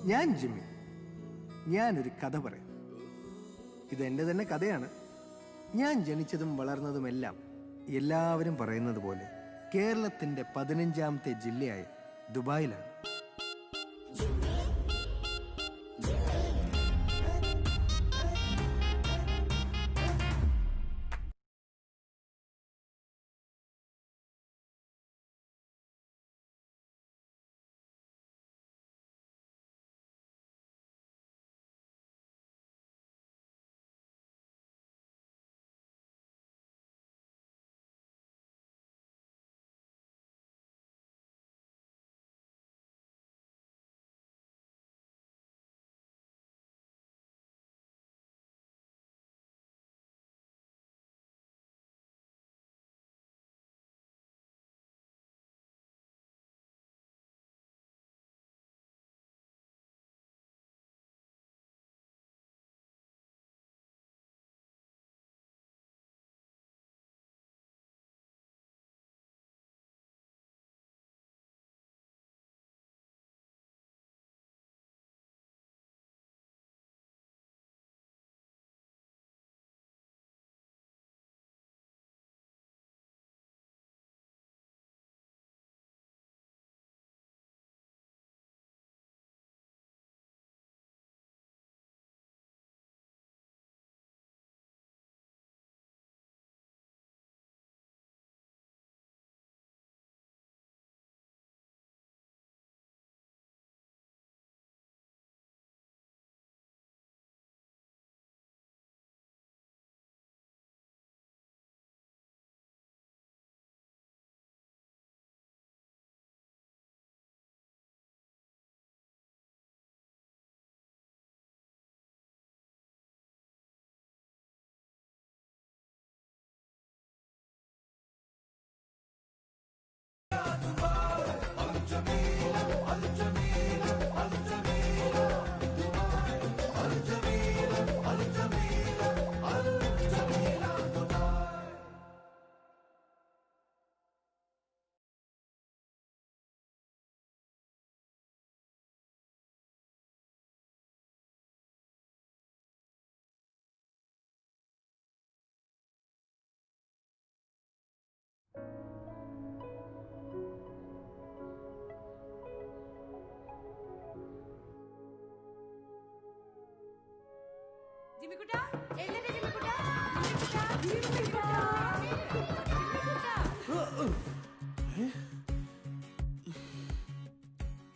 ഞാൻ ജിമ്മി. ഞാനൊരു കഥ പറയാം. ഇതെൻ്റെ തന്നെ കഥയാണ്. ഞാൻ ജനിച്ചതും വളർന്നതുമെല്ലാം എല്ലാവരും പറയുന്നത് പോലെ കേരളത്തിൻ്റെ 15ാമത്തെ ജില്ലയായ ദുബായിലാണ്.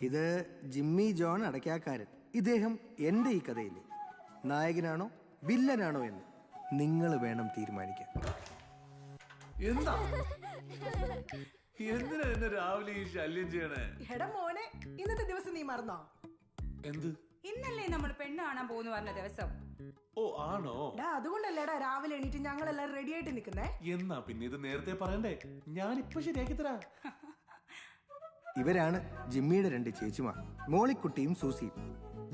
ഇത് ജിമ്മി ജോൺ അടയ്ക്കാക്കാരൻ. ഇദ്ദേഹം എൻ്റെ ഈ കഥയിൽ നായകനാണോ വില്ലനാണോ എന്ന് നിങ്ങൾ വേണം തീരുമാനിക്കാൻ. എന്താ എന്തിനാ എന്നെ രാവിലെ ഈ ശല്യം ചെയ്യണേ? എടാ മോനെ, ഇന്നത്തെ ദിവസം നീ മറന്നോ? എന്ത്? ഇന്നല്ലേ നമ്മൾ പെണ്ണ് കാണാൻ പോകുന്നു പറഞ്ഞ ദിവസം. ഓ ആണോ? അതുകൊണ്ടല്ലേടാ രാവിലെ എണീറ്റ് ഞങ്ങളെല്ലാം റെഡി ആയിട്ട് നിൽക്കുന്നേ. എന്നാ പിന്നെ ഇത് നേരത്തെ പറയണ്ടേ? ഞാൻ ഇപ്പൊ ശരിയാക്കി തരാം. ഇവരാണ് ജിമ്മിയുടെ 2 ചേച്ചിമാർ, മോളിക്കുട്ടിയും സൂസിയും.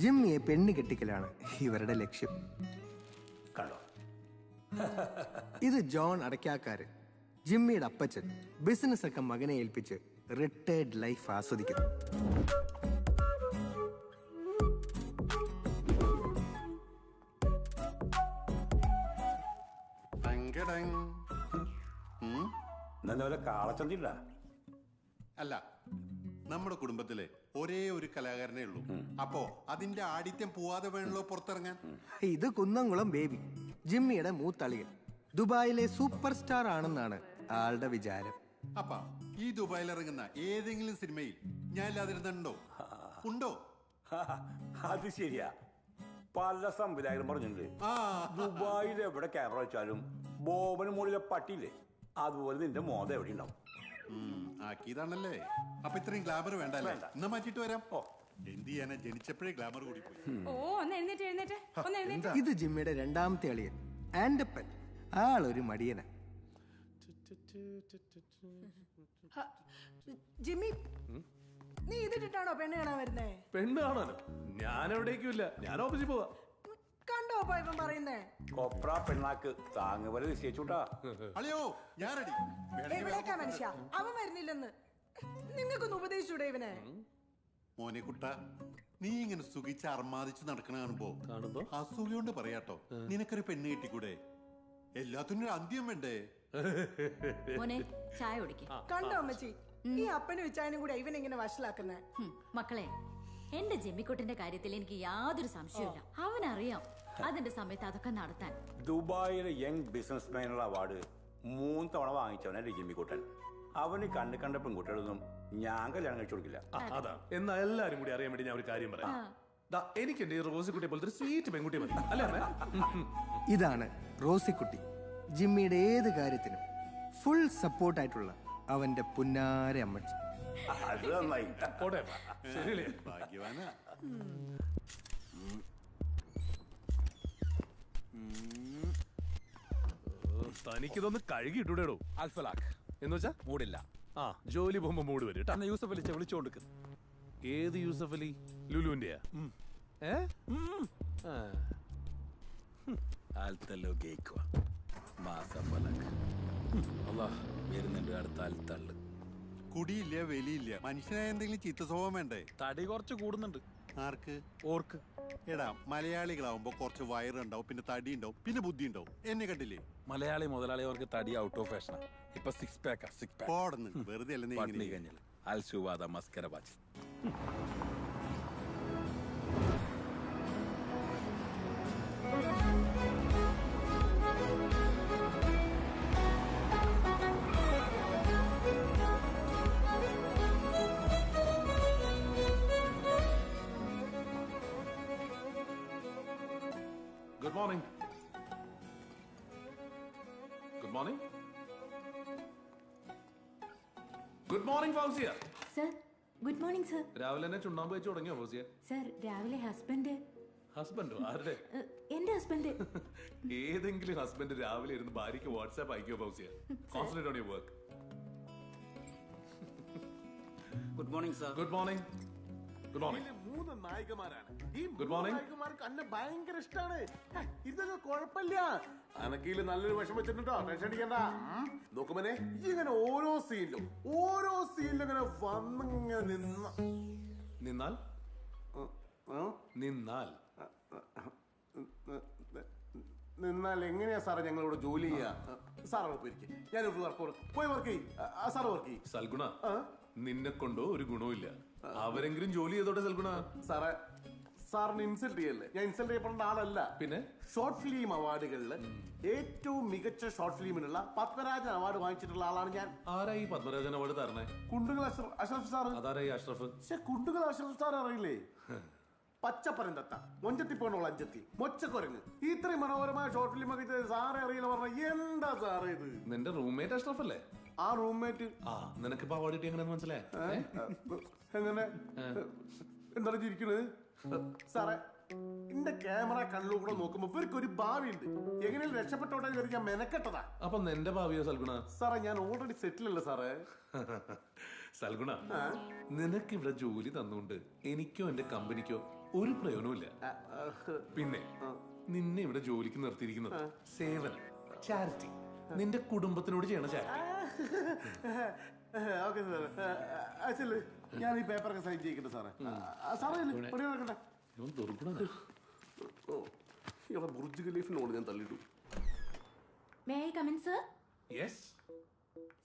ജിമ്മിയെ പെണ്ണ് കെട്ടിക്കലാണ് ഇവരുടെ ലക്ഷ്യം. ഇത് ജോൺ അടയ്ക്കാക്കാരൻ, ജിമ്മിയുടെ അപ്പച്ചൻ. ബിസിനസ് ഒക്കെ മകനെ ഏൽപ്പിച്ച് റിട്ടയർഡ് ലൈഫ് ആസ്വദിക്കുന്നു. അല്ല, നമ്മുടെ കുടുംബത്തിലെ ഒരേ ഒരു കലാകാരനേ ഉള്ളൂ. അപ്പോ അതിന്റെ ആഡിത്യം പോവാതെ വേണല്ലോ പുറത്തിറങ്ങാൻ. ഇത് കുന്നംകുളം ബേബി, ജിമ്മിയുടെ മൂത്തളിയൻ. ദുബായിലെ സൂപ്പർ സ്റ്റാർ ആണെന്നാണ് ആളുടെ വിചാരം. അപ്പ ഈ ദുബായിൽ ഇറങ്ങുന്ന ഏതെങ്കിലും സിനിമയിൽ ഞാൻ ഇല്ലാതിരുന്നുണ്ടോ? ഉണ്ടോ? അത് ശരിയാ. പല സംവിധായകരും പറഞ്ഞിട്ടുണ്ട് ദുബായിൽ എവിടെ ക്യാമറ വെച്ചാലും ബോബന് മുകളിലെ പട്ടിയില്ലേ അതുപോലെ നിന്റെ മോത എവിടെ ഉണ്ടാവും. ആക്കിയതാണല്ലേ. അപ്പൊ ഇത്രയും ഗ്ലാമർ വേണ്ടല്ലേ? എന്നാ മാറ്റിട്ട് വരാം. എന്ത് ചെയ്യാനാ, ജനിച്ചപ്പോഴേ ഗ്ലാമർ കൂടി പോയി. ഓ ഒന്ന് എഴുന്നേറ്റ്. ഇത് ജിമ്മിയുടെ രണ്ടാമത്തെ അളിയൻ ആൻഡപ്പൻ. ആളൊരു മടിയന. ജിമ്മി, നീ ഇതിട്ടിട്ടാണോ പെണ്ണ് കാണാൻ വരുന്നേ? പെണ്ണ് കാണാനോ? ഞാൻ എവിടേക്കും ഇല്ല, ഞാൻ ഓഫീസിൽ പോവാ. കണ്ടോ ഇവൻ പറയുന്നേ? കൊപ്ര പെണ്ണാക്ക് താങ്ങുപോലെ നിശ്ചയിച്ചുട്ടാ. അളിയോ ഞാൻ റെഡി. എവിടേക്കാ മനുഷ്യ, അവൻ വരുന്നില്ലെന്ന് നിങ്ങൾക്കൊന്ന് ഉപദേശിച്ചൂടെ ഇവനെ? മോനെ കുട്ട, നീ ഇങ്ങനെ സുഖിച്ച് അർമാദിച്ച് നടക്കണ കാണുമ്പോ അസൂയ കൊണ്ട് പറയാട്ടോ, നിനക്കൊരു പെണ്ണ് കിട്ടിക്കൂടെ? എല്ലാത്തിനും ഒരു അന്ത്യം വേണ്ടേ? ചായ കുടിക്ക. കണ്ടോ അമ്മച്ചി, ഈ അപ്പനും വിച്ചായനും കൂടെ ഇവൻ ഇങ്ങനെ വഷളാക്കുന്നേ. മക്കളെ, എന്റെ ജെമ്മിക്കുട്ടിന്റെ കാര്യത്തിൽ എനിക്ക് യാതൊരു സംശയമില്ല. അവനറിയാം അതിന്റെ സമയത്ത് അതൊക്കെ നടത്താൻ. ദുബായിലെ യങ് ബിസിനസ്മാനുള്ള അവാർഡ് 3 തവണ വാങ്ങിച്ചവനെ ജിമ്മിക്കുട്ടൻ. അവന് കണ്ട പെൺകുട്ടികളൊന്നും ഞാൻ കല്യാണം കഴിച്ചു കൊടുക്കില്ല. അതാ എന്നാ എല്ലാരും കൂടി അറിയാൻ വേണ്ടി ഞാൻ ഒരു കാര്യം പറയാം. എനിക്ക് എന്റെ റോസിക്കുട്ടിയെ പോലത്തെ ഒരു സ്വീറ്റ് പെൺകുട്ടി മതി, അല്ലേ അമ്മേ? ഇതാണ് റോസിക്കുട്ടി. ജിമ്മിയുടെ ഏത് കാര്യത്തിനും ഫുൾ സപ്പോർട്ടായിട്ടുള്ള അവന്റെ പുന്നാര അമ്മച്ചി. അത് നന്നായി. പോട്ടെ, ശരിയല്ലേ? ഭാഗ്യവാനാ. തനിക്കിതൊന്ന് കഴുകി ഇട്ടൂടേടോ. അൽഫലാഖ് എന്ന് വെച്ചാ മൂടില്ല. ആ, ജോലി പോകുമ്പോ മൂട് വരും കേട്ടോ. തന്നെ യൂസഫ് അലി വിളിച്ചോണ്ട്. ഏത് യൂസഫ് അലി? ലുലുവിന്റെയാ? ആൽത്തല്ലോ കേക്കുക മാസഫലഖ്. അല്ലാഹ് വരുന്നുണ്ട് അടുത്ത ആൽത്തള്ള്. കുടിയില്ല, വെലിയില്ല, മനുഷ്യനായ എന്തെങ്കിലും ചീത്ത സ്വഭാവം വേണ്ടേ? തടി കുറച്ച് കൂടുന്നുണ്ട്. ആർക്ക്? ഓർക്ക്. എടാ, മലയാളികളാവുമ്പോ കുറച്ച് വയറുണ്ടാവും, പിന്നെ തടി ഉണ്ടാവും, പിന്നെ ബുദ്ധി ഉണ്ടാവും. എന്നെ കണ്ടില്ലേ? മലയാളി മുതലാളി അവർക്ക് തടി ഔട്ട് ഓഫ് ഫാഷനാ. ഇപ്പൊ 6 പാക്കാ. 6 പാക്ക് പോടന്ന് വെറുതെ അല്ല. നീ പട്ടിണി ഇങ്ങനെ കഴിഞ്ഞാൽ അൽ സുവാദ മസ്കര batch. Good morning. Good morning. Good morning Fousiya. Sir, good morning sir. രാവിലെ തന്നെ ചുണ്ണാമ്പ് വെച്ച് തുടങ്ങിയോ ഫൗസിയ? സർ, രാവിലെ ഹസ്ബൻഡ്. ഹസ്ബൻഡോ? ആരുടെ? എന്റെ ഹസ്ബൻഡ്. ഏതെങ്കിലും ഹസ്ബൻഡ് രാവിലെ ഇരുന്ന് ഭാര്യയ്ക്ക് വാട്സാപ്പ് അയക്കോ Fousiya? Concentrate on your work. Good morning sir. Good morning. Good morning. 3 നായികമാരാണ്. ഈ Good morning. നായികമാർക്ക് അന്നെ ഭയങ്കര ഇഷ്ടമാണ്. ഇതൊക്കെ കുഴപ്പമില്ല. അനക്കീല് നല്ലൊരു വിഷം വെച്ചിട്ടുണ്ടോ? ടെൻഷൻ അടിക്കണ്ട. നോക്കുമനെ, ഇങ്ങനെ ഓരോ സീനിലും ഇങ്ങനെ വന്നിങ്ങനെ നിന്നാൽ നിന്നാൽ നിന്നാൽ എങ്ങനെയാ സാറേ ഞങ്ങളിവിടെ ജോലി ചെയ്യാ? സാറ് പോയിരിക്കും, ഞാനൊരു പോയി വർക്ക് ചെയ്യും. സാറ് വർക്ക് ചെയ്യും. സൽഗുണ, നിന്നെ കൊണ്ടോ ഒരു ഗുണവും ഇല്ല. അവരെങ്കിലും ജോലി ചെയ്തോട്ടെ സൽഗുണ. സാറേ, സാറിന് ഇൻസൾട്ട് ചെയ്യല്ലേ? ഞാൻ ഇൻസൾട്ട് ചെയ്യപ്പെടേണ്ട ആളല്ല. പിന്നെ ഷോർട്ട് ഫിലിം അവാർഡുകളിൽ ഏറ്റവും മികച്ച ഷോർട്ട് ഫിലിമിനുള്ള പത്മരാജൻ അവാർഡ് വാങ്ങിച്ചിട്ടുള്ള ആളാണ് ഞാൻ. ആരാ ഈ പത്മരാജൻ അവാർഡ് തരണേ? കുണ്ടുകൾ അഷ്റഫ് സാർ. അതാരാ ഈ അഷ്റഫ്? പക്ഷെ കുണ്ടുകൾ അഷ്റഫ് സാർ അറിയില്ലേ? പച്ചപ്പരന്തത്ത, മൊഞ്ചത്തിപ്പോണുള്ള അഞ്ചത്തി, മൊച്ചക്കുരങ്ങ്, ഇത്രയും മനോഹരമായ ഷോർട്ട് ഫിലിം ഒക്കെ ചെയ്ത് സാറെ അറിയില്ല പറഞ്ഞ എന്താ സാറേ ഇത്? നിന്റെ റൂംമേറ്റ് അഷ്റഫ് അല്ലേ? ആ റൂംമേറ്റ്. നിനക്കിപ്പോ അവാർഡ് കിട്ടി എങ്ങനെയാന്ന് മനസ്സിലായി? എങ്ങനെ? എന്താണ് ചിരിക്കുന്നത് സാറേ? എന്റെ ക്യാമറ കണ്ണു കൂടെ നോക്കുമ്പോ ഇവർക്ക് ഒരു ഭാവിയുണ്ട്. എങ്ങനെയും രക്ഷപ്പെട്ടോട്ടെ കയറി ഞാൻ മെനക്കെട്ടതാ. അപ്പൊ നിന്റെ ഭാവിയോ സൽഗുണ? സാറേ, ഞാൻ ഓൾറെഡി സെറ്റിൽ അല്ലേ സാറേ? സൽഗുണ, നിനക്ക് ഇവിടെ ജോലി തന്നുകൊണ്ട് എനിക്കോ എന്റെ കമ്പനിക്കോ ഒരു പ്രയോജനമില്ല. പിന്നെ നിന്നെ ഇവിടെ ജോലിക്ക് നിർത്തിയിരിക്കുന്നത് സേവനം, ചാരിറ്റി, നിന്റെ കുടുംബത്തിനോട് ചെയ്യണ ചാരിറ്റി. ഓക്കെ സാറേ, ഞാൻ ഈ പേപ്പറൊക്കെ സൈൻ ചെയ്യിക്കട്ടെ സാറേ? സാറേ പണി നടക്കട്ടെ. ബുർജ് ഖലീഫിനോട് ഞാൻ തള്ളിട്ടു. May I come in sir? Yes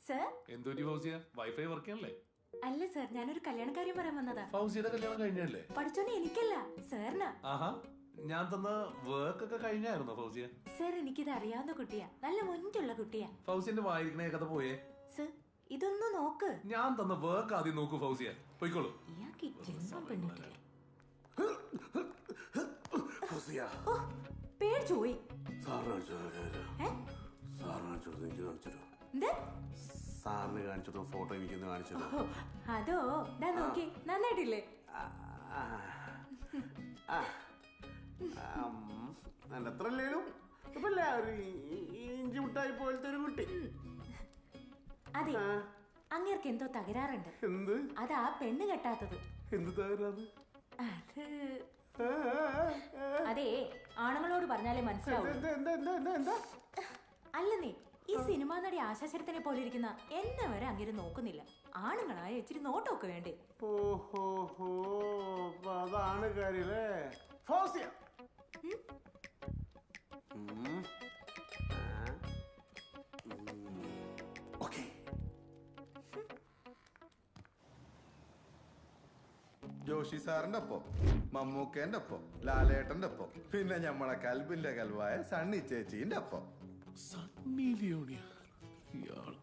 sir. എന്തൊരു ഫൗസിയ, വൈഫൈ വർക്ക് ചെയ്യണല്ലേ? അല്ല സർ, ഞാനൊരു കല്യാണക്കാര്യം പറയാൻ വന്നതാ. ഫൗസിയുടെ കല്യാണം കഴിഞ്ഞല്ലേ? പഠിച്ചോനെ എനിക്കല്ല സാറിനാ. ആഹാ, ഞാൻ തന്ന വർക്ക് ഒക്കെ കഴിഞ്ഞായിരുന്നോ ഫൗസിയ? സർ, എനിക്കിത് അറിയാവുന്ന കുട്ടിയാ, നല്ല മുൻപുള്ള കുട്ടിയാ. ഫൗസിന്റെ വായിരിക്കണേ കഥ പോയേ. സർ, ഇതൊന്ന് നോക്ക്. ഞാൻ തന്ന വർക്ക് ആദ്യം നോക്കൂ ഫൗസിയ. പോയിക്കോളൂ. ഇയാൾക്ക് ജന്മം പെണ്ണിട്ടില്ലേ? ഓ പേടിച്ചു പോയി. എന്ത്? സാറിന് കാണിച്ചിട്ടോ ഫോട്ടോ എനിക്കൊന്ന് കാണിച്ചിട്ടോ? ഓ, അതോ ദാ നോക്കി നന്നായിട്ടില്ലേ? എത്ര അല്ലേലും ഇഞ്ചി മുട്ടായി പോലത്തെ ഒരു കുട്ടി. അതെ, അങ്ങേർക്ക് എന്തോ തകരാറുണ്ട്. എന്ത്? അതാ പെണ്ണ് കെട്ടാത്തത്. എന്ത് തകരാറ്? അത് അതെ, ആണുങ്ങളോട് പറഞ്ഞാലേ മനസ്സിലാവും. അല്ലെന്നേ, ഈ സിനിമാ നടി ആശാശരത്തിനെ പോലെ ഇരിക്കുന്ന എന്നെ വരെ അങ്ങനെ നോക്കുന്നില്ല. ആണുങ്ങളായ ഇച്ചിരി നോട്ടമൊക്കെ വേണ്ടേ? ഓഹോ, അതാണ് കാര്യല്ലേ? ഫോസിയ ജോഷി സാറിന്റെ ഒപ്പം, മമ്മൂക്കേന്റെ ഒപ്പം, ലാലേട്ടന്റെ ഒപ്പം, പിന്നെ ഞമ്മളെ കൽബിന്റെ കൽവായ സണ്ണി ചേച്ചീന്റെ ഒപ്പം. സണ്ണി ലിയോണിയ ഇയാള്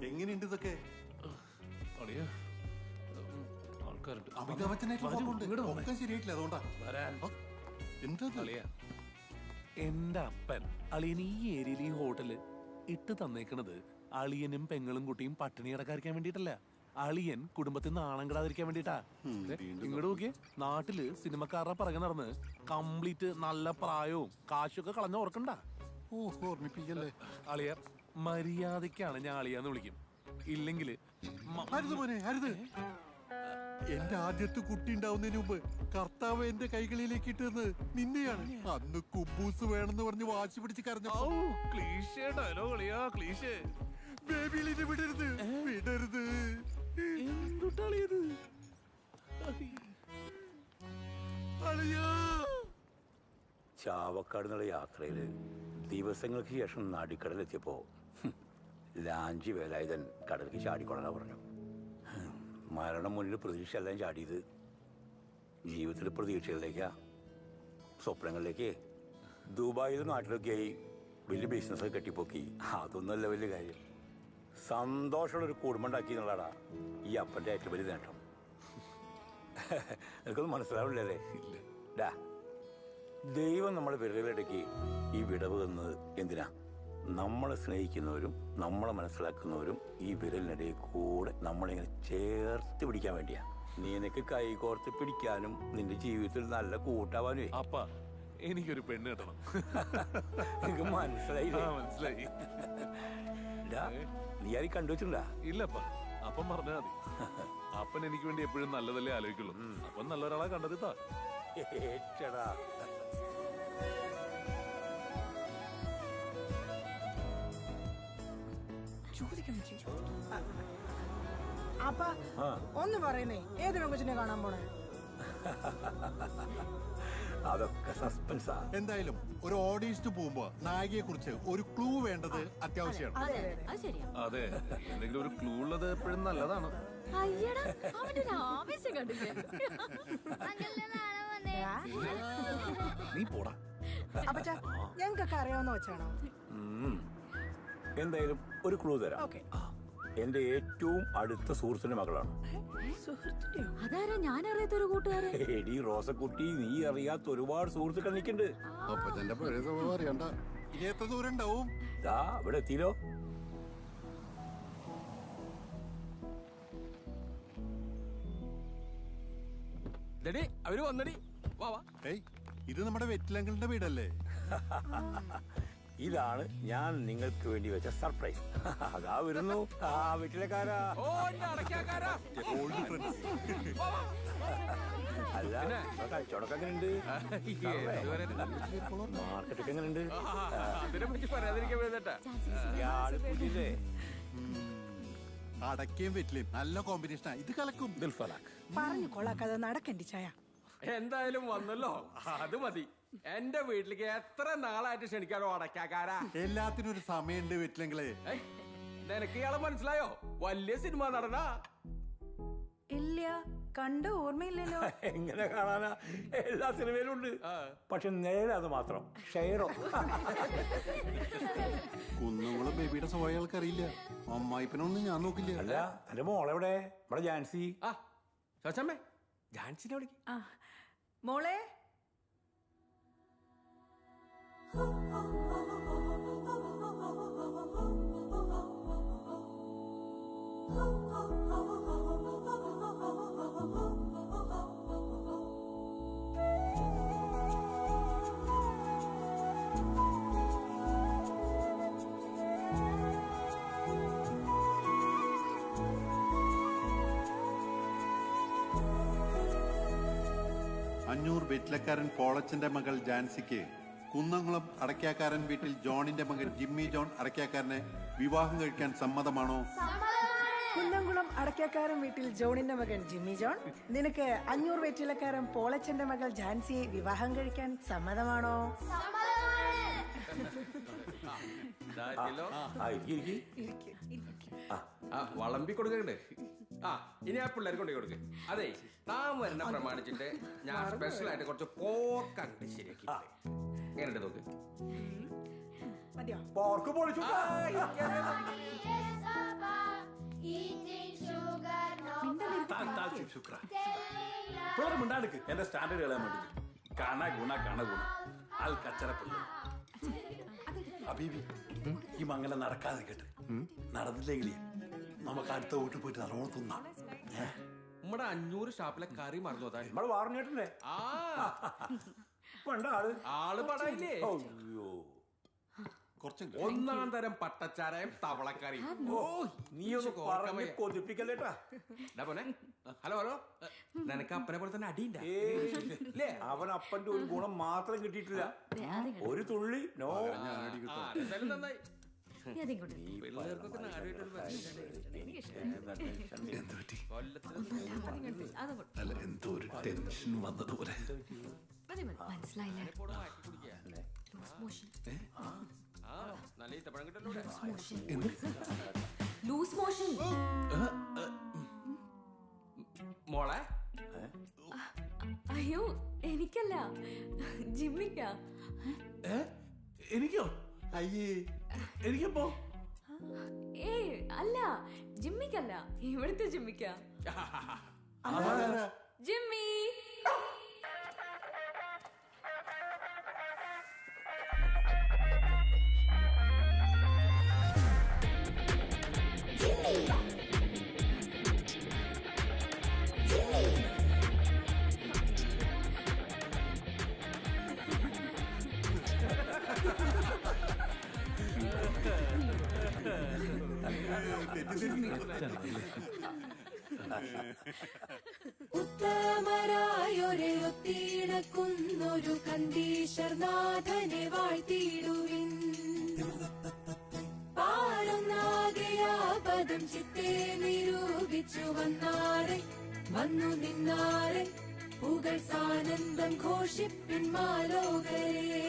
എങ്ങനെയുണ്ട് ഇതൊക്കെ? ആൾക്കാരുണ്ട്. അമിതാഭ് ബച്ചനായിട്ടുള്ള ഒക്കെ ശരിയായിട്ടില്ല, അതുകൊണ്ടാ. എന്താ എന്റെ അപ്പൻ അളിയൻ ഈ ഏരിയയിൽ ഈ ഹോട്ടല് ഇട്ട് തന്നേക്കണത് അളിയനും പെങ്ങളും കുട്ടിയും പട്ടിണി കിടക്കാതിരിക്കാൻ വേണ്ടിട്ടല്ല, അളിയൻ കുടുംബത്തിൽ നിന്ന് നാണം കിടാതിരിക്കാൻ വേണ്ടിട്ടാ. ഇങ്ങോട്ട് നോക്കിയേ, നാട്ടില് സിനിമക്കാരുടെ പിറകെ നടന്ന് കംപ്ലീറ്റ് നല്ല പ്രായവും കാശൊക്കെ കളഞ്ഞ ഓർക്കണ്ട. ഓർമ്മിപ്പിക്കല്ലേ അളിയ, മര്യാദക്കാണ് ഞാൻ അളിയാന്ന് വിളിക്കും. ഇല്ലെങ്കില് എന്റെ ആദ്യത്തെ കുട്ടി ഉണ്ടാവുന്നതിന് മുമ്പ് കർത്താവ് എന്റെ കൈകളിലേക്ക് ഇട്ടത് നിന്നെയാണ്. അന്ന് കുബൂസ് വേണമെന്ന് പറഞ്ഞ് വാശി പിടിച്ച് കരഞ്ഞു. ബേബിയിലിനെ വിടരുത്, വിടരുത്. ചാവക്കാട് നിന്നുള്ള യാത്രയില് ദിവസങ്ങൾക്ക് ശേഷം നടിക്കടലെത്തിയപ്പോ ലാഞ്ചി വേലായുധൻ കടലിലേക്ക് ചാടിക്കൊള്ളാ പറഞ്ഞു. മരണം മുന്നിൽ പ്രതീക്ഷ എല്ലാം ചാടിയത് ജീവിതത്തിലെ പ്രതീക്ഷകളിലേക്കാ, സ്വപ്നങ്ങളിലേക്ക്. ദുബായിലും നാട്ടിലൊക്കെയായി വലിയ ബിസിനസ് കെട്ടിപ്പോക്കി. അതൊന്നുമല്ല വലിയ കാര്യം. സന്തോഷമുള്ളൊരു കുടുംബം ഉണ്ടാക്കി എന്നുള്ളതാ ഈ അപ്പൻ്റെ ഏറ്റവും വലിയ നേട്ടം. എനിക്കൊന്നും മനസ്സിലാവില്ലല്ലേ? ഡാ, ദൈവം നമ്മളെ വിരലിടയ്ക്ക് ഈ വിടവ് തന്നത് എന്തിനാ? നമ്മളെ സ്നേഹിക്കുന്നവരും നമ്മളെ മനസ്സിലാക്കുന്നവരും ഈ വിരലിനിടയിൽ കൂടെ നമ്മളിങ്ങനെ ചേർത്ത് പിടിക്കാൻ വേണ്ടിയാ. നിനക്ക് കൈകോർത്ത് പിടിക്കാനും നിന്റെ ജീവിതത്തിൽ നല്ല കൂട്ടാവാനും. അപ്പ എനിക്കൊരു പെണ്ണ് കിട്ടണം. എനിക്ക് മനസ്സിലായില്ലേ? മനസ്സിലായി. നീ ആരും കണ്ടുവച്ചിട്ടുണ്ടാ? ഇല്ലപ്പ, അപ്പം പറഞ്ഞാ മതി. അപ്പൻ എനിക്ക് വേണ്ടി എപ്പോഴും നല്ലതല്ലേ ആലോചിക്കുള്ളൂ. അപ്പം നല്ല ഒരാളെ കണ്ടെത്താ. ഏച്ചടാ, അപ്പ ഒന്ന് പറയുന്നേ, ഏത് പെങ്കൊച്ചിനെ കാണാൻ പോണേ? അതൊക്കെ സസ്പെൻസാ. എന്തായാലും ഒരു ഓഡീഷന് പോകുമ്പോ നായികയെ കുറിച്ച് ഒരു ക്ലൂ വേണ്ടത് അത്യാവശ്യമാണ്. അതെ, എന്തെങ്കിലും ഒരു ക്ലൂ ഉള്ളത് എപ്പോഴും നല്ലതാണ്. നീ പോടാ. അപ്പച്ചാ, ഞങ്ങൾക്കൊക്കെ അറിയാവുന്ന വെച്ചാണോ? എന്തായാലും ഒരു ക്ലൂ തരാം. എന്റെ ഏറ്റവും അടുത്ത സുഹൃത്തിന്റെ മകളാണ്. അതാരാ ഞാൻ അറിയാത്തൊരു കൂട്ടുകാരൻ? എടി റോസക്കുട്ടി, നീ അറിയാത്ത ഒരുപാട് സുഹൃത്തുക്കൾ നിൽക്കുന്നുണ്ട്. അപ്പൊ തന്റെ പഴയ സ്വഭാവം അറിയണ്ട. ഇനി എത്ര ദൂരം ഉണ്ടാവും? ദാ ഇവിടെ എത്തിയില്ലോ. അവര് വന്നടി. ഇത് നമ്മുടെ വെറ്റിലങ്ങളുടെ വീടല്ലേ? ഇതാണ് ഞാൻ നിങ്ങൾക്ക് വേണ്ടി വെച്ച സർപ്രൈസ്. അതാ വരുന്നു ആ വീട്ടിലെക്കാരാ. അല്ല, കച്ചവടമൊക്കെ എങ്ങനെയുണ്ട്? മാർക്കറ്റൊക്കെ എങ്ങനെയുണ്ട്? പുതിയല്ലേ? അടക്കയും വെറ്റിലയും നല്ല കോമ്പിനേഷനാ. ഇത് കലക്കും. പറഞ്ഞു കൊള്ളാക്കാതെ നടക്കണ്ടി ചായ. എന്തായാലും വന്നല്ലോ, അത് മതി. എന്റെ വീട്ടിലേക്ക് എത്ര നാളായിട്ട് ക്ഷണിക്കാനോ അടക്കാക്കാരാ. എല്ലാത്തിനും ഒരു സമയമുണ്ട് വെറ്റിലെങ്കിലേ. നിനക്ക് ഇയാളെ മനസ്സിലായോ? വലിയ സിനിമ നടനാ. ഇല്ല, കണ്ട ഓർമ്മയില്ലല്ലോ. എങ്ങനെ കാണാനാ? എല്ലാ സിനിമയിലും ഉണ്ട്. പക്ഷെ നേരെ അത് മാത്രം ഷെയറോ. കുന്നുങ്ങളും ബേബിയുടെ സ്വഭാവം ആൾക്കറിയില്ല. അമ്മായിപ്പനൊന്നും ഞാൻ നോക്കില്ല. അല്ല, എന്റെ മോളെവിടെ? നമ്മുടെ ജാൻസി. ചോച്ചമ്മേ, ജാൻസിനെ വിളിക്ക്. മോളെ അഞ്ഞൂർ വെറ്റിലക്കാരൻ പോളച്ചന്റെ മകൾ ജാൻസിക്ക് കുന്നംകുളം അടയ്ക്കാക്കാരൻ വീട്ടിൽ ജോണിന്റെ മകൻ ജിമ്മി ജോൺ അടയ്ക്കാക്കാരനെ വിവാഹം കഴിക്കാൻ സമ്മതമാണോ? കുന്നംകുളം അടയ്ക്കാക്കാരൻ വീട്ടിൽ ജോണിന്റെ മകൻ ജിമ്മി ജോൺ, നിനക്ക് അഞ്ഞൂർ വെറ്റിലക്കാരൻ പോളച്ചന്റെ മകൾ ജാൻസിയെ വിവാഹം കഴിക്കാൻ സമ്മതമാണോ? വളമ്പി കൊടുക്കണ്ടേ? ഇനി ആ പിള്ളേർ കൊണ്ടു കൊടുക്ക്. അതെ, താൻ വരുന്ന പ്രമാണിച്ചിട്ട് ഞാൻ സ്പെഷ്യൽ ആയിട്ട് കുറച്ച് പോർക്ക് അങ്ങോട്ട് ശരിയാക്കി. എങ്ങനെയുണ്ട് നോക്ക്? പോർക്ക് പൊളിച്ചു. മിണ്ടാടുക്ക് എന്റെ സ്റ്റാൻഡേർഡ് കളയാൻ വേണ്ടി. കണ ഗുണ ആൾ കച്ചറപ്പുള്ളു. അബീബി ഈ മംഗലം നടക്കാതെ കേട്ട് നടന്നില്ലെങ്കിലേ നമുക്ക് അടുത്ത വീട്ടിൽ പോയിട്ട് നല്ലോണം തിന്നാം. നമ്മുടെ 500 ഷാപ്പിലെ കറി മറന്നു. നമ്മള് വാറഞ്ഞിട്ടല്ലേ ആള് പടായില്ലേ? ഒന്നാം തരം പട്ടച്ചാരയും തവളക്കറിയും. നീ ഒന്ന് കൊതിപ്പിക്കല്ലേട്ടാ. ഹലോ ഹലോ, നിനക്ക് അപ്പനെ പോലെ തന്നെ അടിയുണ്ട? അവൻ അപ്പന്റെ ഒരു ഗുണം മാത്രം കിട്ടിയിട്ടില്ല, ഒരു തുള്ളി. നോ, എന്തായാലും നന്നായി. എന്തോ ഒരു ടെൻഷൻ വന്നതുപോലെ. മോളെ, അയ്യോ എനിക്കല്ല, ജിമ്മിക്കാ. എനിക്കോ? അയ്യേ, എനിക്കപ്പോ? ഏയ് അല്ല, ജിമ്മിക്കല്ല, ഇവിടുത്തെ ജിമ്മിക്കാ. ജിമ്മി. ഉത്തമരായൊരൊത്തിടക്കുന്നൊരു കണ്ടീശ്വരനാഥനെ വാഴ്ത്തിയിടുവിൻ. പാലൊന്നാകെയാപദം ചിത്തെ നിരൂപിച്ചു വന്നാരെ വന്നു നിന്നാരെ പുകൾ സാനന്ദം ഘോഷിപ്പിൻ മാലോകരെ.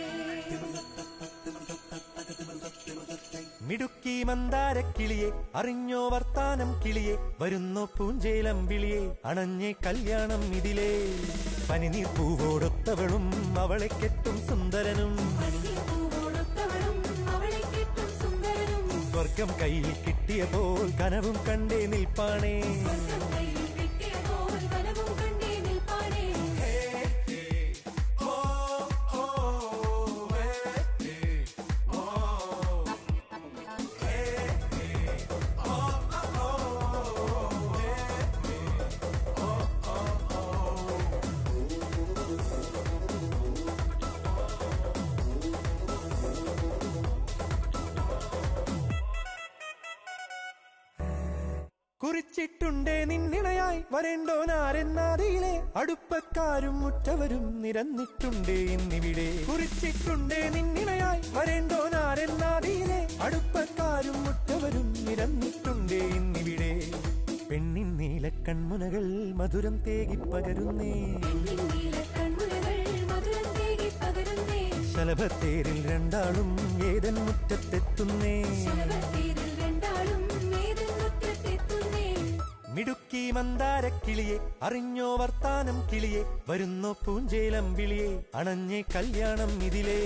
മിടുക്കി മന്ദാരക്കിളിയെ അറിഞ്ഞോ വർത്താനം കിളിയെ വരുന്നോ പൂഞ്ചേലം വിളിയെ അണഞ്ഞേ കല്യാണം ഇതിലേ. പനിനീർ പൂവോടൊത്തവളും അവളെ കെട്ടും സുന്ദരനും സ്വർഗം കയ്യിൽ കിട്ടിയ പോൽ കനവും കണ്ടേ നിൽപ്പാണേ. കുറിച്ചിട്ടുണ്ടേ നിന്നിണയായി വരേണ്ടോനാരെന്നാതിയിലെ അടുപ്പക്കാരും മുറ്റവരും നിരന്നിട്ടുണ്ടേ ഇന്നിവിടെ. കുറിച്ചിട്ടുണ്ടേ നിന്നിണയായി വരേണ്ടോനാരെന്നാതിയിലെ അടുപ്പക്കാരും മുറ്റവരും നിരന്നിട്ടുണ്ടേ ഇന്നിവിടെ. പെണ്ണിൻ നീലക്കൺമുനകൾ മധുരം തേകി പകരുന്നേ. ശലഭത്തേരിൽ രണ്ടാളും ഏതൻ മുറ്റത്തെത്തുന്നേ. മിടുക്കി മന്ദാരക്കിളിയെ അറിഞ്ഞോ വർത്താനം കിളിയെ വരുന്നോ പൂഞ്ചേലം വിളിയെ അണഞ്ഞേ കല്യാണം ഇതിലേ.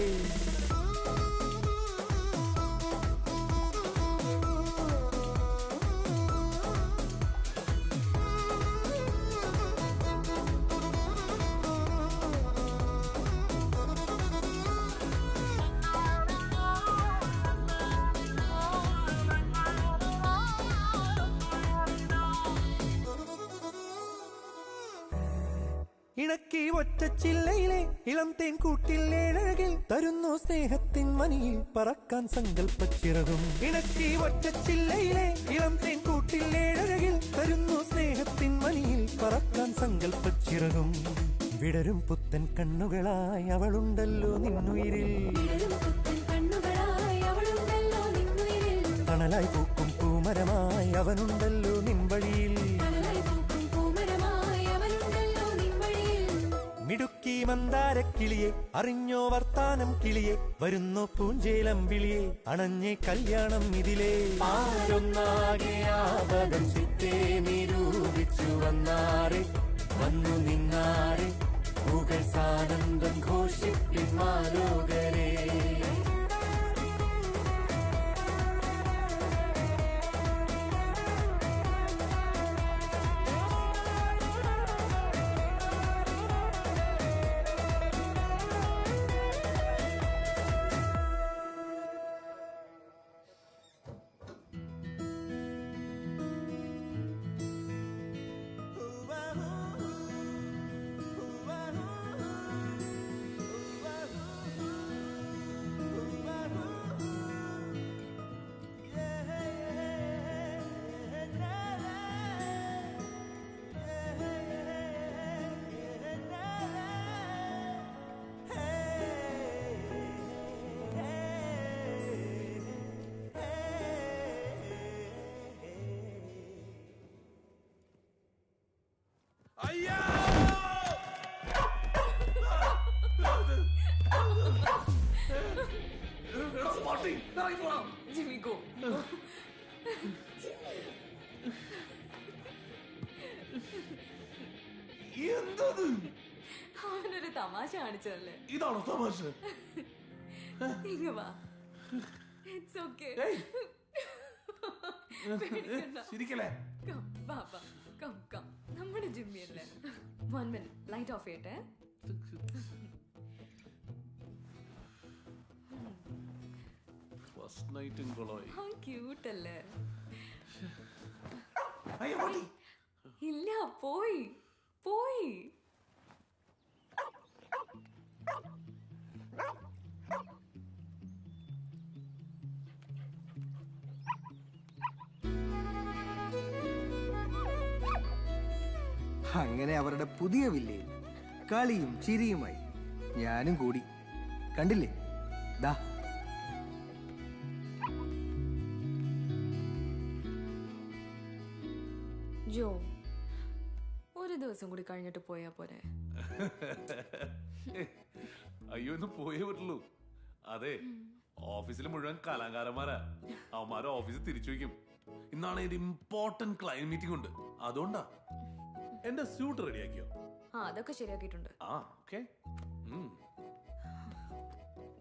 ഇണക്കി ഒറ്റച്ചില്ലയിലെ ഇളം തേൻ കൂട്ടിൽ ഏഴഴകിൽ തരുന്നു സ്നേഹത്തിൻ മനിയിൽ പറക്കാൻ സങ്കല്പച്ചിറകും. ഇണക്കി ഒറ്റച്ചില്ലയിലെ ഇളം തേൻ കൂട്ടിൽ ഏഴഴകിൽ തരുന്നു സ്നേഹത്തിൻ മനിയിൽ പറക്കാൻ സങ്കല്പച്ചിറകും. വിടരും പുത്തൻ കണ്ണുകളായി അവളുണ്ടല്ലോ നിന്നുയിരിൽ. തണലായി പൂക്കും പൂമരമായി അവനുണ്ടല്ലോ നിൻവഴിയിൽ. മിടുക്കി മന്ദാരക്കിളിയെ അറിഞ്ഞോ വർത്താനം കിളിയെ വരുന്നു പൂഞ്ചേലം വിളിയെ അണഞ്ഞേ കല്യാണം ഇതിലേ. ആരൊന്നാകെ ആപദം ചിത്തേ നിരൂപിച്ചു വന്നാരെ വന്നു നിന്നാരെ പൂകൾ സാനന്ദം ഘോഷിപ്പിൻ മാലോകരേ. Jimmy, go. എന്തത്? അവനൊരു തമാശ കാണിച്ചതല്ലേ? ഇതാണോ തമാശ? ഇങ്ങ് വാ. It's okay. ശരിക്കല്ലേ? Come. നമ്മുടെ ജിമ്മി അല്ലേ? 1 minute. ലൈറ്റ് ഓഫ് ചെയ്യട്ടെ. ഫസ്റ്റ് നൈറ്റും കൊളോയി. How cute അല്ലേ? അയ്യോ മതി. ഇല്ല, പോയി. അങ്ങനെ അവരുടെ പുതിയ വില്ലയിൽ കളിയും ചിരിയുമായി ഞാനും കൂടി. കണ്ടില്ലേ ദാ. ജോ, ഒരു ദിവസം കൂടി കഴിഞ്ഞിട്ട് പോയാ പോരെ? അയ്യോ, ഇന്ന് പോയേ പറ്റുള്ളൂ. അതെ, ഓഫീസിൽ മുഴുവൻ കലാകാരന്മാരാ. അവന്മാരെ ഓഫീസിൽ തിരിച്ചു വയ്ക്കും. ഇന്നാണ് ഒരു ഇമ്പോർട്ടന്റ് ക്ലയന്റ് മീറ്റിംഗ് ഉണ്ട്. അതുകൊണ്ടാ. എന്റെ സ്യൂട്ട് റെഡിയാക്കിയോ? അതൊക്കെ ശരിയാക്കിയിട്ടുണ്ട്. Okay.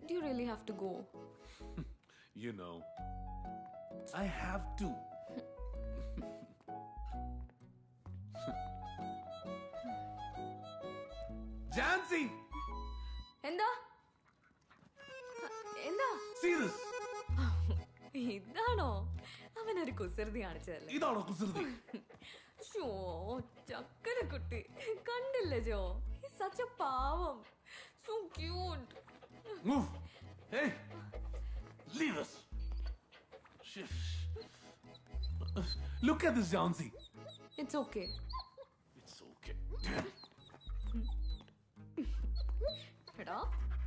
Do you really have to go? You know, I have to. Jancy! എന്താ? See this? ഇതാണോ അവനൊരു കുസൃതി കാണിച്ചതല്ലേ? ഇതാണോ കുസൃതി? ചക്കര കുട്ടി കണ്ടില്ലേ ജോ? such a പാവം. So cute. Move. Hey, leave us. Look at this, Jancy. It's okay. It's okay. എടാ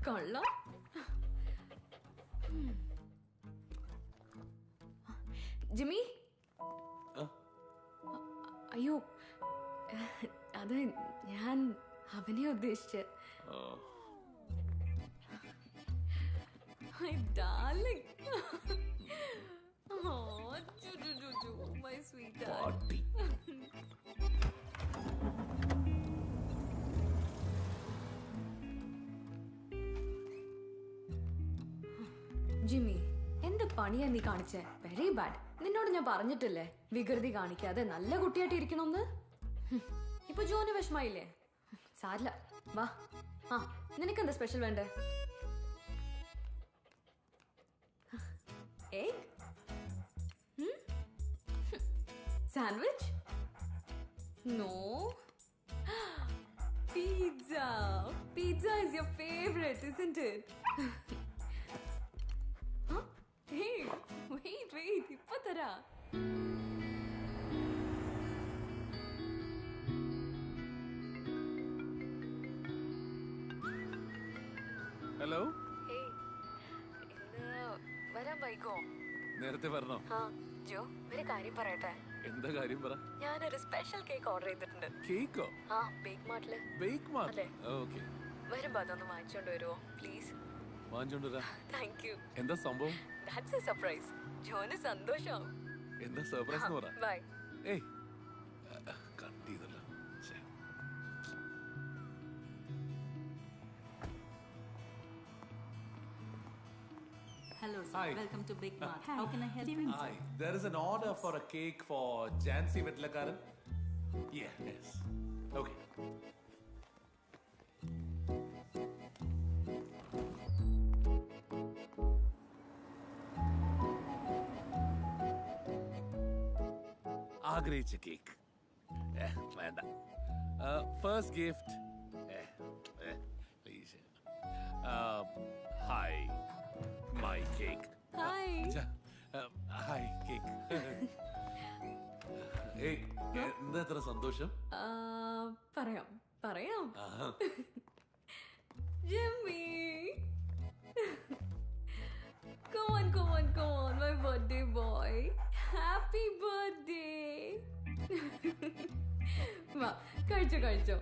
കള്ള. ജിമ്മി, അയ്യോ, അത് ഞാൻ അവനെ ഉദ്ദേശിച്ച്. My darling. Oh, my sweetheart. Jimmy, എന്ത് പണിയാ നീ കാണിച്ചേ? Very bad. നിന്നോട് ഞാൻ പറഞ്ഞിട്ടില്ലേ വികൃതി കാണിക്കാതെ നല്ല കുട്ടിയായിട്ട് ഇരിക്കണമെന്ന്? ഇപ്പൊ ജോന് വിഷമായില്ലേ? സാരില്ല, വാ. നിനക്കെന്താ സ്പെഷ്യൽ വേണ്ടേ? Egg? Sandwich? No. Pizza. Pizza is your favorite, isn't it? Huh? Hey, wait. Ippa tara. Hello. വരാൻ വൈകോ? നേരത്തെ പറഞ്ഞോ? ജോ, ഒരു കാര്യം പറയട്ടെ. എന്താ കാര്യം പറ. ഞാനൊരു സ്പെഷ്യൽ കേക്ക് ഓർഡർ ചെയ്തിട്ടുണ്ട്. കേക്കോ? ബേക്ക് മാർട്ടില്. Bake Mart? ഓക്കെ. വരുമ്പോ അതൊന്ന് വാങ്ങിച്ചോണ്ട് വരുമോ പ്ലീസ്? വാങ്ങിച്ചോണ്ട് വരാം. Thank you. എന്താ സംഭവം? That's A surprise. ജോന് സന്തോഷം. എന്താ സർപ്രൈസ് എന്ന് പറ. ബൈ. ഏയ് കട്ട് ചെയ്തല്ലോ. Hello, sir. Hi. Welcome to Big Mart. How can I help you? Hi, there is an order for a cake for Jansi Vetlakaran. Yes. Okay. ആഗ്രഹിച്ച cake വേണ്ട. First gift please. Hi my cake. Hi cake. ഏയ് എന്താ ഇത്ര സന്തോഷം? പറയാം. Jimmy, come on, my birthday boy. Happy birthday. വാ, കഴിച്ചോ.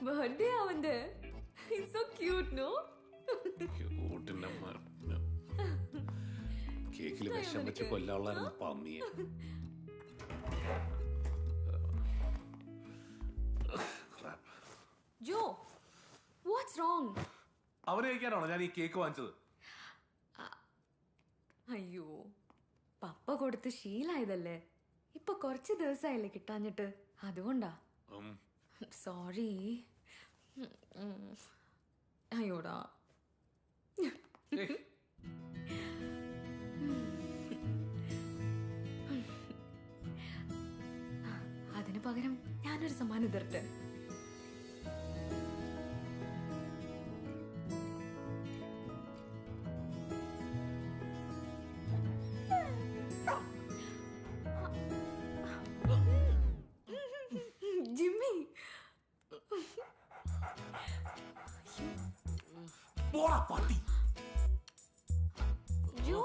Birthday അവന്റെ. He's so cute, no? ക്യൂട്ടിന്റെ മരണം. കേക്കിൽ വിഷം വെച്ച് കൊല്ലാനുള്ള പന്നിയെ. ജോ, what's wrong? അവനെ കഴിക്കാനാണോ ഞാൻ ഈ കേക്ക് വാങ്ങിച്ചത്? അയ്യോ, പപ്പ കൊടുത്ത് ശീലായതല്ലേ. ഇപ്പൊ കുറച്ച് ദിവസമായില്ലേ കിട്ടാഞ്ഞിട്ട്, അതുകൊണ്ടാ. സോറി. അയ്യോടാ. അതിന് പകരം ഞാനൊരു സമ്മാനം തരട്ടെ. ജിമ്മി, പോടാ പട്ടി. ജോ,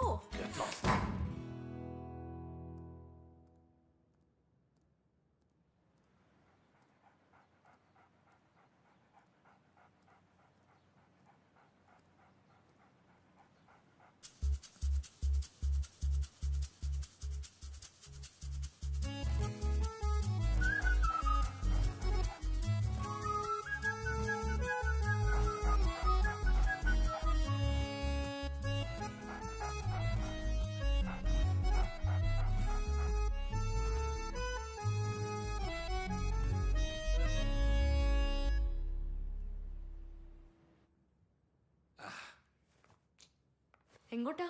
എങ്ങോട്ടാ?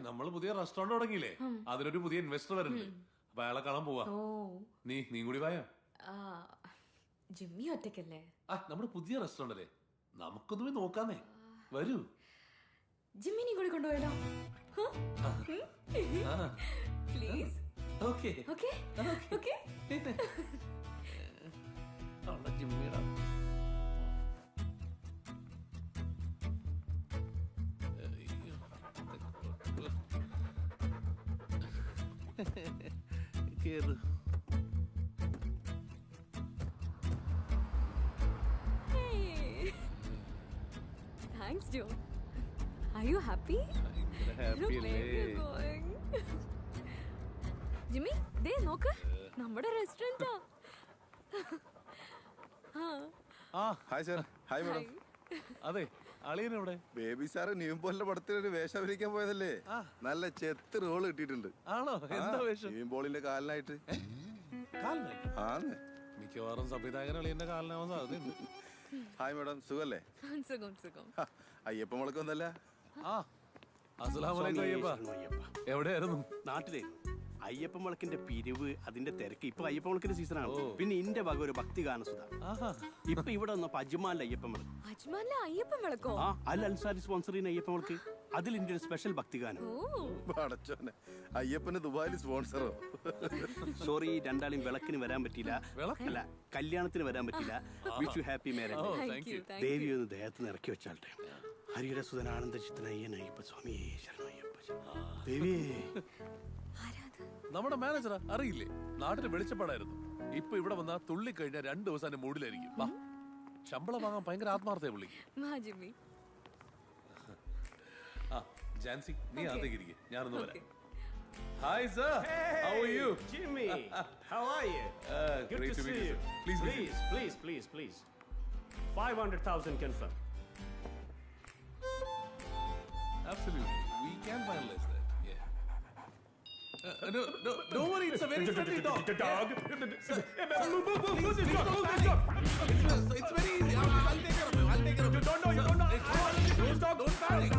നമ്മള് പുതിയ റെസ്റ്റോറന്റ് തുടങ്ങിയില്ലേ, അതിനൊരു പുതിയ ഇൻവെസ്റ്റർ വരുന്നുണ്ട്. അപ്പൊ അയാളെ കാണാൻ പോവാ. നീ കൂടി വായോ. ജിമ്മി ഒറ്റയ്ക്കല്ലേ? നമ്മുടെ പുതിയ റെസ്റ്റോറന്റ് അല്ലേ, നമുക്കൊന്നുമേ നോക്കാന്നേ. വരൂ. ജിമ്മിനെ കൂടി കൊണ്ടുപോയാലോ? പ്ലീസ്. ഓക്കെ. ജിമ്മിയുടെ കേറ്. Thanks, Joe. Are you happy? happy Look where we're going. Jimmy, ദേ നോക്ക്, നമ്മുടെ റെസ്റ്റോറന്റാ. Hi sir. Hi madam. അതെ, അളിയനെവിടെ? ബേബി സാറ് ന്യൂംബോളിന്റെ പടത്തിലൊരു വേഷം അഭിനയിക്കാൻ പോയതല്ലേ, നല്ല ചെത്ത് റോള് കിട്ടിയിട്ടുണ്ട്. ആണോ? എന്താ വേഷം? ന്യൂംബോളിന്റെ കാലിനായിട്ട്. ആന്ന്. മിക്കവാറും സംവിധായകൻ അളിയന്റെ കാലിനാവാൻ സാധ്യതയുണ്ട്. ഹായ് മാഡം, സുഖല്ലേ? സുഖം. അയ്യപ്പ മുളക്ക് വന്നല്ല. അസ്സലാമു അലൈക്കും അയ്യപ്പ. എവിടെയായിരുന്നു? നാട്ടിലെ അയ്യപ്പൻ വിളക്കിന്റെ പിരിവ് അതിന്റെ തിരക്ക് ഇപ്പൊ അയ്യപ്പൻ വിളക്കിന്റെ സീസണാണ്. പിന്നെ ഇന്റെ വക ഒരു ഭക്തി ഗാനസുധ ഇപ്പൊ ഇവിടെ വന്നപ്പോ അജ്മാനിലെ അയ്യപ്പൻ വിളക്ക്. അജ്മാനിലെ അയ്യപ്പൻ വിളക്കോ? ആ അൽ അൻസാരി സ്പോൺസർ ചെയ്യുന്ന അയ്യപ്പൻ വിളക്ക്. അതിൽ ഇന്റെ ഒരു സ്പെഷ്യൽ ഭക്തി ഗാനം. പടച്ചോനെ, അയ്യപ്പന് ദുബായിൽ സ്പോൺസറോ? സോറി, രണ്ടാളും വിളക്കിന് വരാൻ പറ്റില്ല. അല്ല, കല്യാണത്തിന് വരാൻ പറ്റില്ല. Wish you happy marriage. Devi ഒന്ന് ദേഹത്തിന് ഇറക്കി വെച്ചാട്ടെ. ഹരിഹരസുധൻ ആനന്ദചിത്തൻ അയ്യൻ അയ്യപ്പ സ്വാമിയേ ശരണയ്യപ്പ. ദേവിയേ, നമ്മുടെ മാനേജറാ, അറിയില്ലേ? നാട്ടിൽ വെളിച്ചപ്പാടായിരുന്നു. ഇപ്പൊ ഇവിടെ വന്നാ തുള്ളി കഴിഞ്ഞാൽ 2 ദിവസം മൂഡിലായിരിക്കും. ശമ്പളം വാങ്ങാൻ ഭയങ്കര ആത്മാർത്ഥ പുള്ളിക്ക്. ആ ജാൻസി, നീ അകത്തേക്ക് ഇരിക്കെ, ഞാനൊന്ന് വരാം. Hi sir, how are you? Jimmy, how are you? Good great to to meet see you, you. sir. Please. 500,000 confirm. Absolutely, we can finalize that. Yeah. No, don't worry. It's a very friendly dog. The dog. Please don't panic. It's very easy. I'll take care of him. You don't know. Don't panic.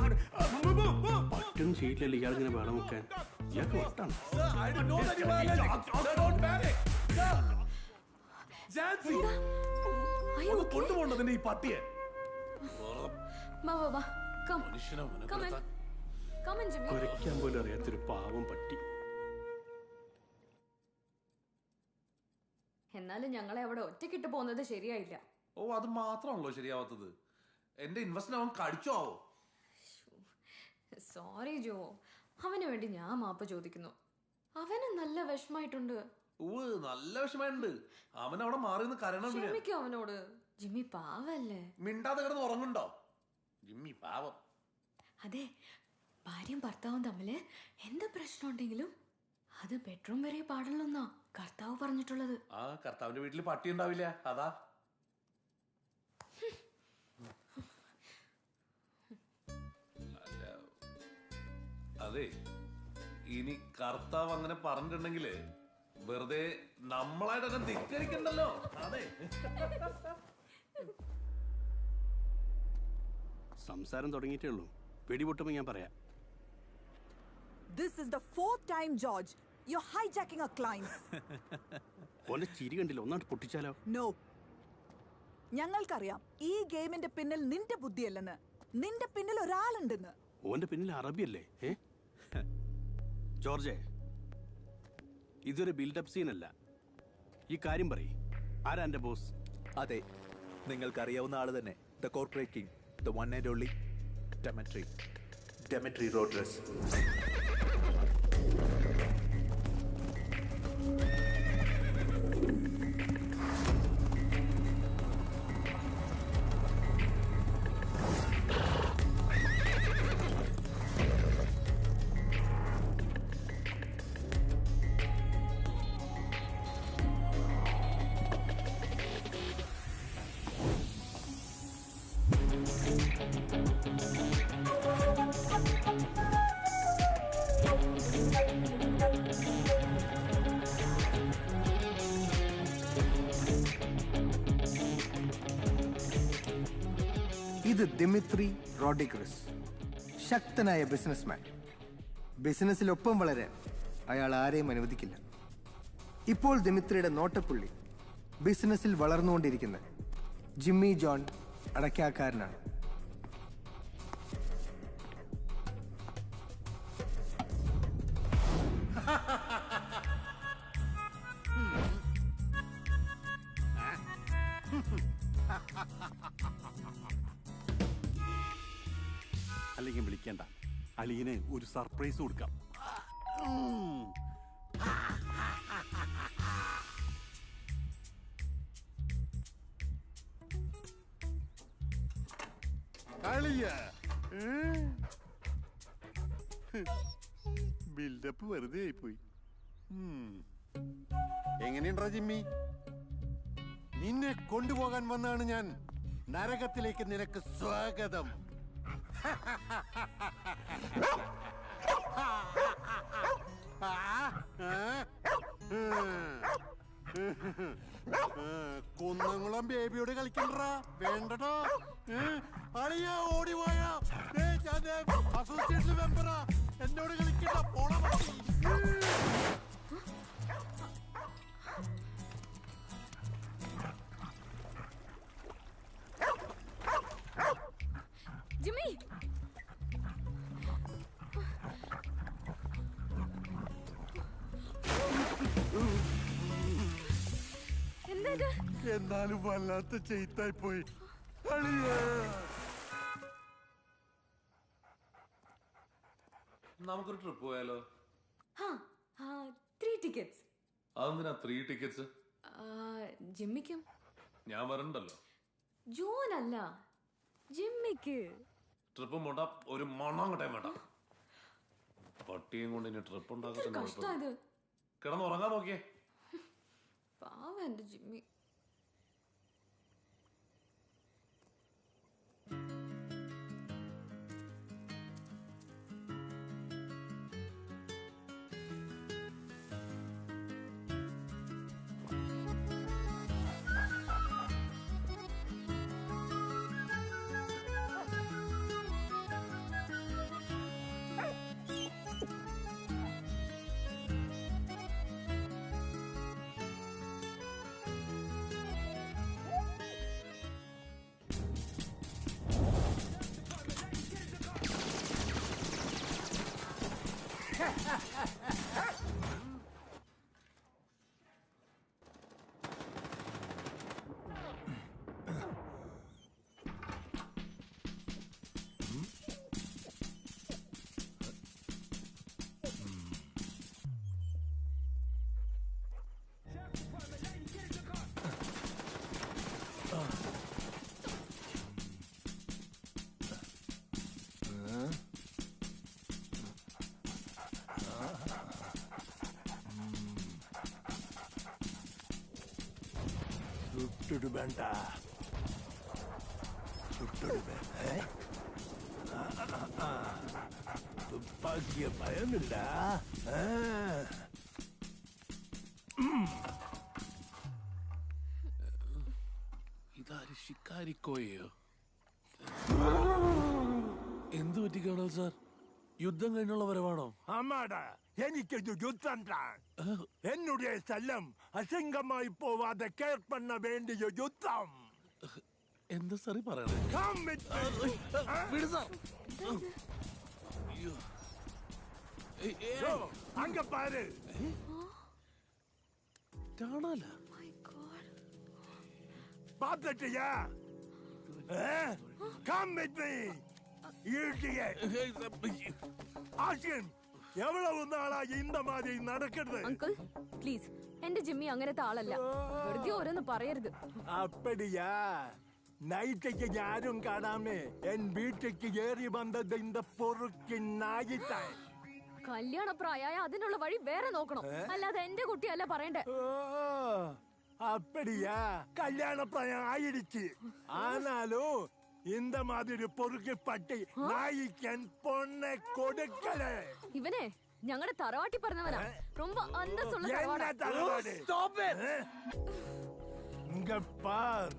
പറ്റും ചെയ്യില്ലല്ലോ ഇയാളിങ്ങനെ വേണം വെക്കാൻ. ഇയാൾക്ക് വട്ടാണ്. Sir, I didn't know that you were allergic. Sir, don't panic. Sir. Jansi. അയ്യോ, കൊണ്ടുപോകണ്ടോ നിന്റെ ഈ പട്ടിയെ? വാ. Come in, Jimmy. കുരയ്ക്കാൻ പോലും അറിയാത്തൊരു പാവം പട്ടി. എന്നാലും ഞങ്ങളെ അവിടെ ഒറ്റക്കിട്ട് പോകുന്നത് ശരിയായില്ല. ഓ, അത് മാത്രമാണല്ലോ ശരിയാവാത്തത്. എന്റെ ഇൻവെസ്റ്റ്മെന്റ് അവൻ കടിച്ചോ? സോറി ജോ, അവന് വേണ്ടി ഞാൻ മാപ്പ് ചോദിക്കുന്നു. അവന് നല്ല വിഷമായിട്ടുണ്ട്. നല്ല വിഷമമുണ്ട്. അവൻ അവിടെ മാറി നിന്ന് കരണം. ക്ഷമിക്കും അവനോട്. ജിമ്മി പാവല്ലേ. മിണ്ടാതെ കിടന്ന് ഉറങ്ങുണ്ടോ? ജിമ്മി പാവം. അതെ, ഭാര്യയും ഭർത്താവും തമ്മില് എന്ത് പ്രശ്നം ഉണ്ടെങ്കിലും അത് ബെഡ്റൂം വരെ പാടുള്ളൂന്നാ കർത്താവ് പറഞ്ഞിട്ടുള്ളത്. ആ കർത്താവിന്റെ വീട്ടിൽ പട്ടി ഉണ്ടാവില്ല, അതാ. അതെ, ഇനി കർത്താവ് അങ്ങനെ പറഞ്ഞിട്ടുണ്ടെങ്കില് വെറുതെ നമ്മളായിട്ട് ധിക്കരിക്കണ്ടല്ലോ. അതെ, സംസാരം തുടങ്ങിയിട്ടേ ഉള്ളൂ. വെടിപൊട്ടുമ്പോ ഞാൻ പറയാം. This is the 4th time, George. You're hijacking our clients. ഓന്റെ ചിരി കണ്ടില്ല, ഒന്നാണ്ട് പൊട്ടിച്ചാലോ? No. ഞങ്ങൾക്കറിയാം ഈ ഗെയിമിന്റെ പിന്നിൽ നിന്റെ ബുദ്ധിയല്ലെന്ന്. നിന്റെ പിന്നിൽ ഒരാളുണ്ടെന്ന്. ഓന്റെ പിന്നിൽ അറബിയല്ലേ? ജോർജെ, ഇതൊരു ബിൽഡപ്പ് സീനല്ല. ഈ കാര്യം പറയ്, ആരാ എന്റെ ബോസ്? അതെ, നിങ്ങൾക്കറിയാവുന്ന ആള് തന്നെ. The corporate king, the one and only Dmitri Rodriguez. ഇത് ദിമിത്രി റോഡ്രിഗസ്, ശക്തനായ ബിസിനസ്മാൻ. ബിസിനസ്സിലൊപ്പം വളരാൻ അയാൾ ആരെയും അനുവദിക്കില്ല. ഇപ്പോൾ ദിമിത്രിയുടെ നോട്ടപ്പുള്ളി ബിസിനസ്സിൽ വളർന്നുകൊണ്ടിരിക്കുന്ന ജിമ്മി ജോൺ അടയ്ക്കാക്കാരനാണ്. അല്ലെങ്കിൽ വിളിക്കണ്ട, അളിയന് ഒരു സർപ്രൈസ് കൊടുക്കാം. ബിൽഡപ്പ് വെറുതെ ആയിപ്പോയി. എങ്ങനെയുണ്ടാ ജിമ്മി? നിന്നെ കൊണ്ടുപോകാൻ വന്നാണ് ഞാൻ. നരകത്തിലേക്ക് നിനക്ക് സ്വാഗതം. കുന്നംകുളം ബേബിയോട് കളിക്കണ്ടാ, വേണ്ടടാ. അളിയ ഓടിപോയാ, അസോസിയേഷൻ മെമ്പറാ, എന്നോട് കളിക്കണ്ട, പോണ. ജിമ്മി എന്താ ഇത്? എന്നാലും വല്ലാത്ത ചെയ്ത്തായി പോയി. നമുക്കൊരു ട്രിപ്പ് പോയാലോ? 3 ടിക്കറ്റ്സ്. അതെന്തിനാ 3 ടിക്കറ്റ്സ്? ജിമ്മിക്കും. ഞാൻ വരണ്ടല്ലോ. ജോനല്ല, ജിമ്മിക്ക്. ട്രിപ്പും വേണ്ട, ഒരു മണ്ണാങ്കട്ടയും വേണ്ട. പട്ടിയും കൊണ്ട് ഇനി ട്രിപ്പ് കഷ്ടം ഇത്. കിടന്നുറങ്ങാൻ നോക്കിയേ. പാവം എന്റെ ജിമ്മി. വേണ്ട, തുപ്പാക്കിയ ഭയമില്ല. ഇതാര് ശിക്കാരിക്കോയോ? എന്തു പറ്റി കേണൽ സാർ? യുദ്ധം കഴിഞ്ഞുള്ള വരവാണോ? ആമാടാ, എനിക്കൊരു യുദ്ധം. എന്നുடைய സ്ഥലം അസിംഗമായി പോവാതെ കെയർ பண்ண വേണ്ടിയ യുദ്ധം. എന്താ സാറി പറയണേ? அங்க பாரு. பாத்துட்டியா? Come with me. ആശിൻ, എவ்வளவு നാളാ இந்த மாதிரி നടക്കരുത്? അങ്കിൾ പ്ലീസ്, എന്റെ ജിമ്മി അങ്ങനത്തെ ആളല്ല. വെറുതെ ഓരോന്ന് പറയരുത്. அப்படியா? നൈറ്റയ്ക്ക് ഞാനും കാണാമേ എൻ വീട്ടിലേക്ക് ഏറി വന്നത് இந்த പൊറുക്കിൻ നായിട്ടായി. കല്യാണപ്രായ അതിനുള്ള വഴി വേറെ നോക്കണം, അല്ലാതെ എന്റെ കുട്ടിയല്ല പറയണ്ടേ. அப்படியா? கல்யாணப்பிராயம் ஆயிடுச்சு. ஆனாலும் இந்த மாதிரி பொறுக்கு பட்டி நாய்க்கன் பொண்ணை கொடுக்கல. ഇവനെ ഞങ്ങളുടെ തറവാട്ടി പറഞ്ഞവനാ. ரொம்ப അന്തസ്സുള്ള തറവാട്. இங்க பார்,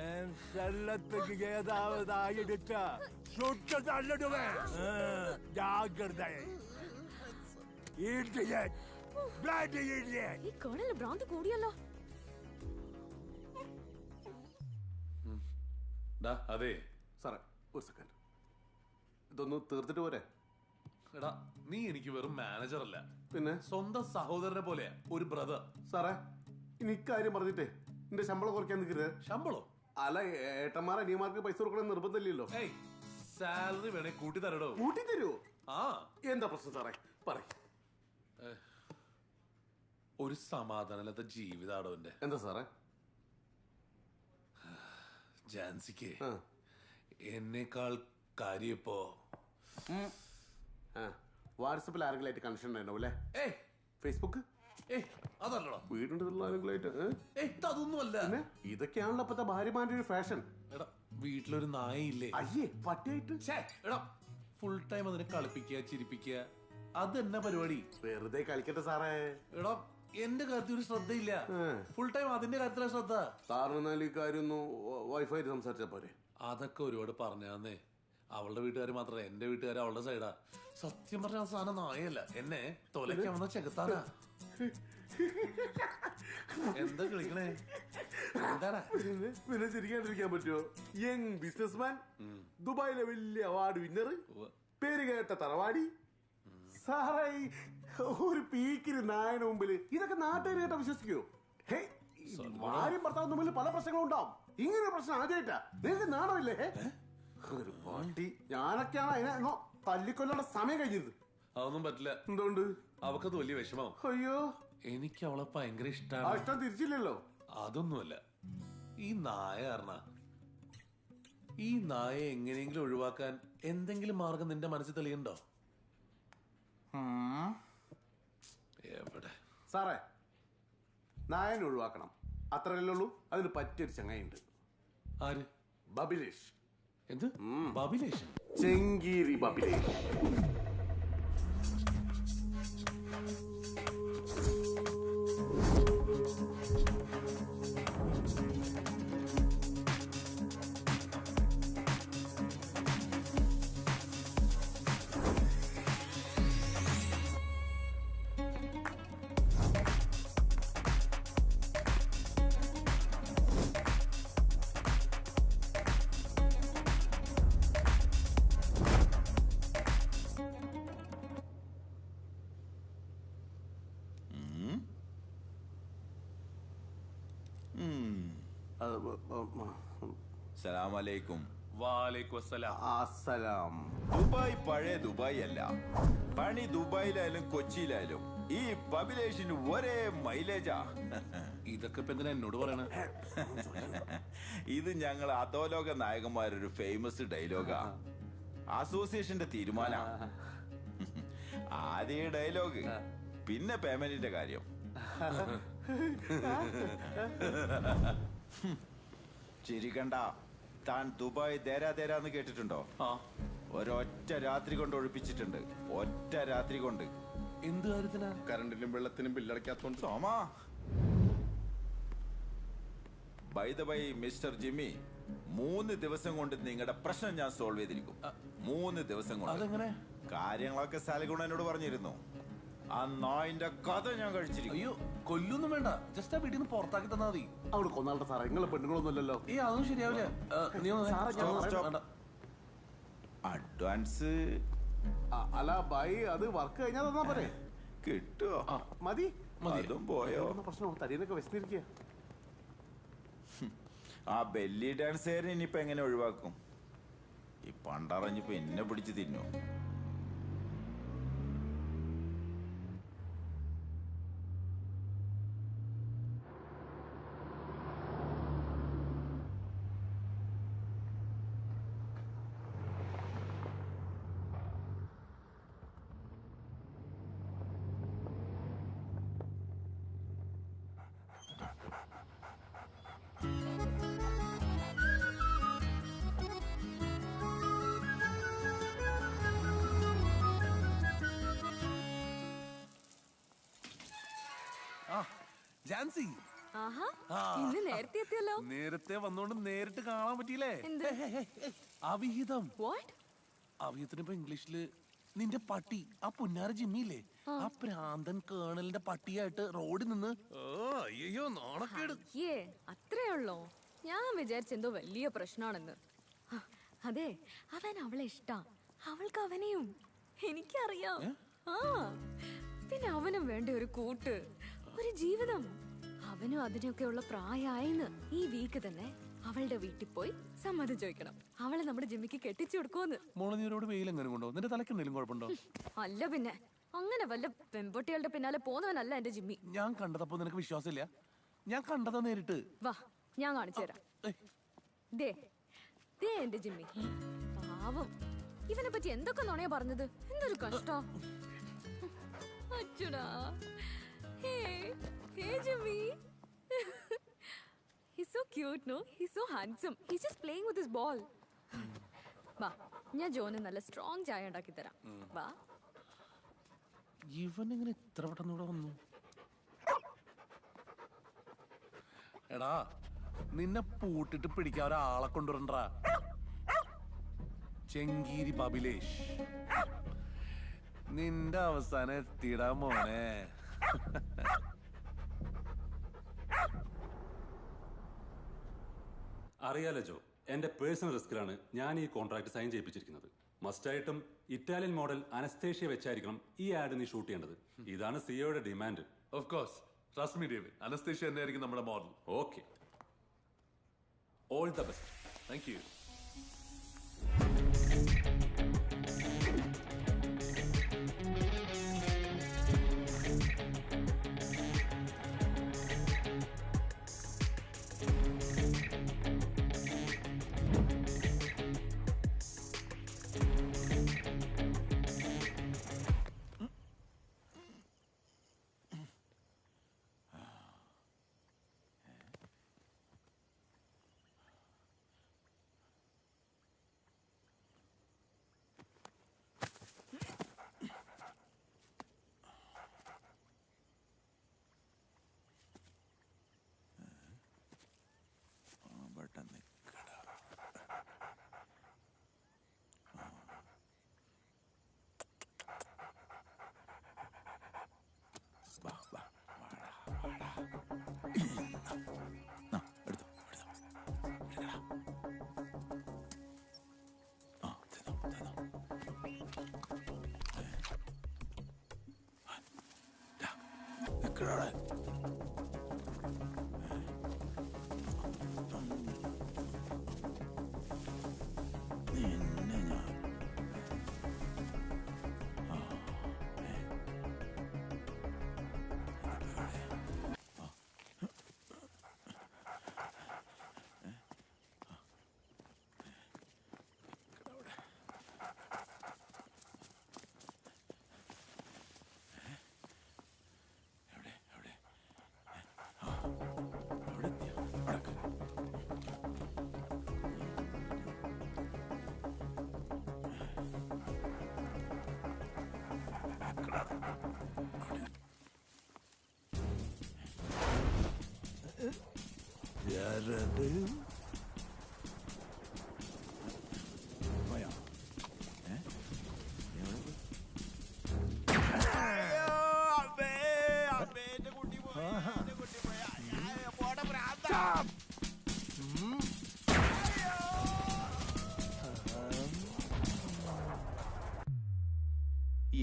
என் செல்லத்துக்கு ஏதாவது ஆயிடுச்சா சுட்டு தள்ளிடுவேன். ஜாக்கிரதை. Idiot. Bloody idiot. ഈ കേണലിന് ഭ്രാന്ത് കൂടിയല്ലോ. അതെ സാറേ, ഒരു സെക്കൻഡ്, ഇതൊന്ന് തീർത്തിട്ട് പോരെ? എടാ, നീ എനിക്ക് വെറും മാനേജർ അല്ല, പിന്നെ സ്വന്തം സഹോദരനെ പോലെയാ, ഒരു ബ്രദർ. സാറേ, ഇനി ഇക്കാര്യം പറഞ്ഞിട്ടേ എന്റെ ശമ്പളം കുറയ്ക്കാൻ നിൽക്കരുത്. ശമ്പളോ? അല്ല, ഏട്ടന്മാർ അനിയന്മാർക്ക് പൈസ കൊടുക്കണം നിർബന്ധമില്ലല്ലോ. സാലറി വേണേ കൂട്ടി തരടോ. കൂട്ടി തരുമോ? ആ, എന്താ പ്രശ്നം സാറേ? പറയ്. ഒരു സമാധാനമില്ലാത്ത ജീവിതാടോ എന്റെ. എന്താ സാറേ? ജാൻസിക്ക് എന്നേക്കാൾ കാര്യം ഇപ്പോ വാട്സപ്പിൽ ആരെങ്കിലായിട്ട് കണക്ഷൻ ഉണ്ടായിരുന്നു അല്ലേ? ഫേസ്ബുക്ക് അതല്ലടാ, വീടിന്റെ അതൊന്നുമല്ല. ഇതൊക്കെയാണല്ലോ ഇപ്പത്തെ ഭാര്യമാരുടെ ഒരു ഫാഷൻ. എടാ, വീട്ടിലൊരു നായയില്ലേ? അയ്യേ, പട്ടിയായിട്ട്. എടാ, ഫുൾ ടൈം അതിനെ കളിപ്പിക്കുക, ചിരിപ്പിക്കുക, അതെന്നാ പരിപാടി? വെറുതെ കളിക്കട്ടെ സാറേ. എടാ, എന്റെ കാര്യത്തിൽ ഒരു ശ്രദ്ധയില്ല. ഫുൾ ടൈം അതിന്റെ കാര്യത്തിലാ ശ്രദ്ധ. സാറിന് ഈ കാര്യം ഒന്ന് വൈഫായിട്ട് സംസാരിച്ചാ പോരെ? അതൊക്കെ ഒരുപാട് പറഞ്ഞേ. അവളുടെ വീട്ടുകാർ മാത്രമല്ല, എന്റെ വീട്ടുകാർ അവളുടെ സൈഡാ. സത്യം പറഞ്ഞ ആ സാധനം നായല്ല, എന്നെ തൊലയ്ക്കാവുന്ന ചെകുത്താനാ. എന്താ കളിക്കണേ? എന്താടാ പിന്നെ ചിരിക്കാണ്ടിരിക്കാൻ പറ്റുമോ? യങ് ബിസിനസ്മാൻ, ദുബായിലെ വലിയ അവാർഡ് വിന്നർ, പേര് കേട്ട തറവാടി. സാറേ, ഒരു പീക്കിന് നായന് മുമ്പില് ഇതൊക്കെ നാട്ടുകാർ കേട്ടാ വിശ്വസിക്കോ? ഭാര്യയും ഭർത്താവും തമ്മിൽ പല പ്രശ്നങ്ങളും ഉണ്ടാവും. ഇങ്ങനെ പ്രശ്നം ആദ്യമായിട്ടാ. നിങ്ങൾക്ക് നാണമില്ലേ? ഒരു പാട്ടി. ഞാനൊക്കെയാണ് അതിനെ തല്ലിക്കൊല്ലേണ്ട സമയം കഴിഞ്ഞത്. അതൊന്നും പറ്റില്ല. എന്തുകൊണ്ട്? അവക്കത് വലിയ വിഷമാവും. അയ്യോ, എനിക്ക് അവളെ ഭയങ്കര ഇഷ്ടമാണ്. ഇഷ്ടം തിരിച്ചില്ലല്ലോ. അതൊന്നുമല്ല, ഈ നായ കാരണ. ഈ നായെ എങ്ങനെയെങ്കിലും ഒഴിവാക്കാൻ എന്തെങ്കിലും മാർഗം നിന്റെ മനസ്സിൽ തെളിയുണ്ടോ? എവിടെ സാറേ, നായനെ ഒഴിവാക്കണം, അത്രയല്ലേ ഉള്ളൂ. അതിന് പറ്റിയൊരു ചങ്ങയുണ്ട്. ആര്? ബബിലേഷ്. എന്ത് ബബിലേഷ്? ചെങ്കീരി ബബിലേഷ്. സലാമലൈക്കും. വാലൈക്കും അസ്സലാം. അസ്സലാം. ദുബായ് പഴയ ദുബായ് അല്ല. പണി ദുബായിലായാലും കൊച്ചിയിലായാലും ഈ ബബിലേഷിന് ഒരേ മൈലേജാ. ഇതൊക്കെ ഇപ്പൊ എന്തിനാ എന്നോട് പറയണ? ഇത് ഞങ്ങൾ അധോലോക നായകന്മാരൊരു ഫേമസ് ഡയലോഗാ. അസോസിയേഷന്റെ തീരുമാന. ആദ്യ ഡയലോഗ്, പിന്നെ പേയ്മെന്റിന്റെ കാര്യം. ചിരിക്കണ്ട. താൻ ദുബായ് ദേരാന്ന് കേട്ടിട്ടുണ്ടോ? ഒരൊറ്റ രാത്രി കൊണ്ട് ഒഴിപ്പിച്ചിട്ടുണ്ട്. ഒറ്റ രാത്രി കൊണ്ട്. എന്ത് കാര്യത്തിനാ? കറണ്ടിനും വെള്ളത്തിനും ബില്ലടയ്ക്കാത്തോണ്ട്. Soma, by the by mister Jimmy, 3 ദിവസം കൊണ്ട് നിങ്ങളുടെ പ്രശ്നം ഞാൻ സോൾവ് ചെയ്തിരിക്കും. 3 ദിവസം കൊണ്ട്. അതെങ്ങനെ? കാര്യങ്ങളൊക്കെ സലഗുണ എന്നോട് പറഞ്ഞിരുന്നു. ആ നായിന്റെ കഥ ഞാൻ കഴിച്ചിരിക്കും. അയ്യോ, കൊല്ലൊന്നും വേണ്ട, ജസ്റ്റ് ആ വീട്ടിൽ നിന്ന് പുറത്താക്കി തന്നാ മതി. അവിടെ കൊന്നാളുടെ സാറേ, നിങ്ങളെ പെണ്ണുങ്ങളൊന്നുമല്ലല്ലോ. അതൊന്നും ശരിയാവില്ല. അഡ്വാൻസ് അല്ല ബൈ, അത് വർക്ക് കഴിഞ്ഞാൽ തന്നാ പോരെ? കിട്ടുവോ? മതി. അതും പോയോ? പ്രശ്നം തടിയൊക്കെ വിശന്നിരിക്കുക. ആ ബെല്ലി ഡാൻസുകാരൻ ഇനിയിപ്പോ എങ്ങനെ ഒഴിവാക്കും? ഈ പണ്ടറിഞ്ഞിപ്പോ എന്നെ പിടിച്ച് തിന്നു. ജാൻസി, ഇന്ന് നേരത്തെ എത്തിയല്ലോ. നേരത്തെ വന്നോണ്ട് നേരിട്ട് കാണാൻ പറ്റിയില്ലേ? അവിഹിതം. അവിഹിതത്തിന് ഇപ്പൊ ഇംഗ്ലീഷില് നിന്റെ പട്ടി, ആ പുന്നാര ജിമ്മിയില്ലേ, ആ പ്രാന്തൻ കേണലിന്റെ പട്ടിയായിട്ട് റോഡിൽ നിന്ന്. അയ്യോ, നാണക്കേട്. അത്രേ ഉള്ളോ? ഞാൻ വിചാരിച്ചെന്തോ വലിയ പ്രശ്നമാണെന്ന്. അതെ, അവൻ അവളെ ഇഷ്ടാ, അവൾക്ക് അവനെയും. എനിക്കറിയാം. പിന്നെ അവനും വേണ്ട ഒരു കൂട്ട്, ഒരു ജീവിതം. അവനും അതിനൊക്കെയുള്ള പ്രായമായിന്ന്. ഈ വീക്ക് തന്നെ അവളുടെ വീട്ടിൽ പോയി സമ്മതം ചോദിക്കണം. അവളെ നമ്മുടെ ജിമ്മിക്ക് കെട്ടിച്ചു കൊടുക്കുമെന്ന്. മോളനീരോട് വെയിലെങ്ങനെ കൊണ്ടോ? നിന്റെ തലക്കെന്തെങ്കിലും കുഴപ്പമുണ്ടോ? അല്ല പിന്നെ, അങ്ങനെ വല്ല പെൺപൊട്ടികളുടെ പിന്നാലെ പോന്നവനല്ല എന്റെ ജിമ്മി. ഞാൻ കണ്ടതപ്പോ നിനക്ക് വിശ്വാസമില്ല? ഞാൻ കണ്ടതാ നേരിട്ട്. വാ, ഞാൻ കാണിച്ചു തരാം. ദേ എന്റെ ജിമ്മി. പാവം, ഇവനെ പറ്റി എന്തൊക്കെ നുണയാ പറഞ്ഞത്. എന്തൊരു കഷ്ടോ. അച്ഛടാ. Hey Jimmy. He's so cute, no? He's so handsome. He's just playing with his ball. വാ, ഞാൻ ജോന് നല്ല സ്ട്രോങ് ചായ ഉണ്ടാക്കി തരാം. വാ. ഇവനെങ്ങനെ ഇത്ര പെട്ടെന്ന് ഇവിടെ വന്നു? എടാ, നിന്നെ പൂട്ടിട്ട് പിടിക്കാൻ ഒരാളെ കൊണ്ടുവരണ്ടാ. ചെങ്കീരി ബബിലേഷ്, നിന്റെ അവസാനം എത്തിടാ മോനെ. അറിയാലോ ജോ, എന്റെ പേഴ്സണൽ റിസ്കിലാണ് ഞാൻ ഈ കോൺട്രാക്ട് സൈൻ ചെയ്യിപ്പിച്ചിരിക്കുന്നത്. മസ്റ്റായിട്ടും ഇറ്റാലിയൻ മോഡൽ അനസ്തേഷ്യ വെച്ചായിരിക്കണം ഈ ആഡ് നീ ഷൂട്ട് ചെയ്യേണ്ടത്. ഇതാണ് സിയോയുടെ demand. Of course, trust me David, Anastasia തന്നെയായിരിക്കും നമ്മുടെ model. Okay, all the best. Thank you. யாரது?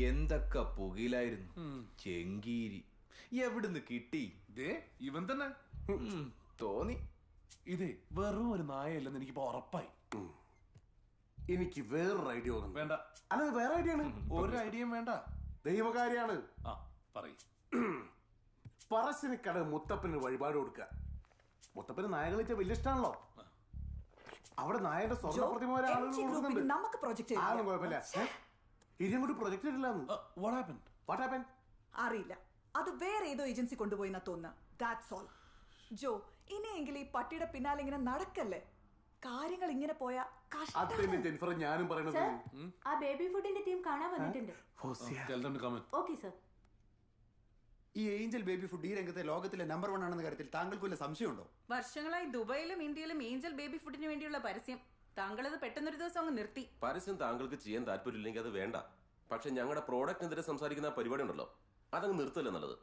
എന്തൊക്കെ പുകയിലായിരുന്നു. ചെങ്കീരി എവിടുന്ന് കിട്ടി? ഇവൻ തന്നെ തോന്നി. ഇതേ വെറും ഒരു നായല്ലെന്ന് എനിക്കിപ്പോ ഉറപ്പായി. എനിക്ക് വേറൊരു ഐഡിയ വേണ്ട. അല്ല, വേറെ ഐഡിയ ആണ്. ഒരു ഐഡിയയും വേണ്ട, ദൈവകാര്യാണ്. പറയ്. പറശ്ശിനിക്കട മുത്തപ്പന് വഴിപാട് കൊടുക്കുക. മുത്തപ്പന് നായ കളിച്ച വലിയ ഇഷ്ടമാണല്ലോ. അവിടെ നായന്റെ സ്വർണ്ണ പ്രതിമ വരെ ആളുകൾ കൊടുക്കുന്നുണ്ട്. ആരും കുഴപ്പമില്ല. ഇനിയും കൂടി പ്രൊജക്ട് ഇടില്ലാന്ന്. അറിയില്ല, അത് വേറെ ഏതോ ഏജൻസി കൊണ്ടുപോയി എന്നാ തോന്നുന്ന. That's all. ജോ, ഇനിയെങ്കിലും ഈ പട്ടിയുടെ പിന്നാലെ ഇങ്ങനെ നടക്കല്ലേ. കാര്യങ്ങൾ ഇങ്ങനെ പോയാ ജെനിഫർ ഞാനും പറയണത്. ആ ബേബി ഫുഡിന്റെ ടീം കാണാൻ വന്നിട്ടുണ്ട്. Okay sir. ഈ ഏഞ്ചൽ ബേബി ഫുഡ് ഈ രംഗത്തെ ലോകത്തിലെ നമ്പർ 1 ആണെന്ന കാര്യത്തിൽ താങ്കൾക്ക് വല്ല സംശയമുണ്ടോ? വർഷങ്ങളായി ദുബായിലും ഇന്ത്യയിലും ഏഞ്ചൽ ബേബി ഫുഡിന് വേണ്ടിയുള്ള പരസ്യം. താങ്കൾ അത് പെട്ടെന്നൊരു ദിവസം അങ്ങ് നിർത്തി. പരസ്യം താങ്കൾക്ക് ചെയ്യാൻ താല്പര്യമില്ലെങ്കിൽ അത് വേണ്ട. പക്ഷെ ഞങ്ങളുടെ പ്രോഡക്റ്റിനെതിരെ സംസാരിക്കുന്ന പരിപാടി ഉണ്ടല്ലോ, അതങ്ങ് നിർത്തല്ലേ നല്ലത്.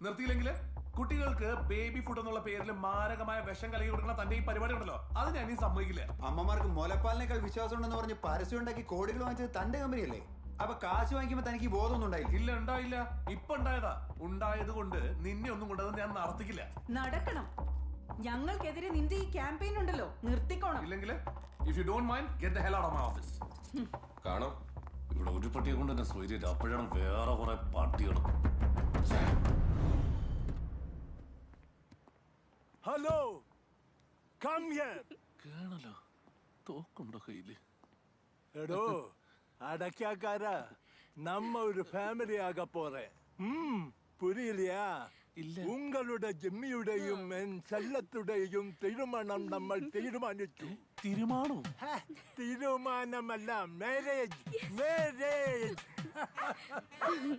നിർത്തിയില്ലെങ്കിൽ കുട്ടികൾക്ക് ബേബി ഫുഡ് എന്നുള്ള പേരിൽ മാരകമായ വിഷം കലകി കൊടുക്കുന്ന തന്റെ ഈ പരിപാടി ഉണ്ടല്ലോ, അത് ഞാൻ ഈ സമ്മതിക്കില്ല. അമ്മമാർക്ക് മുലപ്പാലിനേക്കാൾ വിശ്വാസം ഉണ്ടെന്ന് പറഞ്ഞ് പരസ്യം ഉണ്ടാക്കി കോടികൾ വാങ്ങിച്ചത് തന്റെ കമ്പനിയല്ലേ? അപ്പൊ കാശ് വാങ്ങിക്കുമ്പോ തനിക്ക് ബോധമൊന്നും ഉണ്ടായില്ല? ഇല്ല, ഉണ്ടായില്ല. ഇപ്പൊ ഉണ്ടായതാ. ഉണ്ടായത് കൊണ്ട് നിന്നെ ഒന്നും കൊണ്ടത് ഞാൻ നടത്തിക്കില്ല. നടക്കണം. ഞങ്ങൾക്കെതിരെ നിന്റെ ഈ ക്യാമ്പയിൻ ഉണ്ടല്ലോ, നിർത്തിക്കോണം. ഇല്ലെങ്കിൽ if you don't mind get the hell out of my office. കാണാം, ഇവിടെ ഒരു പട്ടിയെ കൊണ്ട് തന്നെ സ്വൈര്യം. അപ്പോഴാണ് വേറെ കുറെ പട്ടികൾ. Hello, come here. കേണല്ലോ, തോക്കുണ്ടോ കയ്യില്? എടോ അടക്കാക്കാരാ, നമ്മ ഒരു ഫാമിലി ആക പോറേ. പുരിയില്ലയാ? ഉങ്ങളുടെ ജിമ്മിയുടെയും എൻ ചെല്ലത്തുടെയും തീരുമാനം നമ്മൾ തീരുമാനിച്ചു. തീരുമാനമല്ല, മാരേജ്.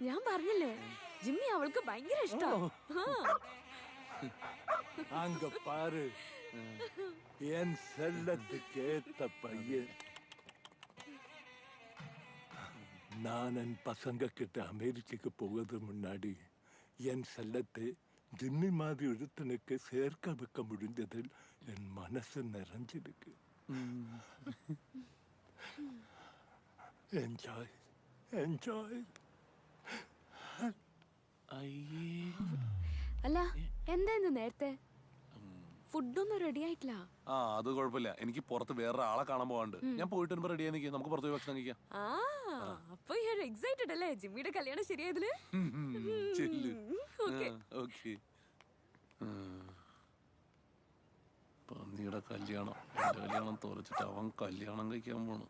ഞാൻ പറഞ്ഞില്ലേ, ജിമ്മി അവൾക്ക് ഭയങ്കര ഇഷ്ടം. அங்க பாரு, என் செல்லத்துக்கு ஏத்த பையன். நான் என் பசங்க கிட்ட அமெரிக்காக்கு போகிறது முன்னாடி என் செல்லத்தை ஜிம்மி மாதிரி ஒருத்தனுக்கு சேர்க்க வைக்க முடிஞ்சதில் என் மனசு நிறைஞ்சிருக்கு. Enjoy enjoy. അല്ല എന്തായിരുന്നു നേരത്തെ ഫുഡൊന്നും റെഡി ആയിട്ടില്ല. ആ അത് കുഴപ്പമില്ല. എനിക്ക് പുറത്ത് വേറെ ആളെ കാണാൻ പോകാണ്ട്. ഞാൻ പോയിട്ട് വരുമ്പോ റെഡി ആയി നമുക്ക് പുറത്ത് പോയി ഭക്ഷണം കഴിക്കാം. അപ്പൊ എക്സൈറ്റഡ് അല്ലേ ജിമ്മിയുടെ കല്യാണം ശരിയായതില്? പന്നിയുടെ കല്യാണം, എന്റെ കല്യാണം തോരച്ചിട്ട് അവൻ കല്യാണം കഴിക്കാൻ പോണു.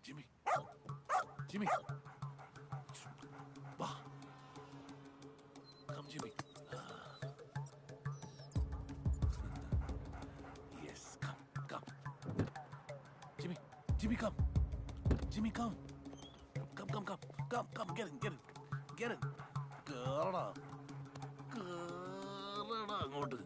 ജിമ്മി ജിമ്മി വാ come Jimmy. Yes come come Jimmy Jimmy come Jimmy come come come come come come get in കേറടാ കേറടാ അങ്ങോട്ട്.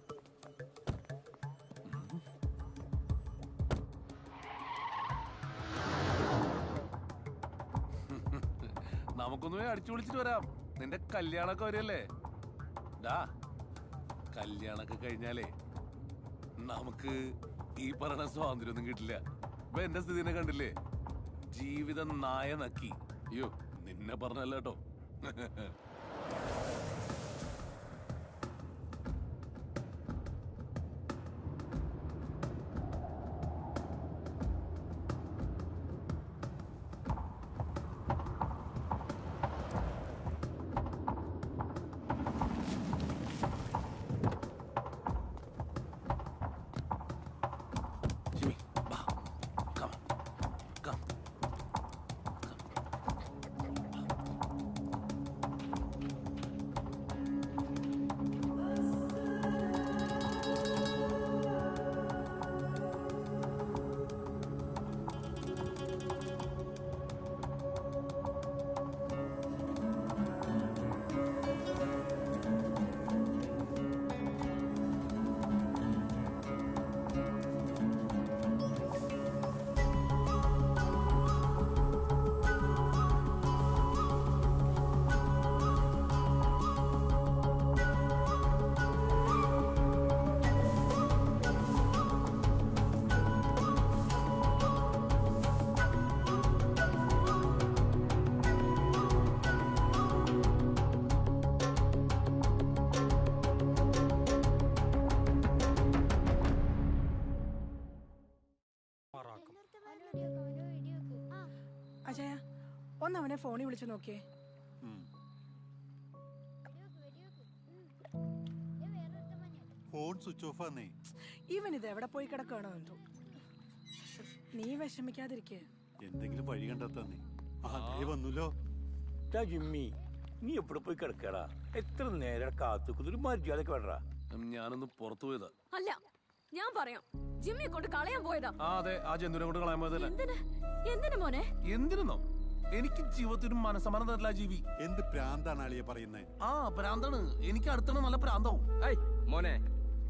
നമുക്കൊന്നുമേ അടിച്ചു വിളിച്ചിട്ട് വരാം. നിന്റെ കല്യാണമൊക്കെ വരികയല്ലേ. കല്യാണമൊക്കെ കഴിഞ്ഞാലേ നമുക്ക് ഈ പറയുന്ന സ്വാതന്ത്ര്യമൊന്നും കിട്ടില്ല. ഇപ്പൊ എന്റെ സ്ഥിതിനെ കണ്ടില്ലേ, ജീവിതം നായ നക്കി. അയ്യോ നിന്നെ പറഞ്ഞല്ല കേട്ടോ. അജയ ഒന്ന് അവനെ ഫോണിൽ വിളിച്ചു നോക്കിയേ. ഫോൺ സ്വിച്ച് ഓഫ് ആന്നേ. ഇവൻ ഇത് എവിടെ പോയി കിടക്കുകയാണോ എന്തോ. നീ വിഷമിക്കാതിരിക്കേ, എന്തെങ്കിലും വഴി കണ്ടെത്താന്നേ. വന്നല്ലോ. ജിമ്മി നീ എവിടെ പോയി കിടക്കടാ? എത്ര നേരം കാത്തുക്കുന്ന ഒരു മര്യാദക്ക് വേണ്ടാ. ഞാനൊന്ന് പുറത്തു പോയതാ. അല്ല ഞാൻ പറയാം, ജിമ്മിയെ കൊണ്ട് കളയാൻ പോയതാ. അതെ, ആ ജന്തുവിനെ കൊണ്ട് കളയാൻ പോയതല്ലേ. എന്തിനു മോനെ? എന്തിനെന്നോ? എനിക്ക് ജീവിതത്തിൽ ഒരു മനസ്സമാനം തരില്ല ജീവി. എന്ത് പ്രാന്താണ് അളിയെ പറയുന്നത്? ആ പ്രാന്താണ്. എനിക്ക് അടുത്താണ് നല്ല പ്രാന്താവും. മോനെ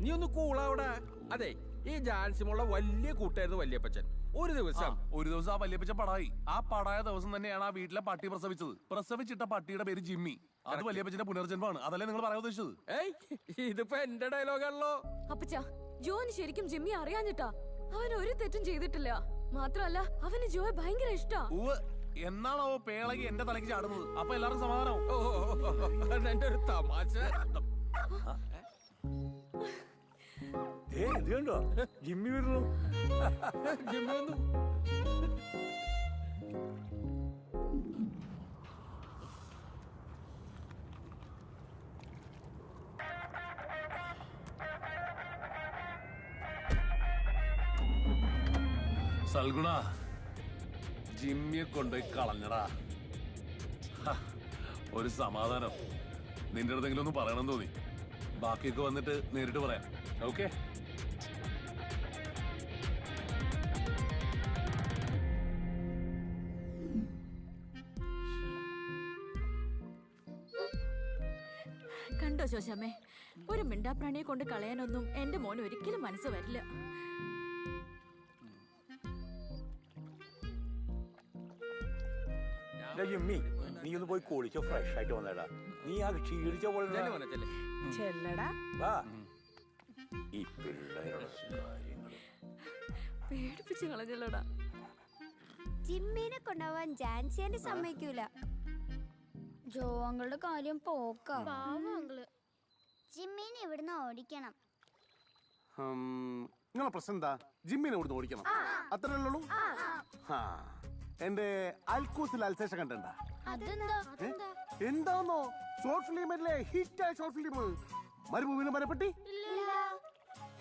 നീ ഒന്ന് കൂളാവടാ. അതെ, ഈ ജാൻസിമുള്ള വലിയ കൂട്ടായിരുന്നു വല്യപ്പച്ചൻ. ഒരു ദിവസം ആ വല്യപ്പച്ചൻ പടായി. ആ പടായ ദിവസം തന്നെയാണ് ആ വീട്ടിലെ പട്ടി പ്രസവിച്ചത്. പ്രസവിച്ചിട്ട പട്ടിയുടെ പേര് ജിമ്മി. അത് വല്യപ്പച്ചന്റെ പുനർജന്മമാണ്. അതല്ലേ നിങ്ങൾ പറയാൻ ഉദ്ദേശിച്ചത്? ഇതിപ്പോ എന്റെ ഡയലോഗാണല്ലോ. അപ്പച്ച, ജോന് ശരിക്കും ജിമ്മി അറിയാഞ്ഞിട്ടാ. അവൻ ഒരു തെറ്റും ചെയ്തിട്ടില്ല. മാത്രല്ല അവന് ജോയെ ഭയങ്കര ഇഷ്ടാ. എന്നാണോ പേളകി എന്റെ തലയ്ക്ക് ചാടുന്നത്? അപ്പൊ എല്ലാവർക്കും സമാധാനം. എന്റെ ഒരു തമാശ. ഇത് കണ്ടോ ജിമ്മി വരുന്നു. ജിമ്മി വന്നു. സൽഗുണ, ജിമ്മിയെ കൊണ്ടുപോയി കളഞ്ഞടാ. ഒരു സമാധാനം. നിന്റെ അടുത്തെങ്കിലും ഒന്ന് പറയണം തോന്നി. ബാക്കിയൊക്കെ വന്നിട്ട് നേരിട്ട് പറയാം. ഓക്കെ? കണ്ടോ ശോശാമ്മേ, ഒരു മിണ്ടാപ്രാണിയെ കൊണ്ട് കളയാനൊന്നും എന്റെ മോന് ഒരിക്കലും മനസ്സ് വരില്ല. ജിമ്മി നീ ഒന്ന് പോയി കുളിച്ചോ, ഫ്രഷ് ആയിട്ട് വന്നേടാ. നീ ആ ക്ഷീണിച്ച പോലെ ചെല്ലടാ. വാ. ഈ പിള്ളേരുടെ കാര്യങ്ങള് പേടിപ്പിച്ച് കളഞ്ഞല്ലോടാ. ജിമ്മിനെ കൊണ്ടുപോവാൻ ജാൻസിയാന്റെ സമ്മതിക്കൂല. ജോ അങ്ങളുടെ കാര്യം പോക്ക. ജിമ്മിനെ ഇവിടുന്ന് ഓടിക്കണം. നിങ്ങളെ പ്രശ്നം എന്താ? ജിമ്മിനെ ഇവിടുന്ന് ഓടിക്കണം, അത്രയല്ലേ ഉള്ളൂ. എന്റെ അൽക്കൂസിൽ അൽസേഷൻ കണ്ട എന്താന്നോ? ഷോർട്ട് ഫിലിം അല്ലേ, ഹിറ്റായ ഷോർട്ട് ഫിലിം മരുഭൂമിയിലെ മരപ്പെട്ടി.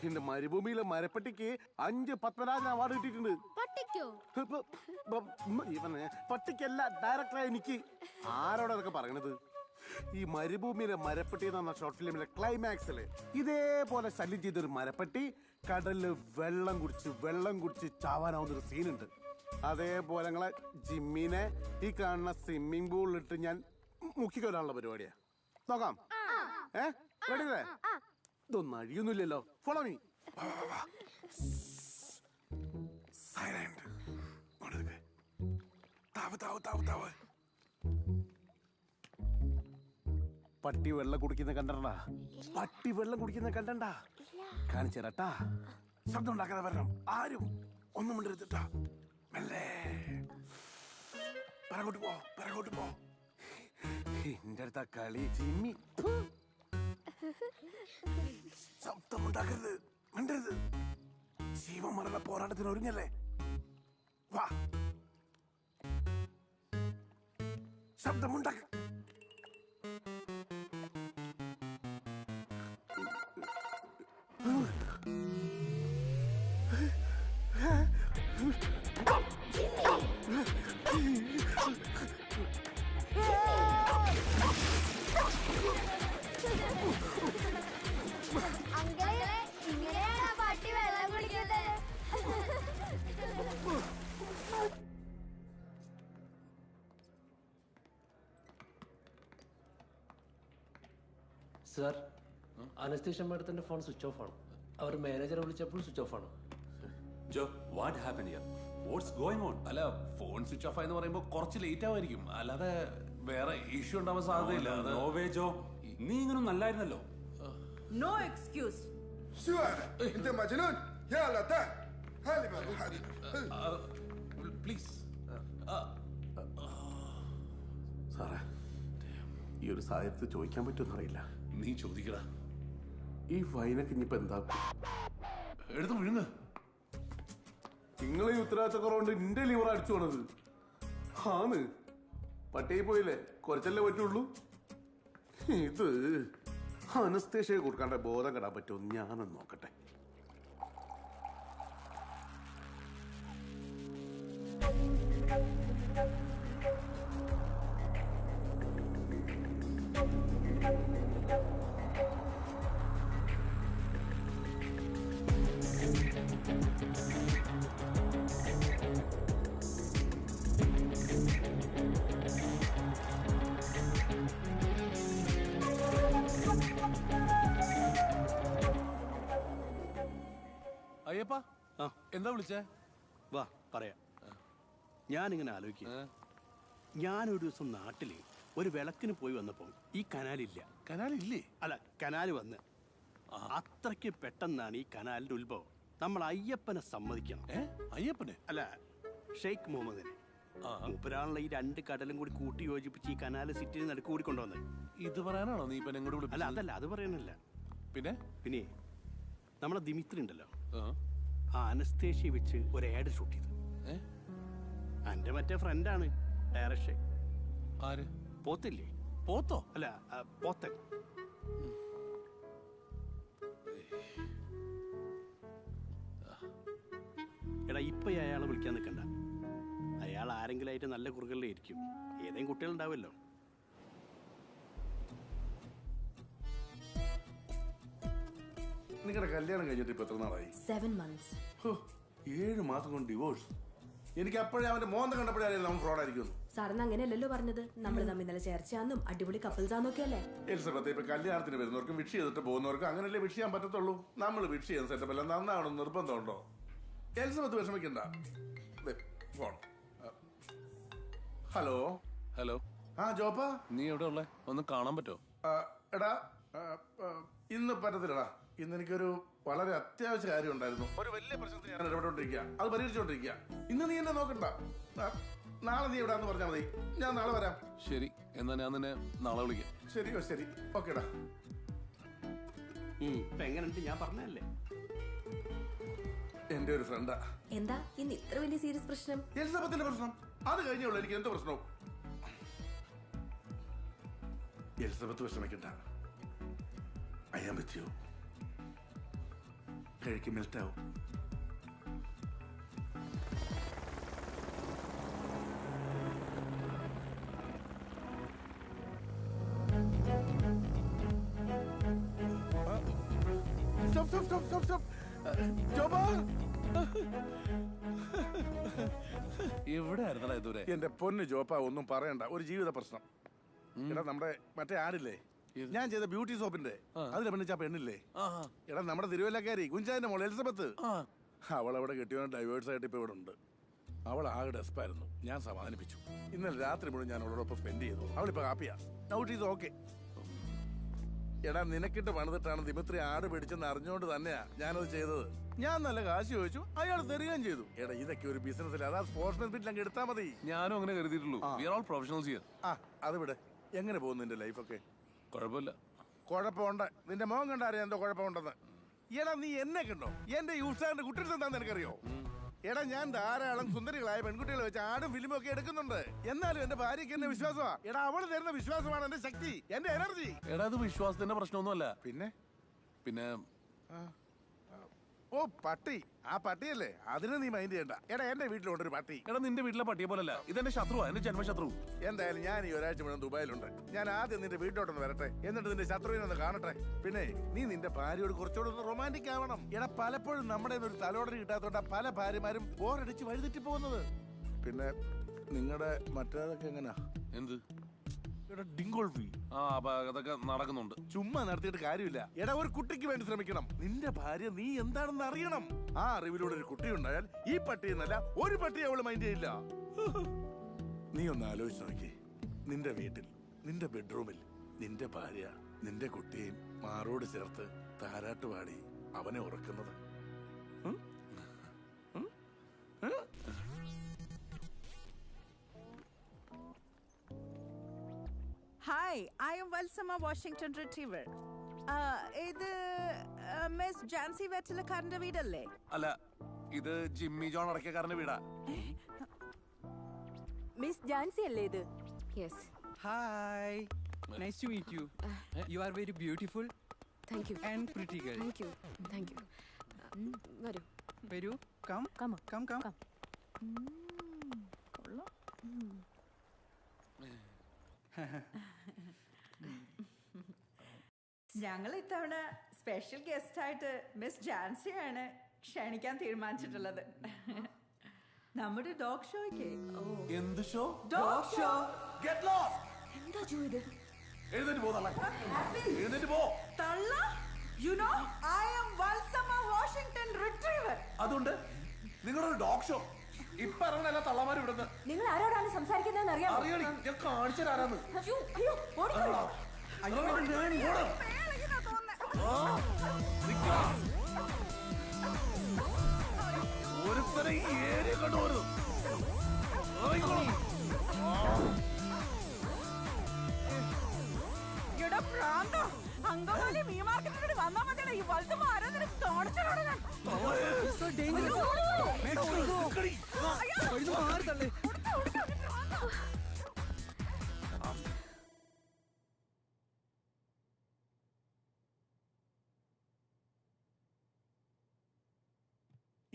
എന്റെ മരുഭൂമിയിലെ മരപ്പെട്ടിക്ക് 5 പത്മരാജൻ അവാർഡ് കിട്ടിയിട്ടുണ്ട്. പട്ടിക്കല്ല, ഡയറക്ടറായ എനിക്ക്. ആരോടാ അതൊക്കെ പറയണത്? ഈ മരുഭൂമിയിലെ മരപ്പെട്ടി എന്ന് പറഞ്ഞ ഷോർട്ട് ഫിലിമിലെ ക്ലൈമാക്സില് ഇതേപോലെ ശല്യം ചെയ്തൊരു മരപ്പെട്ടി കടലില് വെള്ളം കുടിച്ച് ചാവാനാവുന്നൊരു സീനുണ്ട്. അതേപോലെ ഞങ്ങളെ ജിമ്മിനെ ഈ കാണുന്ന സ്വിമ്മിംഗ് പൂളിലിട്ട് ഞാൻ മുക്കിക്കൊല്ലാനുള്ള പരിപാടിയാ. നോക്കാം. റെഡിയല്ലേ? ഇതൊന്നും അഴിയൊന്നുമില്ലല്ലോ. Follow me. പട്ടി വെള്ളം കുടിക്കുന്ന കണ്ടണ്ടാ? പട്ടി വെള്ളം കുടിക്കുന്ന കണ്ടണ്ടാ? കാണിച്ചു തരട്ടാ. ശബ്ദം ഉണ്ടാക്കാതെ വരണം. ആരും ഒന്നും മിണ്ടരുതട്ടാ. മെല്ലെ പിറകോട്ട് പോ. എന്റെ അടുത്ത കളി ജിമ്മി. ശബ്ദം ഉണ്ടാക്കരുത്, മിണ്ടരുത്. ജീവമരണ പോരാട്ടത്തിന് ഒരുങ്ങല്ലേ? വാ. ശബ്ദമുണ്ടാക്ക. ഇങ്ങനെയാണ് പട്ടി വെള്ളം കുടിക്കുന്നത്. സാർ, അനസ്തേഷ്യ മാഡത്തിന്റെ ഫോൺ സ്വിച്ച് ഓഫ് ആണ്. അവർ മാനേജറെ വിളിച്ചപ്പോൾ സ്വിച്ച് ഓഫ് ആണ്. Joe, what happen here? What's going on? അല്ല, ഫോൺ സ്വിച്ച് ഓഫ് ആയെന്ന് പറയുമ്പോൾ കുറച്ച് ലേറ്റ് ആവായിരിക്കും, അല്ലാതെ വേറെ ഇഷ്യൂ ഉണ്ടാവാൻ സാധ്യതയില്ല. നോവേ ജോ, നീ ഇങ്ങനെ നല്ലായിരുന്നല്ലോ. No excuse. പ്ലീസ് സാറേ, ഈ ഒരു സാഹചര്യത്തിൽ ചോദിക്കാൻ പറ്റുമെന്ന് അറിയില്ല. നീ ചോദിക്കടാ. ഈ ഫൈനൊക്കെ ഇനിയിപ്പോ എന്താക്കും? എടുത്ത് വിഴുങ്ങ്. നിങ്ങൾ ഈ ഉത്തരവാദിത്തക്കുറവുകൊണ്ട് എന്റെ ലിവർ അടിച്ചു പോണത് ആണ്. പട്ടിയെ പോയില്ലേ, കുറച്ചല്ലേ പറ്റുള്ളൂ. ഇത് അനസ്തേഷ്യ കൊടുക്കാണ്ട് ബോധം കെടാൻ പറ്റുമോ? ഞാനൊന്ന് നോക്കട്ടെ. അയ്യപ്പാ, എന്താ വിളിച്ചേ? വാ പറയാം. ഞാനിങ്ങനെ ആലോചിക്കുക, ഞാനൊരു ദിവസം നാട്ടില് ഒരു വിളക്കിന് പോയി വന്നപ്പോൾ ഈ കനാലില്ല. കനാലില്ലേ? അല്ല, കനാല് വന്ന് അത്രയ്ക്ക് പെട്ടെന്നാണ് ഈ കനാലിന്റെ ഉത്ഭവം. നമ്മൾ അയ്യപ്പനെ സമ്മതിക്കണം. അയ്യപ്പനെ? അല്ല, ഷെയ്ഖ് മുഹമ്മദിനെ. മൂപ്പരാണല്ലോ ഈ 2 കടലും കൂടി കൂട്ടി യോജിപ്പിച്ച് ഈ കനാല് സിറ്റിയിൽ നടുക്ക് കൂടി കൊണ്ടുവന്നത്. ഇത് പറയാനാണോ നീ ഇപ്പൊ എന്നോട് വിളിച്ചത്? അല്ല, അതല്ല, അത് പറയാനല്ല. പിന്നെ നമ്മളെ ദിമിത്രി ഉണ്ടല്ലോ, ആ അനസ്തേഷ്യ വെച്ച് ഒരു ആഡ് ഷൂട്ട് ചെയ്തു. എന്റെ മറ്റേ ഫ്രണ്ടാണ് ഡയറക്ഷൻ. ആര്? പോത്തില്ലേ? പോത്തോ? അല്ല, പോത്തൻ. എടാ, ഇപ്പൊ അയാളെ വിളിക്കാൻ നിൽക്കണ്ട. അയാൾ ആരെങ്കിലും ആയിട്ട് നല്ല കുറുകളിലായിരിക്കും. ഏതെങ്കിലും കുട്ടികളുണ്ടാവുമല്ലോ. നിങ്ങളുടെ കല്യാണം കഴിഞ്ഞിട്ട് ഇപ്പൊ എത്ര നാളായി? 7 months. 7 മാസം കൊണ്ട് ഡിവോഴ്സ്. എനിക്ക് അപ്പോഴേ അവന്റെ മോന്ത കണ്ടപ്പോഴേ നമ്മൾ ഫ്രോഡായിരിക്കും. സാറിന് അങ്ങനെയല്ലല്ലോ പറഞ്ഞത്. നമ്മൾ തമ്മിൽ ഇന്നലെ ചേർച്ചയാന്നും അടിപൊളി കപ്പിൾസാന്നൊക്കെ അല്ലേ? എലിസബത്ത്, ഇപ്പൊ കല്യാണത്തിന് വരുന്നവർക്കും വിഷ് ചെയ്തിട്ട് പോകുന്നവർക്കും അങ്ങനെയല്ലേ വിഷ് ചെയ്യാൻ പറ്റത്തുള്ളൂ. നമ്മൾ വിഷ് ചെയ്യുന്ന സെറ്റപ്പ് എല്ലാം നന്നാവണം നിർബന്ധമുണ്ടോ? എലിസബത്ത് വിഷമിക്കണ്ട. Hello hello. ജോപ്പ, നീ എവിടെ ഉള്ളേ? ഒന്ന് കാണാൻ പറ്റോ? എടാ, ഇന്ന് പറ്റത്തില്ലടാ. ഇന്ന് എനിക്കൊരു വളരെ അത്യാവശ്യ കാര്യം ഉണ്ടായിരുന്നു. ഒരു വലിയ പ്രശ്നത്തിൽ ഞാൻ ഇടപെട്ടോണ്ടിരിക്കുക, അത് പരിഹരിച്ചോണ്ടിരിക്കുക. ഇന്ന് നീ എന്നെ നോക്കണ്ട. നാളെ നീ എവിടാന്ന് പറഞ്ഞാൽ മതി, ഞാൻ നാളെ വരാം. ശരി, എന്നാ ഞാൻ നിന്നെ നാളെ വിളിക്കാം. ശരിയോ? ശരി, ഓക്കേടാ. എങ്ങനെയുണ്ട്? ഞാൻ പറഞ്ഞല്ലേ, എന്റെ ഒരു ഫ്രണ്ടാ. എന്താ ഇന്ന് ഇത്ര വലിയ സീരിയസ് പ്രശ്നം? എലിസബത്തിന്റെ പ്രശ്നം. അത് കഴിഞ്ഞുള്ളൂ എനിക്ക് എന്ത് പ്രശ്നവും. എലിസബത്ത് വിഷമിക്കണ്ട. I am with you. കഴിക്കും മെൽറ്റാവും. എവിടെയായിരുന്നടാ ഇതുവരെ? എന്റെ പൊന്ന് ജോപ്പ, ഒന്നും പറയണ്ട. ഒരു ജീവിത പ്രശ്നം. എടാ, നമ്മുടെ മറ്റേ ആടില്ലേ, ഞാൻ ചെയ്ത ബ്യൂട്ടി സോപ്പിന്റെ, അതിൽ അഭിനയിച്ച പെണ്ണില്ലേ, എടാ നമ്മുടെ തിരുവല്ലക്കാരി കുഞ്ചാന്റെ മോൾ എലിസബത്ത്, അവളവിടെ കെട്ടിയവനെ ഡൈവേഴ്സ് ആയിട്ട് ഇപ്പൊ ഇവിടെ ഉണ്ട്. അവൾ ആകെ ഡെസ്പായിരുന്നു. ഞാൻ സമാധാനിപ്പിച്ചു. ഇന്നലെ രാത്രി മുഴുവൻ ഞാൻ അവളോടൊപ്പം സ്പെൻഡ് ചെയ്തു. അവളിപ്പോ ഹാപ്പിയാ. Now it is okay. എടാ, നിനക്കിട്ട് പണിതിട്ടാണ് ദിമിത്രി ആട് പിടിച്ചെന്ന് അറിഞ്ഞുകൊണ്ട് തന്നെയാ ഞാനത് ചെയ്തത്. ഞാൻ നല്ല കാശ് ചോദിച്ചു, അയാൾ തരികയും ചെയ്തു. എടാ, ഇതൊക്കെ ഒരു ബിസിനസ്സിൽ, അതാ സ്പോർട്സ്മാൻ സ്പിരിറ്റ് അങ്ങ് എടുത്താൽ മതി. ഞാനും അങ്ങനെ കരുതിയിട്ടുള്ളൂ. We are all professionals here. അത് വിടെ. എങ്ങനെ പോകുന്നു നിന്റെ ലൈഫൊക്കെ? കുഴപ്പമില്ല. കുഴപ്പമുണ്ട്. നിന്റെ മോൻ കണ്ടറിയാം എന്തോ കുഴപ്പമുണ്ടെന്ന്. എടാ, നീ എന്നെ കണ്ടോ? എന്റെ യൂസാറിന്റെ കുട്ടികൾ എന്താന്ന് എനിക്കറിയോ? എടാ, ഞാൻ ധാരാളം സുന്ദരികളായ പെൺകുട്ടികളെ വെച്ച് ആടും ഫിലിമും ഒക്കെ എടുക്കുന്നുണ്ട്. എന്നാലും എന്റെ ഭാര്യയ്ക്ക് എന്നെ വിശ്വാസമാ. എടാ, അവള് തരുന്ന വിശ്വാസമാണ് എന്റെ ശക്തി, എന്റെ എനർജി. എടാ, അത് വിശ്വാസത്തിന്റെ പ്രശ്നമൊന്നുമല്ല. പിന്നെ ഓ, പട്ടി. ആ പട്ടിയല്ലേ, അതിനെ നീ മൈൻഡ് ചെയ്യണ്ട. എടാ, എന്റെ വീട്ടിലുണ്ടൊരു പട്ടി. എടാ, നിന്റെ വീട്ടിലെ പട്ടിയെ പോലല്ല, ഇതെന്റെ ശത്രുവാ, എന്റെ ജന്മശത്രു. എന്തായാലും ഞാൻ ഈ ഒരാഴ്ച മുഴുവൻ ദുബായിലുണ്ട്. ഞാൻ ആദ്യം നിന്റെ വീട്ടിലോട്ടൊന്ന് വരട്ടെ, എന്നിട്ട് നിന്റെ ശത്രുവിനെ ഒന്ന് കാണട്ടെ. പിന്നെ നീ നിന്റെ ഭാര്യയോട് കുറച്ചുകൂടെ ഒന്ന് റൊമാൻറ്റിക് ആവണം. എടാ, പലപ്പോഴും നമ്മുടെ ഒരു തലോടന് കിട്ടാത്തോണ്ടാ പല ഭാര്യമാരും ബോറടിച്ച് വഴിതെറ്റി പോകുന്നത്. പിന്നെ നിങ്ങളുടെ മറ്റേതൊക്കെ എങ്ങനെയാ? എന്ത്? ഡിങ്കോൾഫി. അതൊക്കെ നടക്കുന്നുണ്ട്. ചുമ്മാ നടത്തിയിട്ട് കാര്യമില്ല. എടാ, ഒരു കുട്ടിക്ക് വേണ്ടി ശ്രമിക്കണം. നിന്റെ ഭാര്യ നീ എന്താണെന്ന് അറിയണം. ആ അറിവിലൂടെ ഒരു കുട്ടി ഉണ്ടായാൽ ഈ പട്ടി എന്നല്ല ഒരു പട്ടി അവള് മൈൻഡ് ചെയ്യില്ല. നീ ഒന്ന് ആലോചിച്ച് നോക്കി. നിന്റെ വീട്ടിൽ, നിന്റെ ബെഡ്റൂമിൽ നിന്റെ ഭാര്യ നിന്റെ കുട്ടിയെയും മാറോട് ചേർത്ത് താരാട്ട് പാടി അവനെ ഉറക്കുന്നത്. Hi, I'm Valsamma, Washington retriever. ഇത് മിസ് ജാൻസി വെറ്റലക്കാരന്റെ വീടല്ലേ? അല്ല, ഇത് ജിമ്മി ജോൺ അടക്കക്കാരന്റെ വീടാ. മിസ് ജാൻസി അല്ലേ ഇത്? Yes. Hi, nice to meet you. You are very beautiful. Thank you. And pretty girl. Thank you. Thank you. വരൂ. വരൂ. Come come come come. കൊള്ളാം. ഞങ്ങൾ ഇത്തവണ സ്പെഷ്യൽ ഗസ്റ്റ് ആയിട്ട് മിസ് ജാൻസിയാണ് ക്ഷണിക്കാൻ തീരുമാനിച്ചിട്ടുള്ളത്. നമ്മുടെ ഡോഗ് ഷോയ്ക്ക്. എന്ത് show? Dog show. Get lost. എന്താ ജോ ഇത്? എഴുന്നേറ്റ് പോ തള്ള. എഴുന്നേറ്റ് പോ. തള്ള? You know, I am Valsama Washington Retriever. അതുകൊണ്ട് നിങ്ങളൊരു ഡോഗ് ഷോ. ഇപ്പൊ ഇറങ്ങണല്ല തള്ളമാര് ഇവിടുന്ന്. നിങ്ങൾ ആരോടാണ് സംസാരിക്കുന്നതെന്ന് അറിയാമോ? അറിയണി, ഞാൻ കാണിച്ചതാരാന്ന്. അയ്യോ, ഓടിക്കോ. ഒരുത്തരെ ഈ ഏരിയ കണ്ടുപോരുന്നു. അങ്കമാലി മീ മാർക്കറ്റിനോട് വന്നാ മതിയാണ്. ഈ വത്സമ ആരാധന കാണിച്ചോടെ ഞാൻ.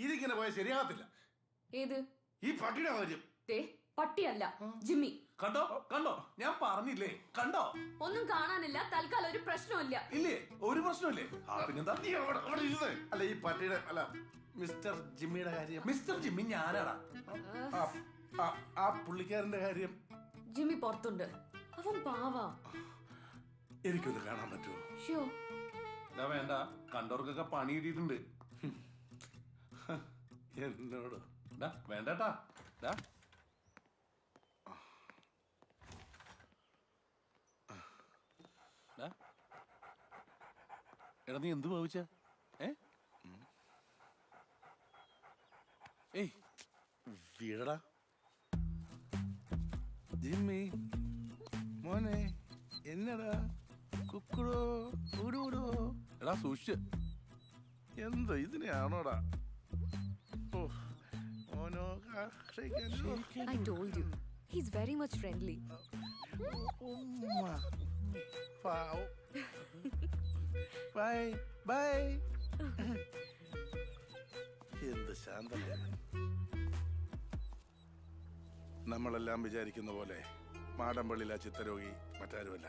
ഇതിങ്ങനെ പോയാൽ ശരിയാകത്തില്ല. ഏത്? ഈ പട്ടിയുടെ കാര്യം. പട്ടിയല്ല, ജിമ്മി. കണ്ടോ കണ്ടോ, ഞാൻ പറഞ്ഞില്ലേ? കണ്ടോ? ഒന്നും കാണാനില്ല. തൽക്കാലം ഒരു പ്രശ്നമില്ല. ഇല്ലേ? ഒരു പ്രശ്നമില്ലേ? പിന്നെന്താ? അല്ല, ഈ പട്ടിയുടെ അല്ല മിസ്റ്റർ ജിമ്മിയുടെ കാര്യം. മിസ്റ്റർ ജിമ്മി ഞാനാടാ. ആ പുള്ളിക്കാരന്റെ കാര്യം. ജിമ്മി പുറത്തുണ്ട്. അവൻ പാവാ. എനിക്കൊന്ന് കാണാൻ പറ്റുമോ? ഷോ. വേണ്ട, കണ്ടവർക്കൊക്കെ പണി കിട്ടിയിട്ടുണ്ട്. എന്നോട് വേണ്ടട്ടാ. എടാ നീ എന്ത് ഭാവിച്ച ഏയ് വീടടാ ജിമ്മി മോനെ എന്നടാ കുക്കുടോ ഊടൂടോ എടാ സൂക്ഷിച്ച് എന്താ ഇതിനെയാണോടാ ഓ മോനോ I told you. He's very much friendly. Bye bye എന്ത് ശാന്തമാണ് നമ്മളെല്ലാം വിചാരിക്കുന്ന പോലെ മാടമ്പള്ളിയിലെ ചിത്തരോഗി മറ്റാരുമല്ല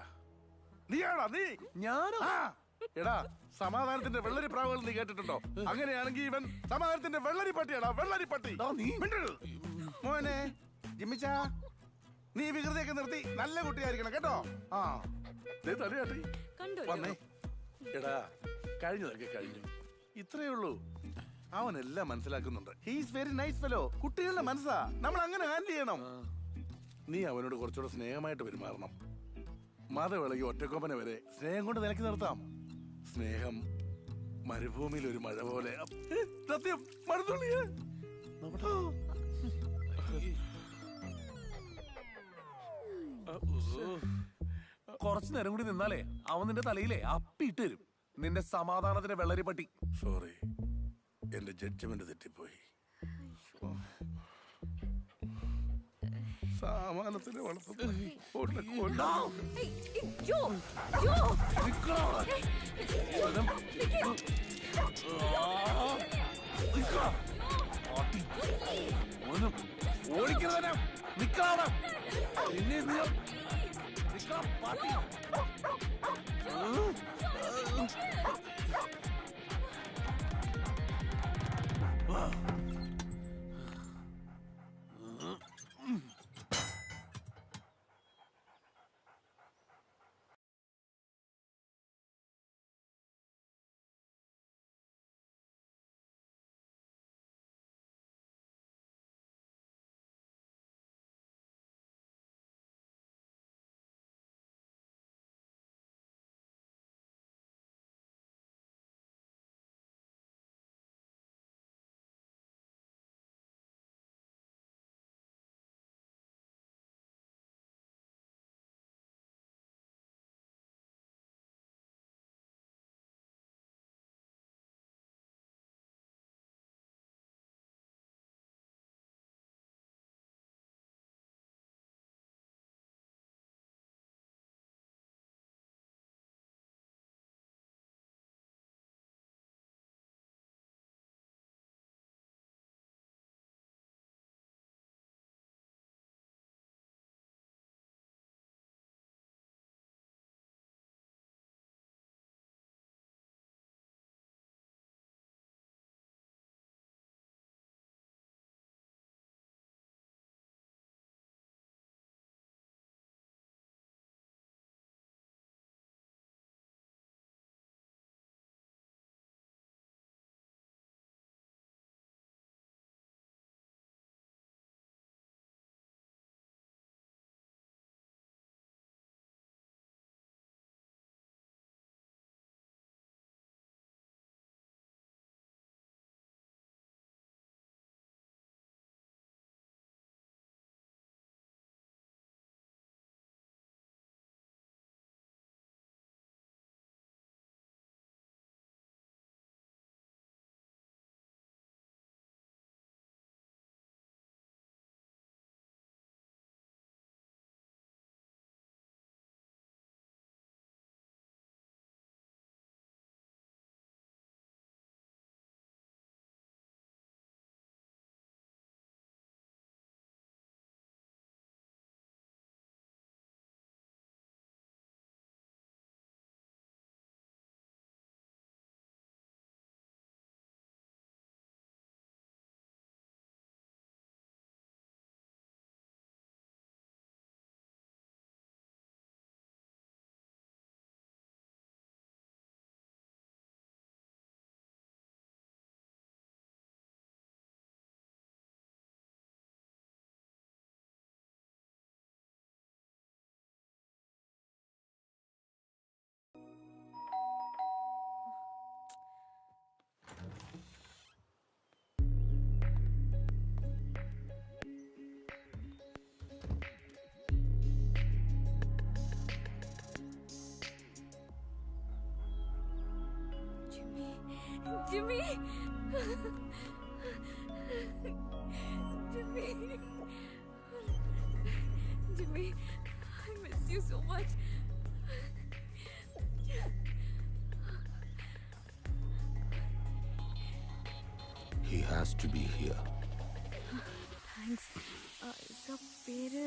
നീയാണോ നീ ഞാനോ എടാ സമാധാനത്തിന്റെ വെള്ളരി പ്രാവുകൾ നീ കേട്ടിട്ടുണ്ടോ അങ്ങനെയാണെങ്കിൽ ഇവൻ സമാധാനത്തിന്റെ വെള്ളരി പട്ടിയാടാ വെള്ളരി പട്ടി മോനെ ജിമ്മിച്ച നീ വികൃതിയൊക്കെ നിർത്തി നല്ല കുട്ടിയായിരിക്കണം കേട്ടോ ആ തലയാട്ടി വന്നേ എടാ കഴിഞ്ഞതൊക്കെ കഴിഞ്ഞു ഇത്രയേ ഉള്ളൂ അവനെല്ലാം മനസ്സിലാക്കുന്നുണ്ട് ഹീസ് വെരി നൈസ് ഫെലോ കുട്ടികളുടെ മനസ്സാ നമ്മൾ അങ്ങനെ ഹാൻഡിൽ ചെയ്യണം നീ അവനോട് കുറച്ചുകൂടെ സ്നേഹമായിട്ട് പെരുമാറണം മതവിളകി ഒറ്റക്കൊമ്പനെ വരെ സ്നേഹം കൊണ്ട് നിലക്കി നിർത്താം സ്നേഹം മരുഭൂമിയിൽ ഒരു മഴ പോലെ സത്യം മഴത്തുള്ളിയേ കുറച്ചു നേരം കൂടി നിന്നാലേ അവൻ നിന്റെ തലയിലെ അപ്പിട്ട് തരും നിന്റെ സമാധാനത്തിന്റെ വെള്ളരി പട്ടി സോറി എന്റെ ജഡ്ജ്മെന്റ് തെറ്റിപ്പോയി സാമാനത്തിന് ഓടിക്കുന്നവനെ നിക്കണം പിന്നെ നിക്കണം പാട്ടി Jimmy Jimmy Jimmy I miss you so much. He has to be here. Thanks. Sir, പേര്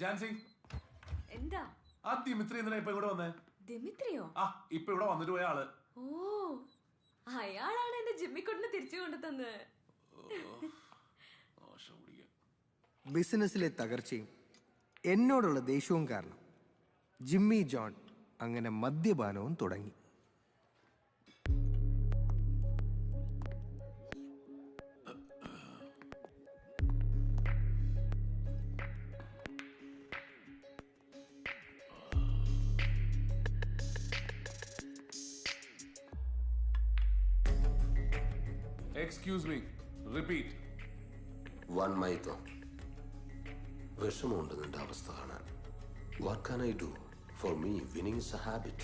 ജാൻസി, എന്താ ആ ദിമിത്രി എന്തിനാ ഇപ്പൊ ഇവിടെ വന്നേ? ദിമിത്രിയോ? ആ ഇപ്പൊ ഇവിടെ വന്നിട്ട് പോയ ആള്. ഓ, അയാളാണ് എന്റെ ജിമ്മിക്കൊണ്ടിന് തിരിച്ചു കൊണ്ടു തന്നത്. ബിസിനസ്സിലെ തകർച്ചയും എന്നോടുള്ള ദേഷ്യവും കാരണം ജിമ്മി ജോൺ അങ്ങനെ മദ്യപാനവും തുടങ്ങി. Excuse me. Repeat. One മൈത്തോ വിഷമമുണ്ട് നിന്റെ അവസ്ഥ കാണാൻ. What can I do? For me, winning is a habit.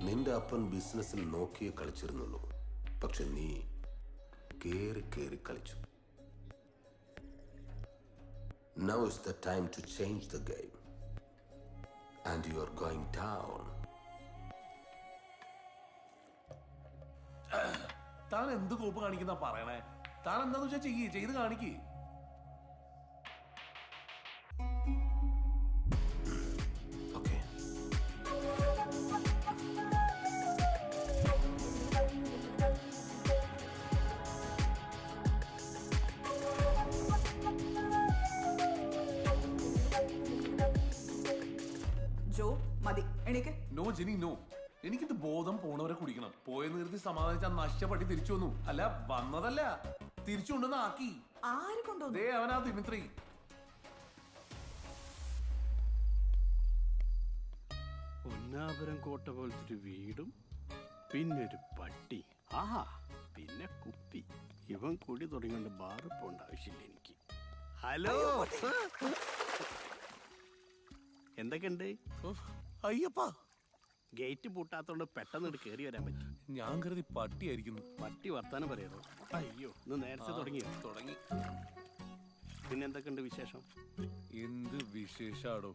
നിന്റെ അപ്പൻ ബിസിനസ്സിൽ നോക്കിയേ കളിച്ചിരുന്നുള്ളൂ. പക്ഷെ നീ കേറി കേറി കളിച്ചു. Now is the time to change the game. And you are going down. താൻ എന്ത് കോപ്പ് കാണിക്കുന്ന പറയണേ? താൻ എന്താന്ന് വെച്ചാ ചെയ്ത് കാണിക്ക്. ജോ മതി എണീക്ക്. നോ ജിനി നോ, എനിക്കിത് ബോധം പോണവരെ കുടിക്കണം. പോയെന്ന് കരുതി സമാധാനിച്ചാൽ നഷ്ടപ്പെട്ടി തിരിച്ചു വന്നു. അല്ല വന്നതല്ല, തിരിച്ചു കൊണ്ടുവന്ന് ആക്കി. ആര് കൊണ്ടുവന്നു? ദേ അവനാ ദിമിത്രി. ഒന്നാപുരം കോട്ട പോലത്തെ ഒരു വീടും പിന്നെ ഒരു പട്ടി, ആഹാ പിന്നെ കുപ്പി. ഇവൻ കൂടി തുടങ്ങിയോണ്ട് ബാറ് പോണ്ട ആവശ്യമില്ല എനിക്ക്. ഹലോ, എന്തൊക്കെയുണ്ട്? അയ്യപ്പാ, ഗേറ്റ് പൂട്ടാത്തോണ്ട് പെട്ടെന്ന് കയറി വരാൻ പറ്റി. ഞാൻ കരുതി പട്ടിയായിരിക്കുന്നു. പട്ടി വർത്താനം പറയാറോ? അയ്യോ, ഇന്ന് നേരത്തെ തുടങ്ങി. പിന്നെ എന്തൊക്കെയുണ്ട് വിശേഷം? എന്ത് വിശേഷാടോ?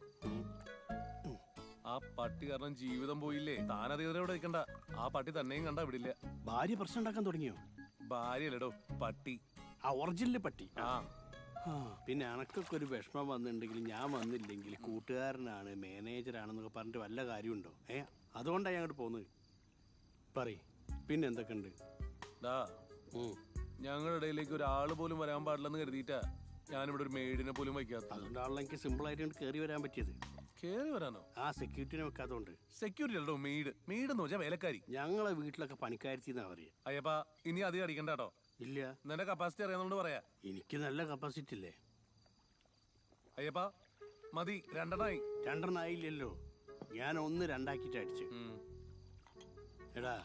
ആ പട്ടി കാരണം ജീവിതം പോയില്ലേ. താനതേവരോടെ വെക്കണ്ട. ആ പട്ടി തന്നെയും കണ്ടാ വിടില്ല. ഭാര്യ പ്രശ്നം ഉണ്ടാക്കാൻ തുടങ്ങിയോ? ഭാര്യയല്ലടോ, പട്ടി. ആ ഒറിജിനൽ പട്ടി. ആ പിന്നെ അനക്കൊക്കെ ഒരു വിഷമം വന്നിട്ടുണ്ടെങ്കിൽ ഞാൻ വന്നില്ലെങ്കിൽ കൂട്ടുകാരനാണ് മാനേജറാണെന്നൊക്കെ പറഞ്ഞിട്ട് വല്ല കാര്യമുണ്ടോ? അതുകൊണ്ടാണ് ഞാൻ അങ്ങോട്ട് പോകുന്നത്. പറയ്, പിന്നെ എന്തൊക്കെയുണ്ട്? ഞങ്ങളുടെ ഇടയിലേക്ക് ഒരാള് പോലും വരാൻ പാടില്ലെന്ന് കരുതിയിട്ടാ ഞാനിവിടെ ഒരു മെയ്ഡിനെ പോലും വയ്ക്കാത്ത. അതുകൊണ്ടാണല്ലോ എനിക്ക് സിമ്പിൾ ആയിട്ട് കയറി വരാൻ പറ്റിയത്. കേറി വരാനോ? ആ സെക്യൂരിറ്റിനെ വെക്കാത്തോണ്ട്. സെക്യൂരിറ്റി അല്ലോ, മെയ്ഡ്. മെയ്ഡ് എന്ന് വെച്ചാൽ വേലക്കാരി. ഞങ്ങളെ വീട്ടിലൊക്കെ പണിക്കാരിത്തി എന്നാ പറയാ. അയ്യപ്പാ, ഇനി അധികം അടിക്കണ്ടോ? ഇല്ല, നിന്റെ കപ്പാസിറ്റി അറിയാവുന്നോണ്ട് പറയാ. എനിക്ക് നല്ല കപ്പാസിറ്റി ഇല്ലേ അയ്യപ്പാ? മതി, രണ്ടെണ്ണായില്ലല്ലോ. ഞാൻ 1 2 അടിച്ചു. എടാ,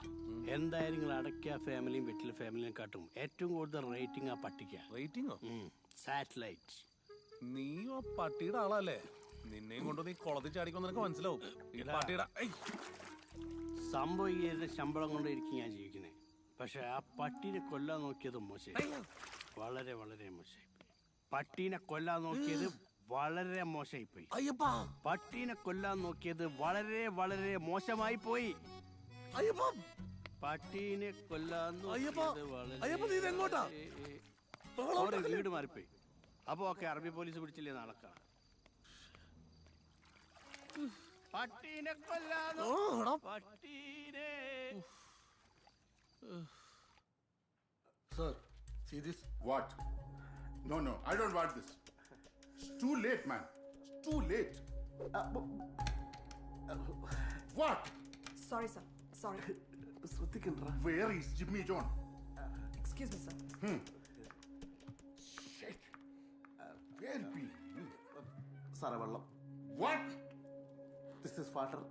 എന്തായാലും നിങ്ങൾ അടയ്ക്ക ഫാമിലിയും വെറ്റില ഫാമിലിയും കാട്ടും ഏറ്റവും കൂടുതൽ റേറ്റിംഗ് ആ പട്ടിക്ക. റേറ്റിംഗോ? സാറ്റലൈറ്റ്. നീയോ പട്ടിയുടെ ആളല്ലേ? നിന്നെയും കൊണ്ട് നീ കുളത്തിൽ ചാടിക്കൊന്ന് നിനക്ക് മനസ്സിലാവും. പട്ടിയുടെ സംഭവം ഈ ശമ്പളം കൊണ്ടിരിക്കും ഞാൻ ജീവിക്കുന്നത്. പക്ഷെ ആ പട്ടീനെ കൊല്ലാൻ നോക്കിയത് മോശമായി, വളരെ വളരെ മോശമായി. പട്ടീനെ കൊല്ലാൻ നോക്കിയത് വളരെ മോശമായി പോയി. പട്ടീനെ കൊല്ലാൻ നോക്കിയത് വളരെ വളരെ മോശമായി പോയി. പട്ടീനെ കൊല്ലാൻ വീട് മാറിപ്പോയി. അപ്പൊ ഓക്കെ, അറബി പോലീസ് പിടിച്ചില്ലേ നടക്കാം. പട്ടീനെ കൊല്ലാൻ പട്ടീനെ. Sir, see this? What? No, I don't want this. It's too late, man. It's too late. What? Sorry, sir. Sorry. Where is Jimmy John? Excuse me, sir. Shit. Where be? സാറേ വെള്ളം. What? This is water.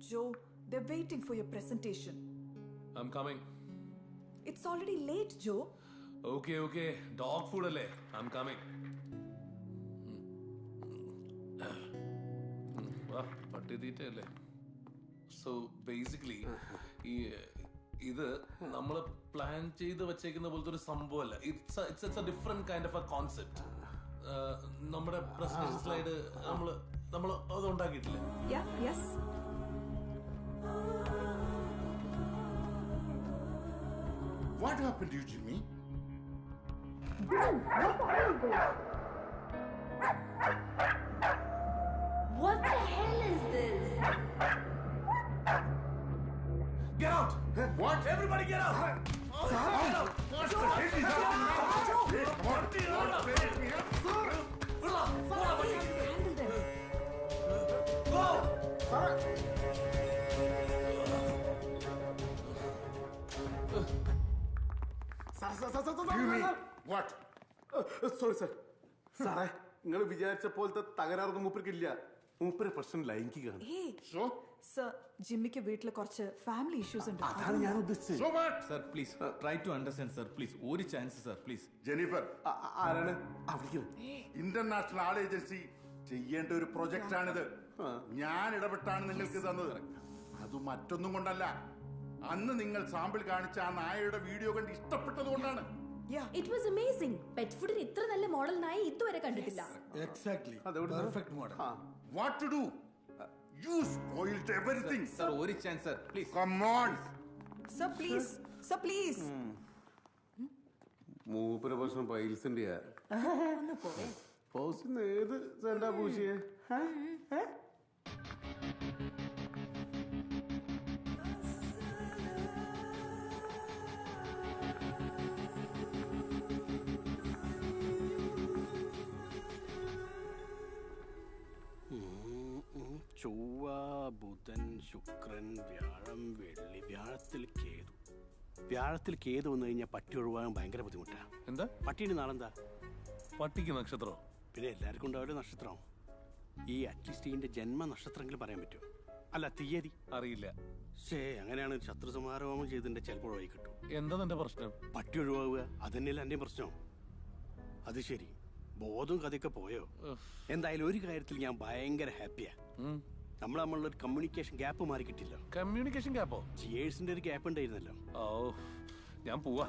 Joe, they're waiting for your presentation. I'm coming. It's already late, Joe. Okay. Dog food അല്ലേ? I'm coming. വാ, പട്ടി തീറ്റയല്ലേ? So basically ഇത് നമ്മൾ plan ചെയ്ത് വെച്ചേക്കുന്ന പോലത്തെ ഒരു സംഭവമല്ല. It's a different kind of a concept. നമ്മുടെ പ്രസന്റേഷൻ സ്ലൈഡ് നമ്മൾ അത് ഉണ്ടാക്കിയിട്ടില്ലേ? Yeah, yes. What happened to you, Jimmy? What the hell is this? Get out! What? Everybody get out! Get out! What the hell is What? Sorry sir. സാറേ, നിങ്ങൾ വിചാരിച്ച പോലത്തെ തകരാറൊന്നും മൂപ്പർക്കില്ല. മൂപ്പര് പ്രശ്നം ലൈംഗികമാണ്. Sir, ജിമ്മിക്ക് വീട്ടിൽ കുറച്ച് ഫാമിലി ഇഷ്യൂസ് ഉണ്ട്. അതാണ് ഞാൻ ഉദ്ദേശിച്ചത്. Sir, please try to understand, sir. Please, ഒരു ചാൻസ് സർ, പ്ലീസ്. ജെനിഫർ, ആരാണ്? ഇന്റർനാഷണൽ ആൾ ഏജൻസി ചെയ്യേണ്ട ഒരു പ്രൊജക്റ്റ് ആണിത്. ഞാൻ ഇടപെട്ടാണ് നിങ്ങൾക്ക് തന്നത്. അത് മറ്റൊന്നും കൊണ്ടല്ല. അന്ന് നിങ്ങൾ സാമ്പിൾ കാണിച്ച ആ നായയുടെ വീഡിയോ കണ്ട് ഇഷ്ടപ്പെട്ടത് കൊണ്ടാണ്. It was amazing. പെറ്റ് ഫുഡിന് ഇത്ര നല്ല മോഡൽ നായ ഇതുവരെ കണ്ടിട്ടില്ല. Exactly. Perfect model. What to do? You spoiled everything. Sir, ഒരു chance sir, please. Come on. Sir, please. Sir, please. മൂപ്പര് പ്രശ്നം പൈൽസിന്റെ പൗസിന്ന് ഏത് സെന്റാ പൂശിയെ? ചൊവ്വ, ബുധൻ, ശുക്രൻ, വ്യാഴം, വെള്ളി. വ്യാഴത്തിൽ കേതു വന്നു കഴിഞ്ഞാൽ പട്ടി ഒഴിവാകാൻ ഭയങ്കര ബുദ്ധിമുട്ടാ. എന്താ? പട്ടിയുടെ നാളെന്താ? പട്ടിക്ക് നക്ഷത്രോ? പിന്നെ എല്ലാവർക്കും ഉണ്ടാവില്ല നക്ഷത്രം. ഈ അറ്റ്ലീസ്റ്റ് ഇതിന്റെ ജന്മ നക്ഷത്രമെങ്കിലും പറയാൻ പറ്റുമോ? അല്ല, തീയതി അറിയില്ല. അങ്ങനെയാണ് ശത്രു സമാരോഹം ചെയ്തിന്റെ ചിലപ്പോൾ ഒഴിവായി കിട്ടും. എന്താ നിന്റെ പ്രശ്നം? പട്ടി ഒഴിവാകുക, അതന്നെയല്ല എന്റെ പ്രശ്നം. അത് ശരി, ബോധവും കഥയൊക്കെ പോയോ? എന്തായാലും ഒരു കാര്യത്തിൽ ഞാൻ ഭയങ്കര ഹാപ്പിയാ. നമ്മളൊരു കമ്മ്യൂണിക്കേഷൻ ഗ്യാപ്പ് മാറി കിട്ടില്ല. കമ്മ്യൂണിക്കേഷൻ ഗ്യാപ്പോ? ജിയേഴ്സിന്റെ ഒരു ഗ്യാപ്പ് ഉണ്ടായിരുന്നല്ലോ. ഓ, ഞാൻ പോവാ.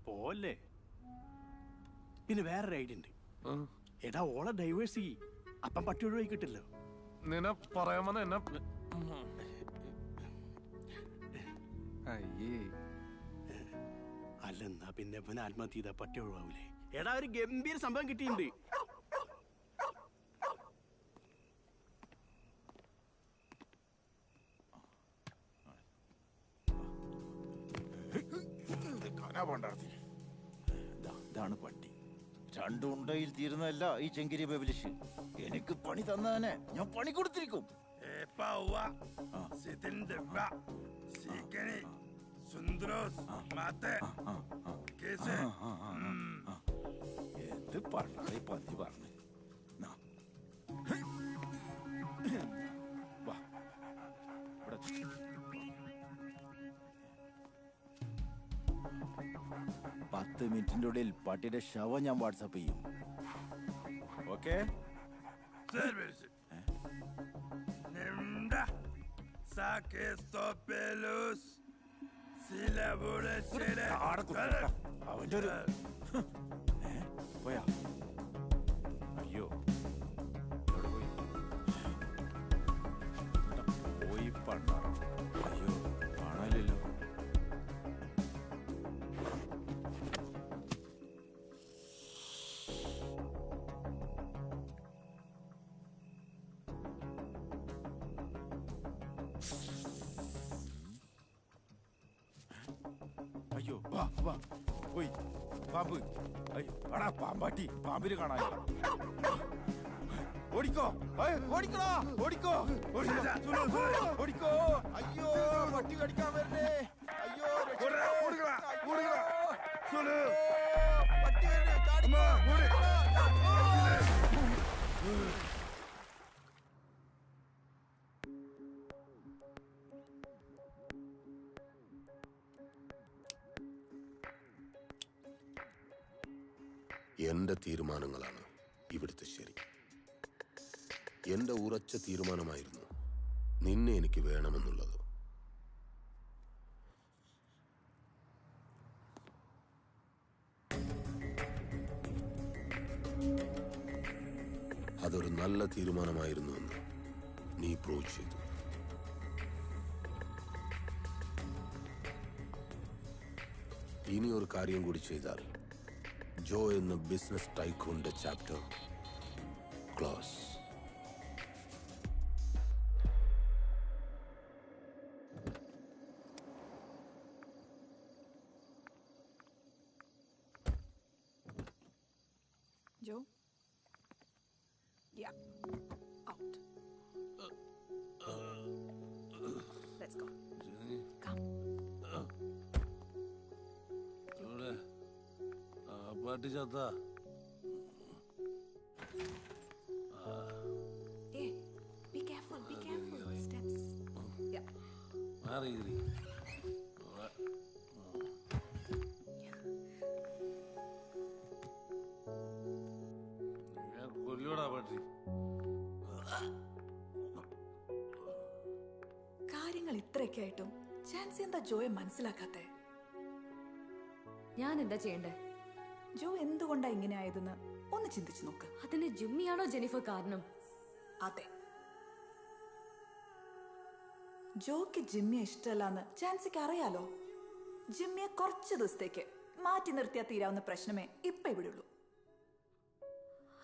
പോലെ പിന്നെ വേറൊരു ഐഡിയ ഉണ്ട്. എടാ, ഓളെ ഡൈവേഴ്സ് ചെയ്യ്, അപ്പം പട്ടി ഒഴിവായി കിട്ടില്ലോ. നിന്നെ പറയാമെന്ന് എന്നെ അല്ലെന്നാ പിന്നെ ഇവൻ ആത്മഹത്യ ചെയ്താ പട്ടി ഒഴിവാവൂലേ? എടാ, ഒരു ഗംഭീര സംഭവം കിട്ടിയിട്ടുണ്ട്. ഇതാണ് പട്ടി. രണ്ടു ഉണ്ടയിൽ തീരുന്നതല്ല ഈ ചെങ്കിരി ബബലിഷ്. എനിക്ക് പണി തന്നതിനെ ഞാൻ പണി കൊടുത്തിരിക്കും. എന്ത് പണ്ടായി പന്നി പറഞ്ഞു. പത്ത് മിനിറ്റിന്റെ ഉള്ളിൽ പട്ടിയുടെ ശവം ഞാൻ വാട്സാപ്പ് ചെയ്യും. ഓക്കെ? അവന്റെ ഒരു പോയാ? അയ്യോ, എവിടെ പോയി? പോയി പണ്ടാറ. അയ്യോ, കാണാനില്ലല്ലോ. അയ്യോ, വാ വാ പോയി പാമ്പ് അടാ പാമ്പാട്ടി പാമ്പിന് കാണാൻ ഓടിക്കോ ഓടിക്കോ ഓടിക്കോ ഓടിക്കോ അയ്യോ പട്ടി കടിക്കാൻ വരണേ അയ്യോ പട്ടി എന്റെ തീരുമാനങ്ങളാണ് ഇവിടുത്തെ ശരി. എന്റെ ഉറച്ച തീരുമാനമായിരുന്നു നിന്നെ എനിക്ക് വേണമെന്നുള്ളത്. അതൊരു നല്ല തീരുമാനമായിരുന്നുവെന്ന് നീ പ്രൂവ് ചെയ്തു. ഇനി ഒരു കാര്യം കൂടി ചെയ്താൽ ജോ എന്ന ബിസിനസ് ടൈക്കൂണിന്റെ chapter close. Joe yeah out let's go പാട്ടി ചത്ത hey be careful steps yeah മാറി കൊല്ലൂടാ പാട്ടി. കാര്യങ്ങൾ ഇത്രയൊക്കെ ആയിട്ടും ചാൻസി എന്താ ജോയെ മനസ്സിലാക്കാത്തെ? ഞാൻ എന്താ ചെയ്യണ്ടേ? ജോ എന്തുകൊണ്ടാ ഇങ്ങനെ ആയതെന്ന് ഒന്ന് ചിന്തിച്ചു നോക്ക്. അതിന് ജിമ്മിയാണോ ജെനിഫർ കാരണം? അതെ, ജോക്ക് ജിമ്മിയെ ഇഷ്ടമല്ലാന്ന് ചാൻസിക്ക് അറിയാലോ. ജിമ്മിയെ കുറച്ച് ദിവസത്തേക്ക് മാറ്റി നിർത്തിയാൽ തീരാവുന്ന പ്രശ്നമേ ഇപ്പൊ ഇവിടെ ഉള്ളൂ.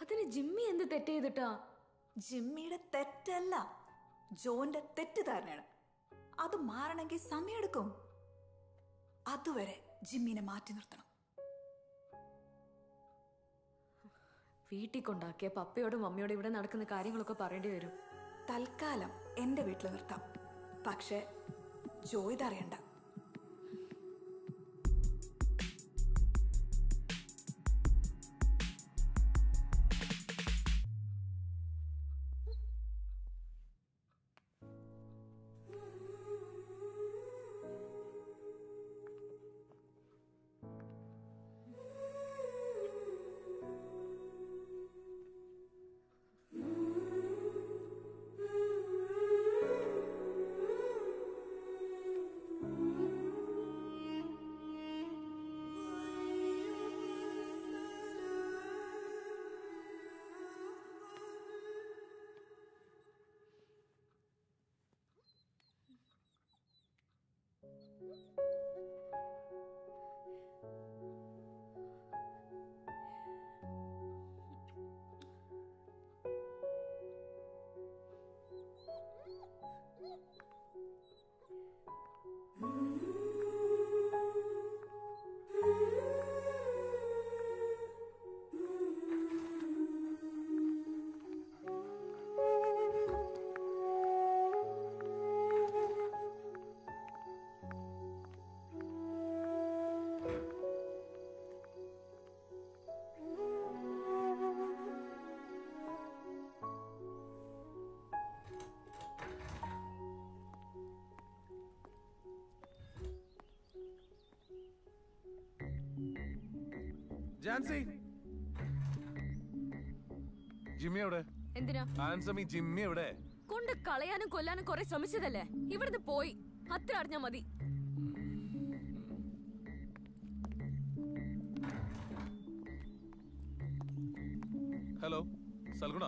അതിന് ജിമ്മി എന്ത് തെറ്റ് ചെയ്തിട്ടാ? ജിമ്മിയുടെ തെറ്റല്ല, ജോന്റെ തെറ്റിദ്ധാരണയാണ്. അത് മാറണമെങ്കിൽ സമയമെടുക്കും. അതുവരെ ജിമ്മിനെ മാറ്റി നിർത്തണം. വീട്ടിൽ കൊണ്ടാക്കിയ പപ്പയോടും മമ്മിയോടും ഇവിടെ നടക്കുന്ന കാര്യങ്ങളൊക്കെ പറയേണ്ടി വരും. തൽക്കാലം എന്റെ വീട്ടിൽ നിർത്താം, പക്ഷെ ജോ ഇതറിയണ്ട. ജാൻസി, ജിമ്മി എവിടെ? എന്തിനാ ആൻസമി, ജിമ്മി എവിടെ? കൊണ്ട് കളയാനും കൊല്ലാനും കുറെ ശ്രമിച്ചതല്ലേ, ഇവിടുന്ന് പോയി. അത്ര അറിഞ്ഞാ മതി. ഹലോ സൽഗുണ,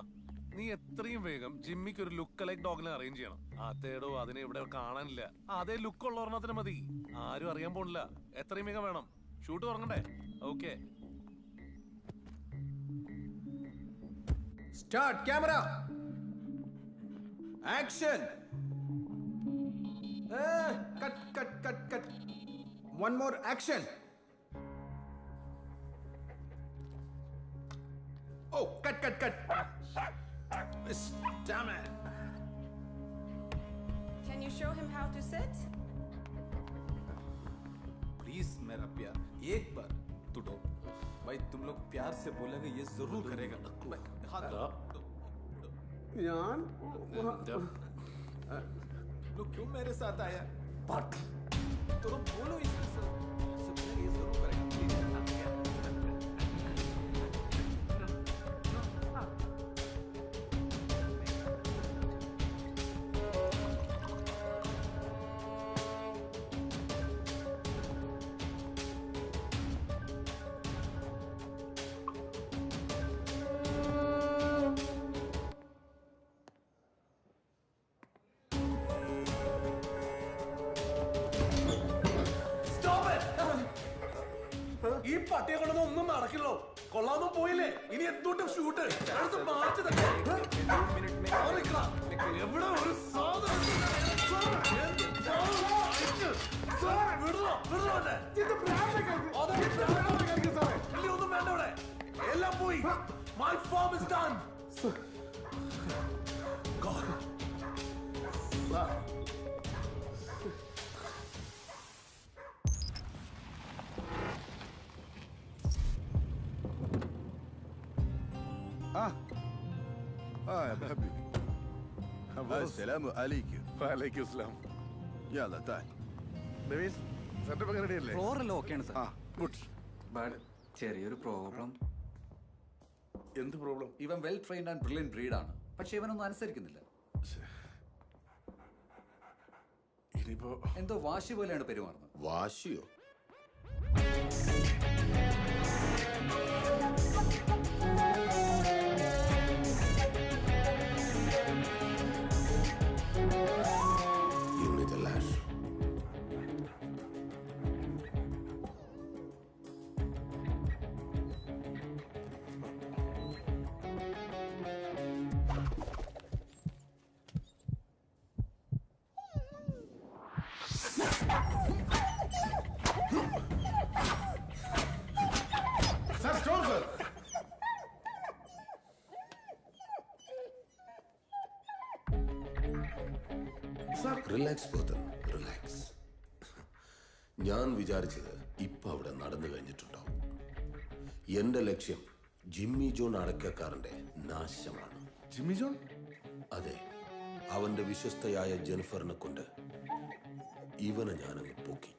നീ എത്രയും വേഗം ജിമ്മിക്ക് ഒരു ലുക്ക് ലൈക്ക് ഡോഗിനെ അറേഞ്ച് ചെയ്യണം. അതേടോ, അതിനെ ഇവിടെ കാണാനില്ല. അതേ ലുക്ക് ഉള്ള ഒരെണ്ണത്തിന് മതി, ആരും അറിയാൻ പോണില്ല. എത്രയും വേഗം വേണം, ഷൂട്ട് തുടങ്ങണ്ടേ? Okay, Start camera. Action. Cut. One more action. Oh, cut. Damn it. Can you show him how to sit? Please मेरा प्यार एक बार तो दो भाई, तुम लोग प्यार से बोलेंगे ये जरूर करेगा। यान लोग क्यों मेरे साथ आया? तो बोलो इसके साथ ये जरूर करेगा। ഈ പട്ടിയെ കൊണ്ടൊന്നും ഒന്നും നടക്കില്ലോ. കൊള്ളാമോ പോയില്ലേ? ഇനി എന്തുകൊണ്ട് ഷൂട്ട് മാറ്റി എവിടെ ഒരു സാധനം ഒന്നും വേണ്ട ഇവിടെ. എല്ലാം പോയി. My farm is done. God. حبيبي السلام عليكم. وعليكم السلام. يلا تعال. നവീസ് സെറ്റപ്പ് ഒക്കെ റെഡിയല്ലേ? ഫ്ലോറെല്ലാം ഓക്കെയാണ് സാർ. ഗുഡ്. ബട്ട് ചെറിയൊരു പ്രോബ്ലം. എന്ത് പ്രോബ്ലം? ഇവൻ വെൽ ട്രെയിൻഡ് ആൻഡ് ബ്രില്യൻ ബ്രീഡാണ്, പക്ഷെ ഇവനൊന്നും അനുസരിക്കുന്നില്ല. ഇനിയിപ്പോ എന്തോ വാശി പോലെയാണ് പെരുമാറുന്നത്. വാശിയോ? Give me the lash. Sir, stop, sir. Relax Pothan, relax. ഞാൻ വിചാരിച്ചത് ഇപ്പൊ അവിടെ നടന്നു കഴിഞ്ഞിട്ടുണ്ടാവും. എന്റെ ലക്ഷ്യം ജിമ്മി ജോൺ അടയ്ക്കക്കാരന്റെ നാശമാണ്. Jimmy John? അതെ, അവന്റെ വിശ്വസ്തയായ ജെനിഫറിനെ കൊണ്ട് ഇവനെ ഞാനങ്ങ് പൊക്കി.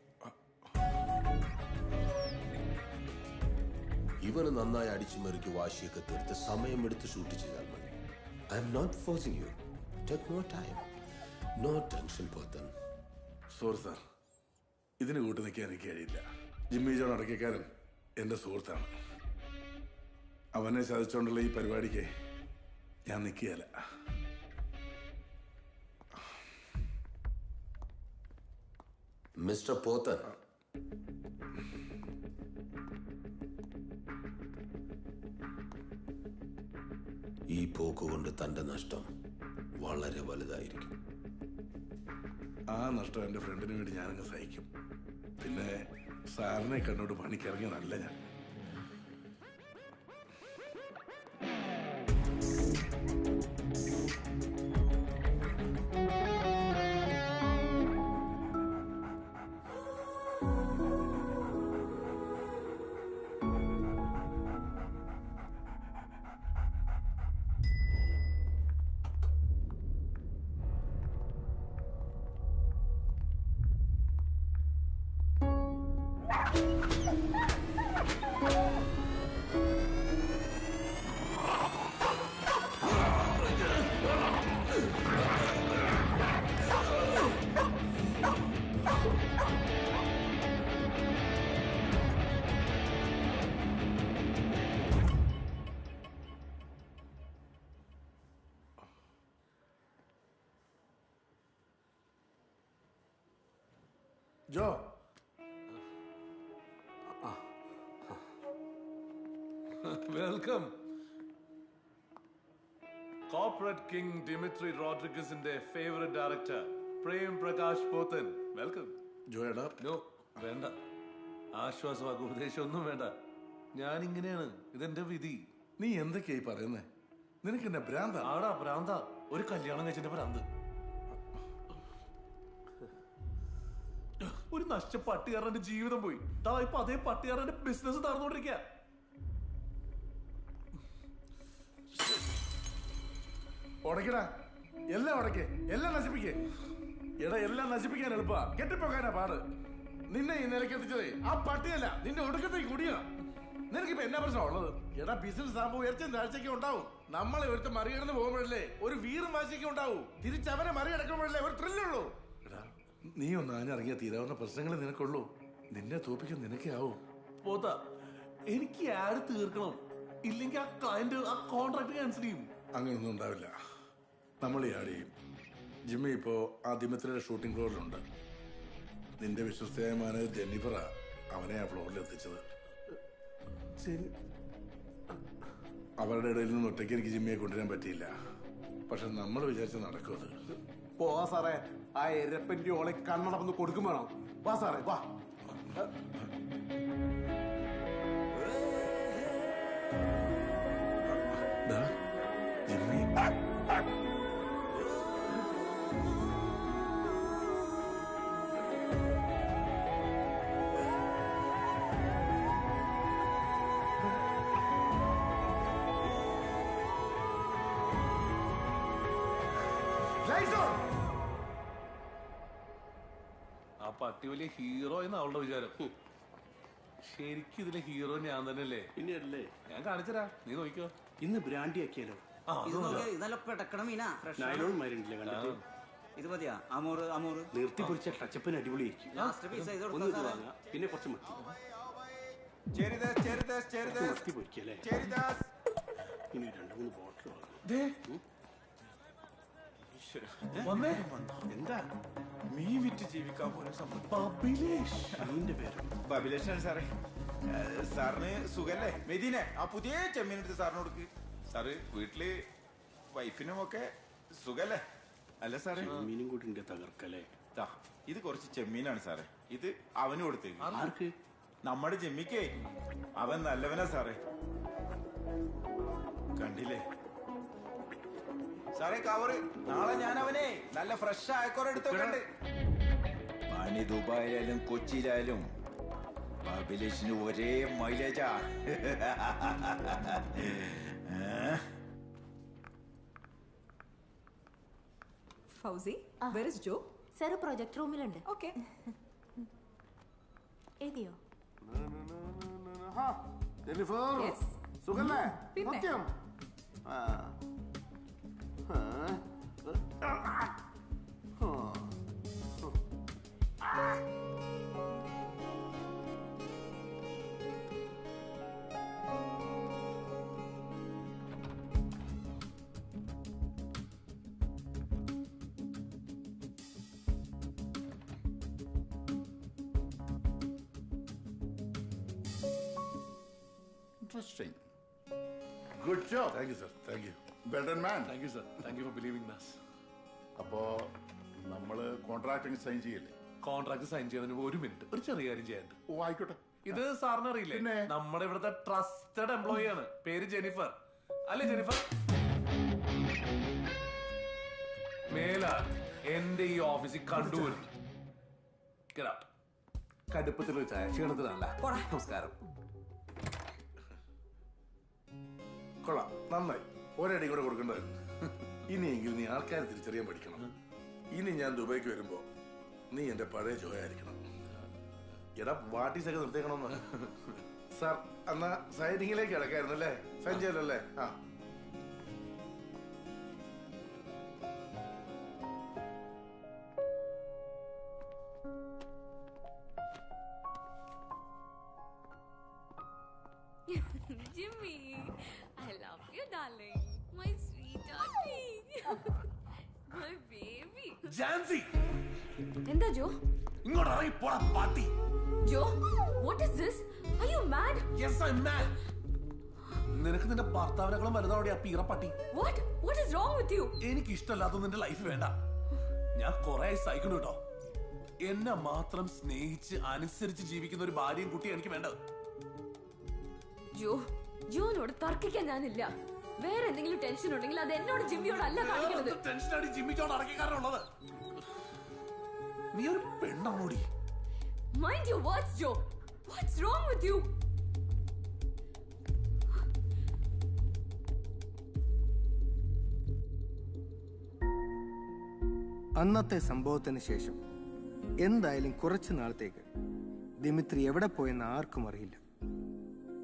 ഇവന് നന്നായി അടിച്ചുമറിക്ക് വാശിയൊക്കെ തീർത്ത് സമയമെടുത്ത് ഷൂട്ട് ചെയ്താൽ മതി. I am not forcing you. Take more time. No tension Pothan. Sorry sir, ഇതിന് കൂട്ടു നിൽക്കാൻ എനിക്ക് കഴിയില്ല. ജിമ്മി ജോൺ അടയ്ക്കക്കാരൻ എന്റെ സുഹൃത്താണ്. അവനെ ചതിച്ചുകൊണ്ടുള്ള ഈ പരിപാടിക്ക് ഞാൻ നിൽക്കുകയല്ല. മിസ്റ്റർ പോത്തൻ, ഈ പോക്കുകൊണ്ട് തന്റെ നഷ്ടം വളരെ വലുതായിരിക്കും. ആ നഷ്ടം എന്റെ ഫ്രണ്ടിന് വേണ്ടി ഞാനങ്ങ് സഹിക്കും. പിന്നെ സാറിനെ കണ്ടോട്ട് പണിക്കിറങ്ങിയതല്ല ഞാൻ. Joe, welcome. Corporate king Dimitri റോഡ്രിഗസിന്റെ favourite director Prem Prakash Pothan. Welcome. ജോയടാ. നോ, വേണ്ട. ആശ്വാസവാക്കും ഉപദേശം ഒന്നും വേണ്ട. ഞാൻ ഇങ്ങനെയാണ്, ഇതെന്റെ വിധി. നീ എന്തൊക്കെയായി പറയുന്നേ? നിനക്ക് എന്നെ ഭ്രാന്ത? ആടാ ഭ്രാന്ത, ഒരു കല്യാണം കഴിച്ചിട്ട് ഭ്രാന്ത്. ഒരു നശിച്ച പട്ടികാരന്റെ ജീവിതം പോയി. ഇപ്പൊ അതേ പട്ടികാരന്റെ ബിസിനസ് നടന്നുകൊണ്ടിരിക്കുക. ഉടക്കടാ, എല്ലാം ഉടക്കേ, എല്ലാം നശിപ്പിക്കേ. എടാ, എല്ലാം നശിപ്പിക്കാൻ എളുപ്പാ, കെട്ടിപ്പോക്കാനാ പാട്. നിന്നെ ഈ നിലയ്ക്ക് എത്തിച്ചതേ ആ പട്ടിയല്ല, നിന്റെ ഒടുക്കത്തേക്ക് കുടിയാ. നിനക്കിപ്പോ എന്നാ പ്രശ്നം ഉള്ളത്? എടാ, ബിസിനസ് ആകുമ്പോ ഉയർച്ചയും താഴ്ചയ്ക്കും ഉണ്ടാവും. നമ്മളെ ഒരുത്ത് മറികടന്ന് പോകുമ്പോഴല്ലേ ഒരു വീറും വാശിക്കും ഉണ്ടാവും. തിരിച്ചവനെ മറികടക്കുമ്പോഴല്ലേ ഒരു ത്രില്ലുള്ളൂ. എടാ, നീ ഒന്ന് ആഞ്ഞിറങ്ങിയാ തീരാവുന്ന പ്രശ്നങ്ങൾ നിനക്കുള്ളൂ. നിന്നെ തോപ്പിക്കാൻ നിനക്കേ ആവും. പോത്താ, എനിക്ക് ആഡ് തീർക്കണം, ഇല്ലെങ്കിൽ ആ ക്ലയന്റ് ആ കോൺട്രാക്ട് ക്യാൻസൽ ചെയ്യും. അങ്ങനൊന്നും ഉണ്ടാവില്ല. നമ്മൾ ഈ ആഡ് ചെയ്യും. ജിമ്മി ഇപ്പോ ആ ദിമിത്രിയുടെ ഷൂട്ടിംഗ് ഫ്ലോറിലുണ്ട്. നിന്റെ വിശ്വസ്തയായ മാനേജർ ജെന്നിഫറാ അവനെ ആ ഫ്ലോറിൽ എത്തിച്ചത്. അവരുടെ ഇടയിൽ നിന്ന് ഒറ്റയ്ക്ക് എനിക്ക് ജിമ്മിയെ കൊണ്ടുവരാൻ പറ്റിയില്ല. പക്ഷെ നമ്മൾ വിചാരിച്ച നടക്കും അത്. പോവാ സാറേ, ആ എരപ്പൻ്റെ ഓളെ കണ്ണടപ്പൊന്ന് കൊടുക്കും വേണം. വാ സാറേ, വാ. ജിമ്മി, ആ പട്ടി വലിയ ഹീറോ എന്ന് അവളുടെ വിചാരം. ശരിക്കും ഇതിലെ ഹീറോ ഞാൻ തന്നെയല്ലേ? പിന്നെയല്ലേ? ഞാൻ കാണിച്ചരാ, നീ നോക്കിക്കോ. ഇന്ന് ബ്രാൻഡി ആക്കിയാലോ? ഇത് മതിയാ? അമൂറ് അമൂറ് നിർത്തി പൊരിച്ച ടച്ചപ്പിന് അടിപൊളിയായിരിക്കും. പിന്നെ കുറച്ച് മത്തി പൊരിക്കല്ലേ? ഇനി 2-3 ബോട്ടിൽ എന്താ മീൻ വിറ്റ് ജീവിക്കാൻ പോലും മീനിന്റെ പേര് ബബിലേഷാണ് സാറേ. സാറിന് സുഖല്ലേ? മെദീനെ ആ പുതിയ ചെമ്മീനെടുത്ത് സാറിന് കൊടുക്ക്. സാറ് വീട്ടില് വൈഫിനും ഒക്കെ സുഖല്ലേ? അല്ല സാറേ, മീനും കൂടി ഉണ്ട് തകർക്കല്ലേ? ഇത് കുറച്ച് ചെമ്മീനാണ് സാറേ. ഇത് അവന് കൊടുത്തേക്ക്. ആർക്ക്? നമ്മുടെ ജമ്മിക്കേ. അവൻ നല്ലവനാ സാറേ. കണ്ടില്ലേ സാറേ കവറ്? നാളെ ഞാൻ അവനെ നല്ല ഫ്രഷ് ആയക്കോറ എടുത്തോക്കണ്ട്. പണി ദുബായിലായാലും കൊച്ചിയിലായാലും ബബിലേഷിന് ഒരേ മൈലേജാ. Fousi, where is Joe? Sir project റൂമിലുണ്ട്. ഓക്കെ. എഴുതിയോ? ജെന്നിഫർ, സുഖല്ലേ? സത്യം? Interesting. Good job. Thank you, sir. Thank you. Well done, man. Thank you, sir. Thank you for believing in us. അപ്പോ നമ്മള് കോൺട്രാക്ട് സൈൻ ചെയ്യല്ലേ? കോൺട്രാക്ട് സൈൻ ചെയ്യുന്നതിന് 1 minute ഒരു ചെറിയ കാര്യം ചെയ്യാനുണ്ട്. ഓ, ആയിക്കോട്ടെ. ഇത് സാറിന് അറിയില്ലേ? നമ്മുടെ ഇവിടുത്തെ ട്രസ്റ്റഡ് എംപ്ലോയി ആണ്. പേര് ജെനിഫർ. അല്ലേ ജെനിഫർ? മേലാൽ എന്റെ ഈ ഓഫീസിൽ കണ്ടുവരുന്നു. കടുപ്പത്തിൽ ചായ ക്ഷീണത്തിനല്ല. നമസ്കാരം. കൊള്ളാം, നന്നായി. ഒരടി കൂടെ കൊടുക്കേണ്ടത്. ഇനിയെങ്കിലും നീ ആൾക്കാരെ തിരിച്ചറിയാൻ പഠിക്കണം. ഇനി ഞാൻ ദുബൈക്ക് വരുമ്പോ നീ എന്റെ പഴയ ജോയായിരിക്കണം. എടാ, വാട്ടീസൊക്കെ നിർത്തിയേക്കണമെന്ന്. സാർ, എന്നാ സൈനിങ്ങിലേക്ക് കിടക്കായിരുന്നു അല്ലേ? സഞ്ജയല്ലേ? ആ, Jimmy, I love you, darling. My sweetheart. My baby. Jancy, എന്താ ജോ? ഇങ്ങോട്ട് ഇറങ്ങി പോടാ പാട്ടി. ജോ, what is this? Are you mad? Yes, I'm mad. നിനക്ക് നിന്റെ ഭർത്താവിനെക്കാളും വലുതാവോടെ ആ പീറ പട്ടി. What? What is wrong with you? എനിക്ക് ഇഷ്ടമല്ലാത്ത നിന്റെ ലൈഫ് വേണ്ട. ഞാൻ കുറെ സഹിക്കുന്നു കേട്ടോ. എന്നെ മാത്രം സ്നേഹിച്ച് അനുസരിച്ച് ജീവിക്കുന്ന ഒരു ഭാര്യയും കുട്ടിയും എനിക്ക് വേണ്ടത്. ജോ, ജോനോട് തർക്കിക്കാൻ ഞാനില്ല. വേറെ എന്തെങ്കിലും ടെൻഷൻ ഉണ്ടെങ്കിൽ അത് എന്നോട് ജിമ്മിയോടല്ല കാണിക്കുന്നത്. ടെൻഷനാണ് ജിമ്മിക്കോട് അടക്കിക്കാരുള്ളത്. നീ ഒരു പെണ്ണാണോടി? Mind your words, Joe. What's wrong with you? അന്നത്തെ സംഭവത്തിന് ശേഷം എന്തായാലും കുറച്ചു നാളത്തേക്ക് ദിമിത്രി എവിടെ പോയെന്ന് ആർക്കും അറിയില്ല.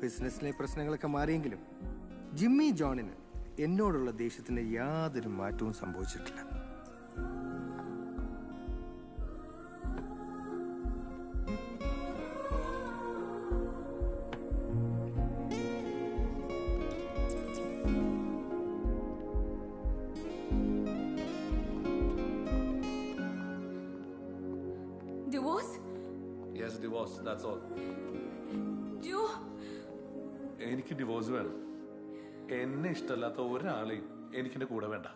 ബിസിനസ്സിലെ പ്രശ്നങ്ങളൊക്കെ മാറിയെങ്കിലും ജിമ്മി ജോണിന് എന്നോടുള്ള ദേഷ്യത്തിന് യാതൊരു മാറ്റവും സംഭവിച്ചിട്ടില്ല. Divorce? Yes, divorce. That's all. Joe. എനിക്ക് ഡിവോഴ്സ് വേണം. എന്നെ ഇഷ്ടമല്ലാത്ത ഒരാളെയും എനിക്കെന്റെ കൂടെ വേണ്ട.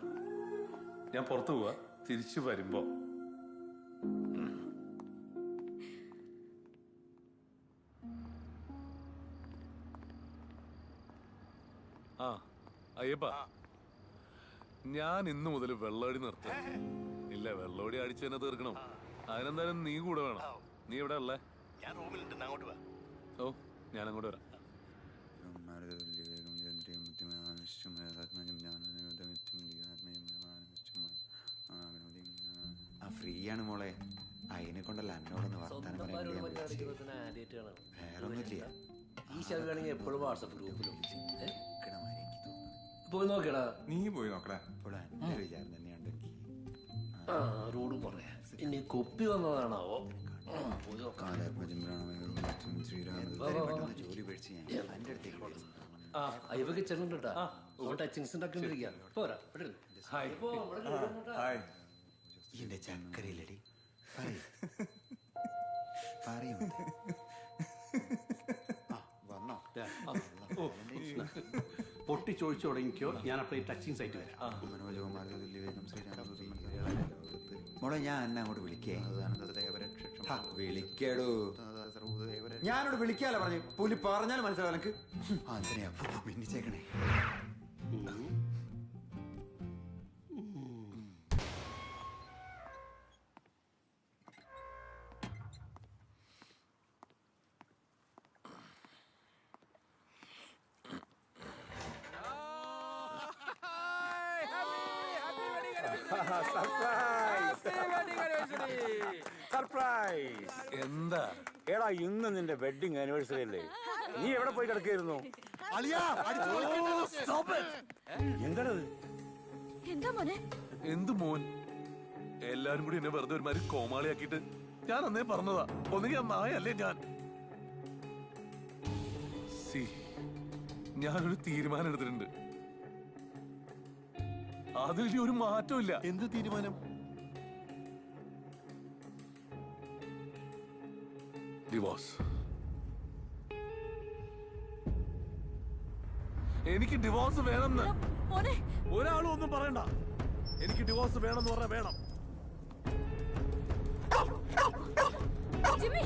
ഞാൻ പുറത്തു പോവാ. തിരിച്ചു വരുമ്പോ അയ്യപ്പ, ഞാൻ ഇന്നു മുതൽ വെള്ളോടി നിർത്താം. ഇല്ല, വെള്ളോടി അടിച്ചു തന്നെ തീർക്കണം. അതിനെന്തായാലും നീ കൂടെ വേണം. നീ എവിടെ ഉള്ളേ? ഓ, ഞാൻ അങ്ങോട്ട് വരാം. ഫ്രീ ആണ് മോളെ. അതിനെ കൊണ്ടല്ല എന്നോടൊന്ന് വർത്താനം പറയാൻ വേറൊന്നുമില്ല. ഈ ശരിയാണെങ്കിൽ എപ്പോഴും വാട്സപ്പ് ഗ്രൂപ്പിലും പോയി നോക്കടാ. നീ പോയി നോക്കടാ. ഇപ്പോൾ എന്റെ വിചാരം തന്നെയാണ്. റോഡ് പറയാ ഇനി കുപ്പി വന്നതാണാവോ? ജോലി പഠിച്ച് ഞാൻ എന്റെ അടുത്തേക്ക് അയ്യപ്പ കിച്ചണിലുണ്ട് കേട്ടാ. ടച്ചിങ്സ് ഉണ്ടാക്കിക്കൊണ്ടിരിക്കുക. പോരാ എന്റെ ചക്കരയിലടി പറയും. പൊട്ടി ചോദിച്ചു തുടങ്ങിക്കോ. ഞാൻ അപ്പോൾ ടച്ചിങ് സൈറ്റ് വരാം. മോളെ ഞാൻ എന്നെ അങ്ങോട്ട് വിളിക്കേ. വിളിക്കേടൂ. ഞാനോട് വിളിക്കാലോ പറഞ്ഞു. പുലി പറഞ്ഞാലും മനസ്സിലാവും എനിക്ക്. ആന്റണിയാ പിന്നിച്ചേക്കണേ. എന്താ എടാ, ഇന്ന് നിന്റെ വെഡിങ് ആനിവേഴ്സറി അല്ലേ? നീ എവിടെ പോയി കിടക്കായിരുന്നു? എന്താണത്? എന്താ മോനെ? എന്ത് മോൻ? എല്ലാരും കൂടി എന്നെ വെറുതെ ഒരുമാതിരി കോമാളിയാക്കിട്ട് ഞാൻ അന്നേ പറഞ്ഞതാ, ഒന്നുകിൽ ആ നായല്ലേ ഞാൻ. ഞാനൊരു തീരുമാനം എടുത്തിട്ടുണ്ട്. അതിൽ ഒരു മാറ്റമില്ല. എന്ത് തീരുമാനം? ഡിവോഴ്സ്. എനിക്ക് ഡിവോഴ്സ് വേണമെന്ന് ഒരാളും ഒന്നും പറയണ്ട. എനിക്ക് ഡിവോഴ്സ് വേണമെന്ന് പറഞ്ഞാൽ വേണം. Jimmy,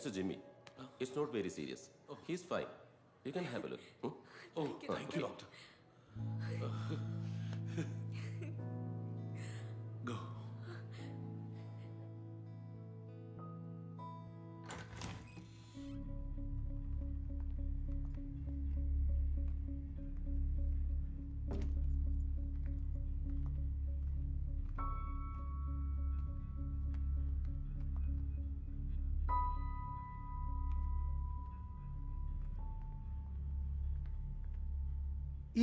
Mr. Jimmy, it's not very serious. He's fine. You can have a look. Oh, thank you, doctor. Go.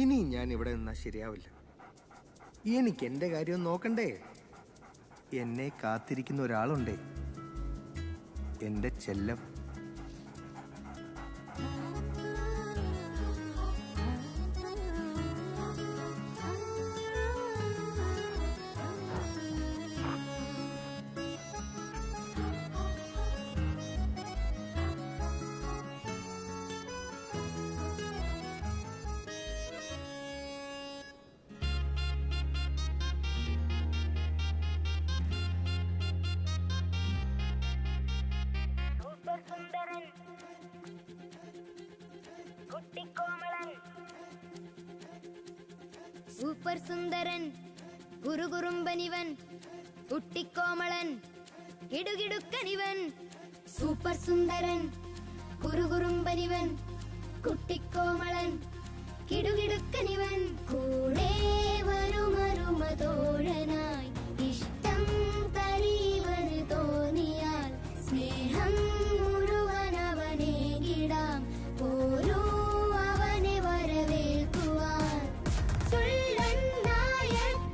ഇനി ഞാൻ ഇവിടെ നിന്നാ ശരിയാവില്ല. എനിക്ക് എൻ്റെ കാര്യം നോക്കണ്ടേ? എന്നെ കാത്തിരിക്കുന്ന ഒരാളുണ്ടേ, എൻ്റെ ചെല്ലം. സൂപ്പർ സുന്ദരൻ കുറുകുറുമ്പനിവൻ കുട്ടിക്കോമളൻ കിടുകിടുക്കനിവൻ. സൂപ്പർ സുന്ദരൻ കുറുകുറുമ്പനിവൻ കുട്ടിക്കോമളൻ കിടുകിടുക്കനിവൻ. കൂടെ വരുമരുമ തോഴനായി ഇഷ്ടം തരീവന് തോന്നിയാൽ സ്നേഹം മുഴുവൻ അവനേകിടാം. പോരൂ അവനെ വരവേൽക്കുവാൻ.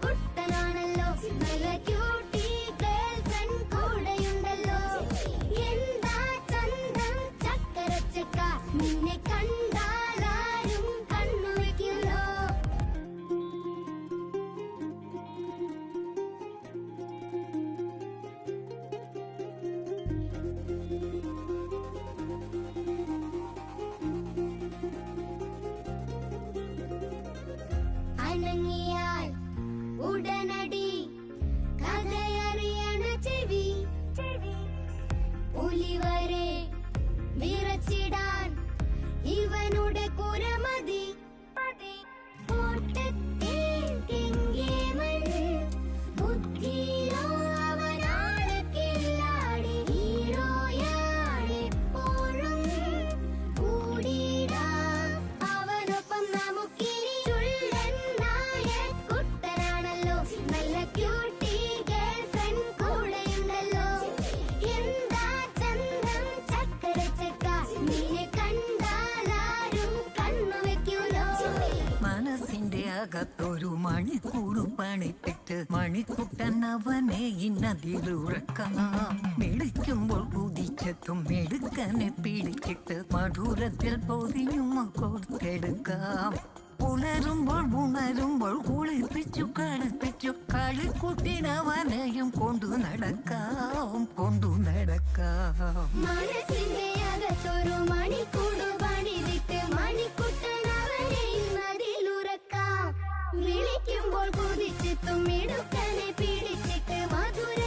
കുട്ടനാണല്ലോ നല്ല ക്യൂട്ടി ഗേൾഫ്രണ്ട് കൂടെയുണ്ടല്ലോ. എന്താ ചന്തം ചക്കരച്ചക്ക, നിന്നെ കണ്ടാലാരും കണ്ണുവയ്ക്കുമല്ലോ. അനങ്ങിയാൽ ഉടനടി കഥയറിയണ ചെവി. പുലിവരെ വിറച്ചിടാൻ ഇവനുടെ കുരമതി. ഓട്ടത്തിൽ കെങ്കേമൻ, ബുദ്ധിയിലോ അവനാണ് കില്ലാടി. ഹീറോയാണെപ്പോഴും കൂടിയിടാം അവനൊപ്പം നമുക്കിനി. ചുള്ളൻ നായൻ കുട്ടനാണല്ലോ നല്ല ക്യൂട്ടി ഗേൾഫ്രണ്ട് കൂടെയുണ്ടല്ലോ. എന്താ ചന്തം ചക്കരച്ചക്ക, നിന്നെ കണ്ടാലാരും കണ്ണുവെക്കൂലോ. മനസ്സിന്റെ അകത്തൊരു മണിക്കൂട് പണിത്തിട്ട് മണിക്കുട്ടൻ അവനെ ഇന്നതിലുറക്കാം. മിടിക്കുമ്പോൾ കുതിച്ചെത്തും മെടുക്കനെ പിടിച്ചിട്ട് മധുരത്തിൽ പൊതിഞ്ഞും കൊടുത്തെടുക്കാം. പുലരുമ്പോൾ ഉണരുമ്പോൾ കുളിപ്പിച്ചു കളിപ്പിച്ചു കളിക്കുട്ടിനവനെയും കൊണ്ടു നടക്കാം. മനസ്സിന്റെ അകത്തൊരു മണിക്കൂട് പണിതിട്ട് മണിക്കുട്ടൻ അവനെ ഇന്നതിലുറക്കാം. വിളിക്കുമ്പോൾ കുതിച്ചെത്തും മിടുക്കനെ പിടിച്ചിട്ട് മധുര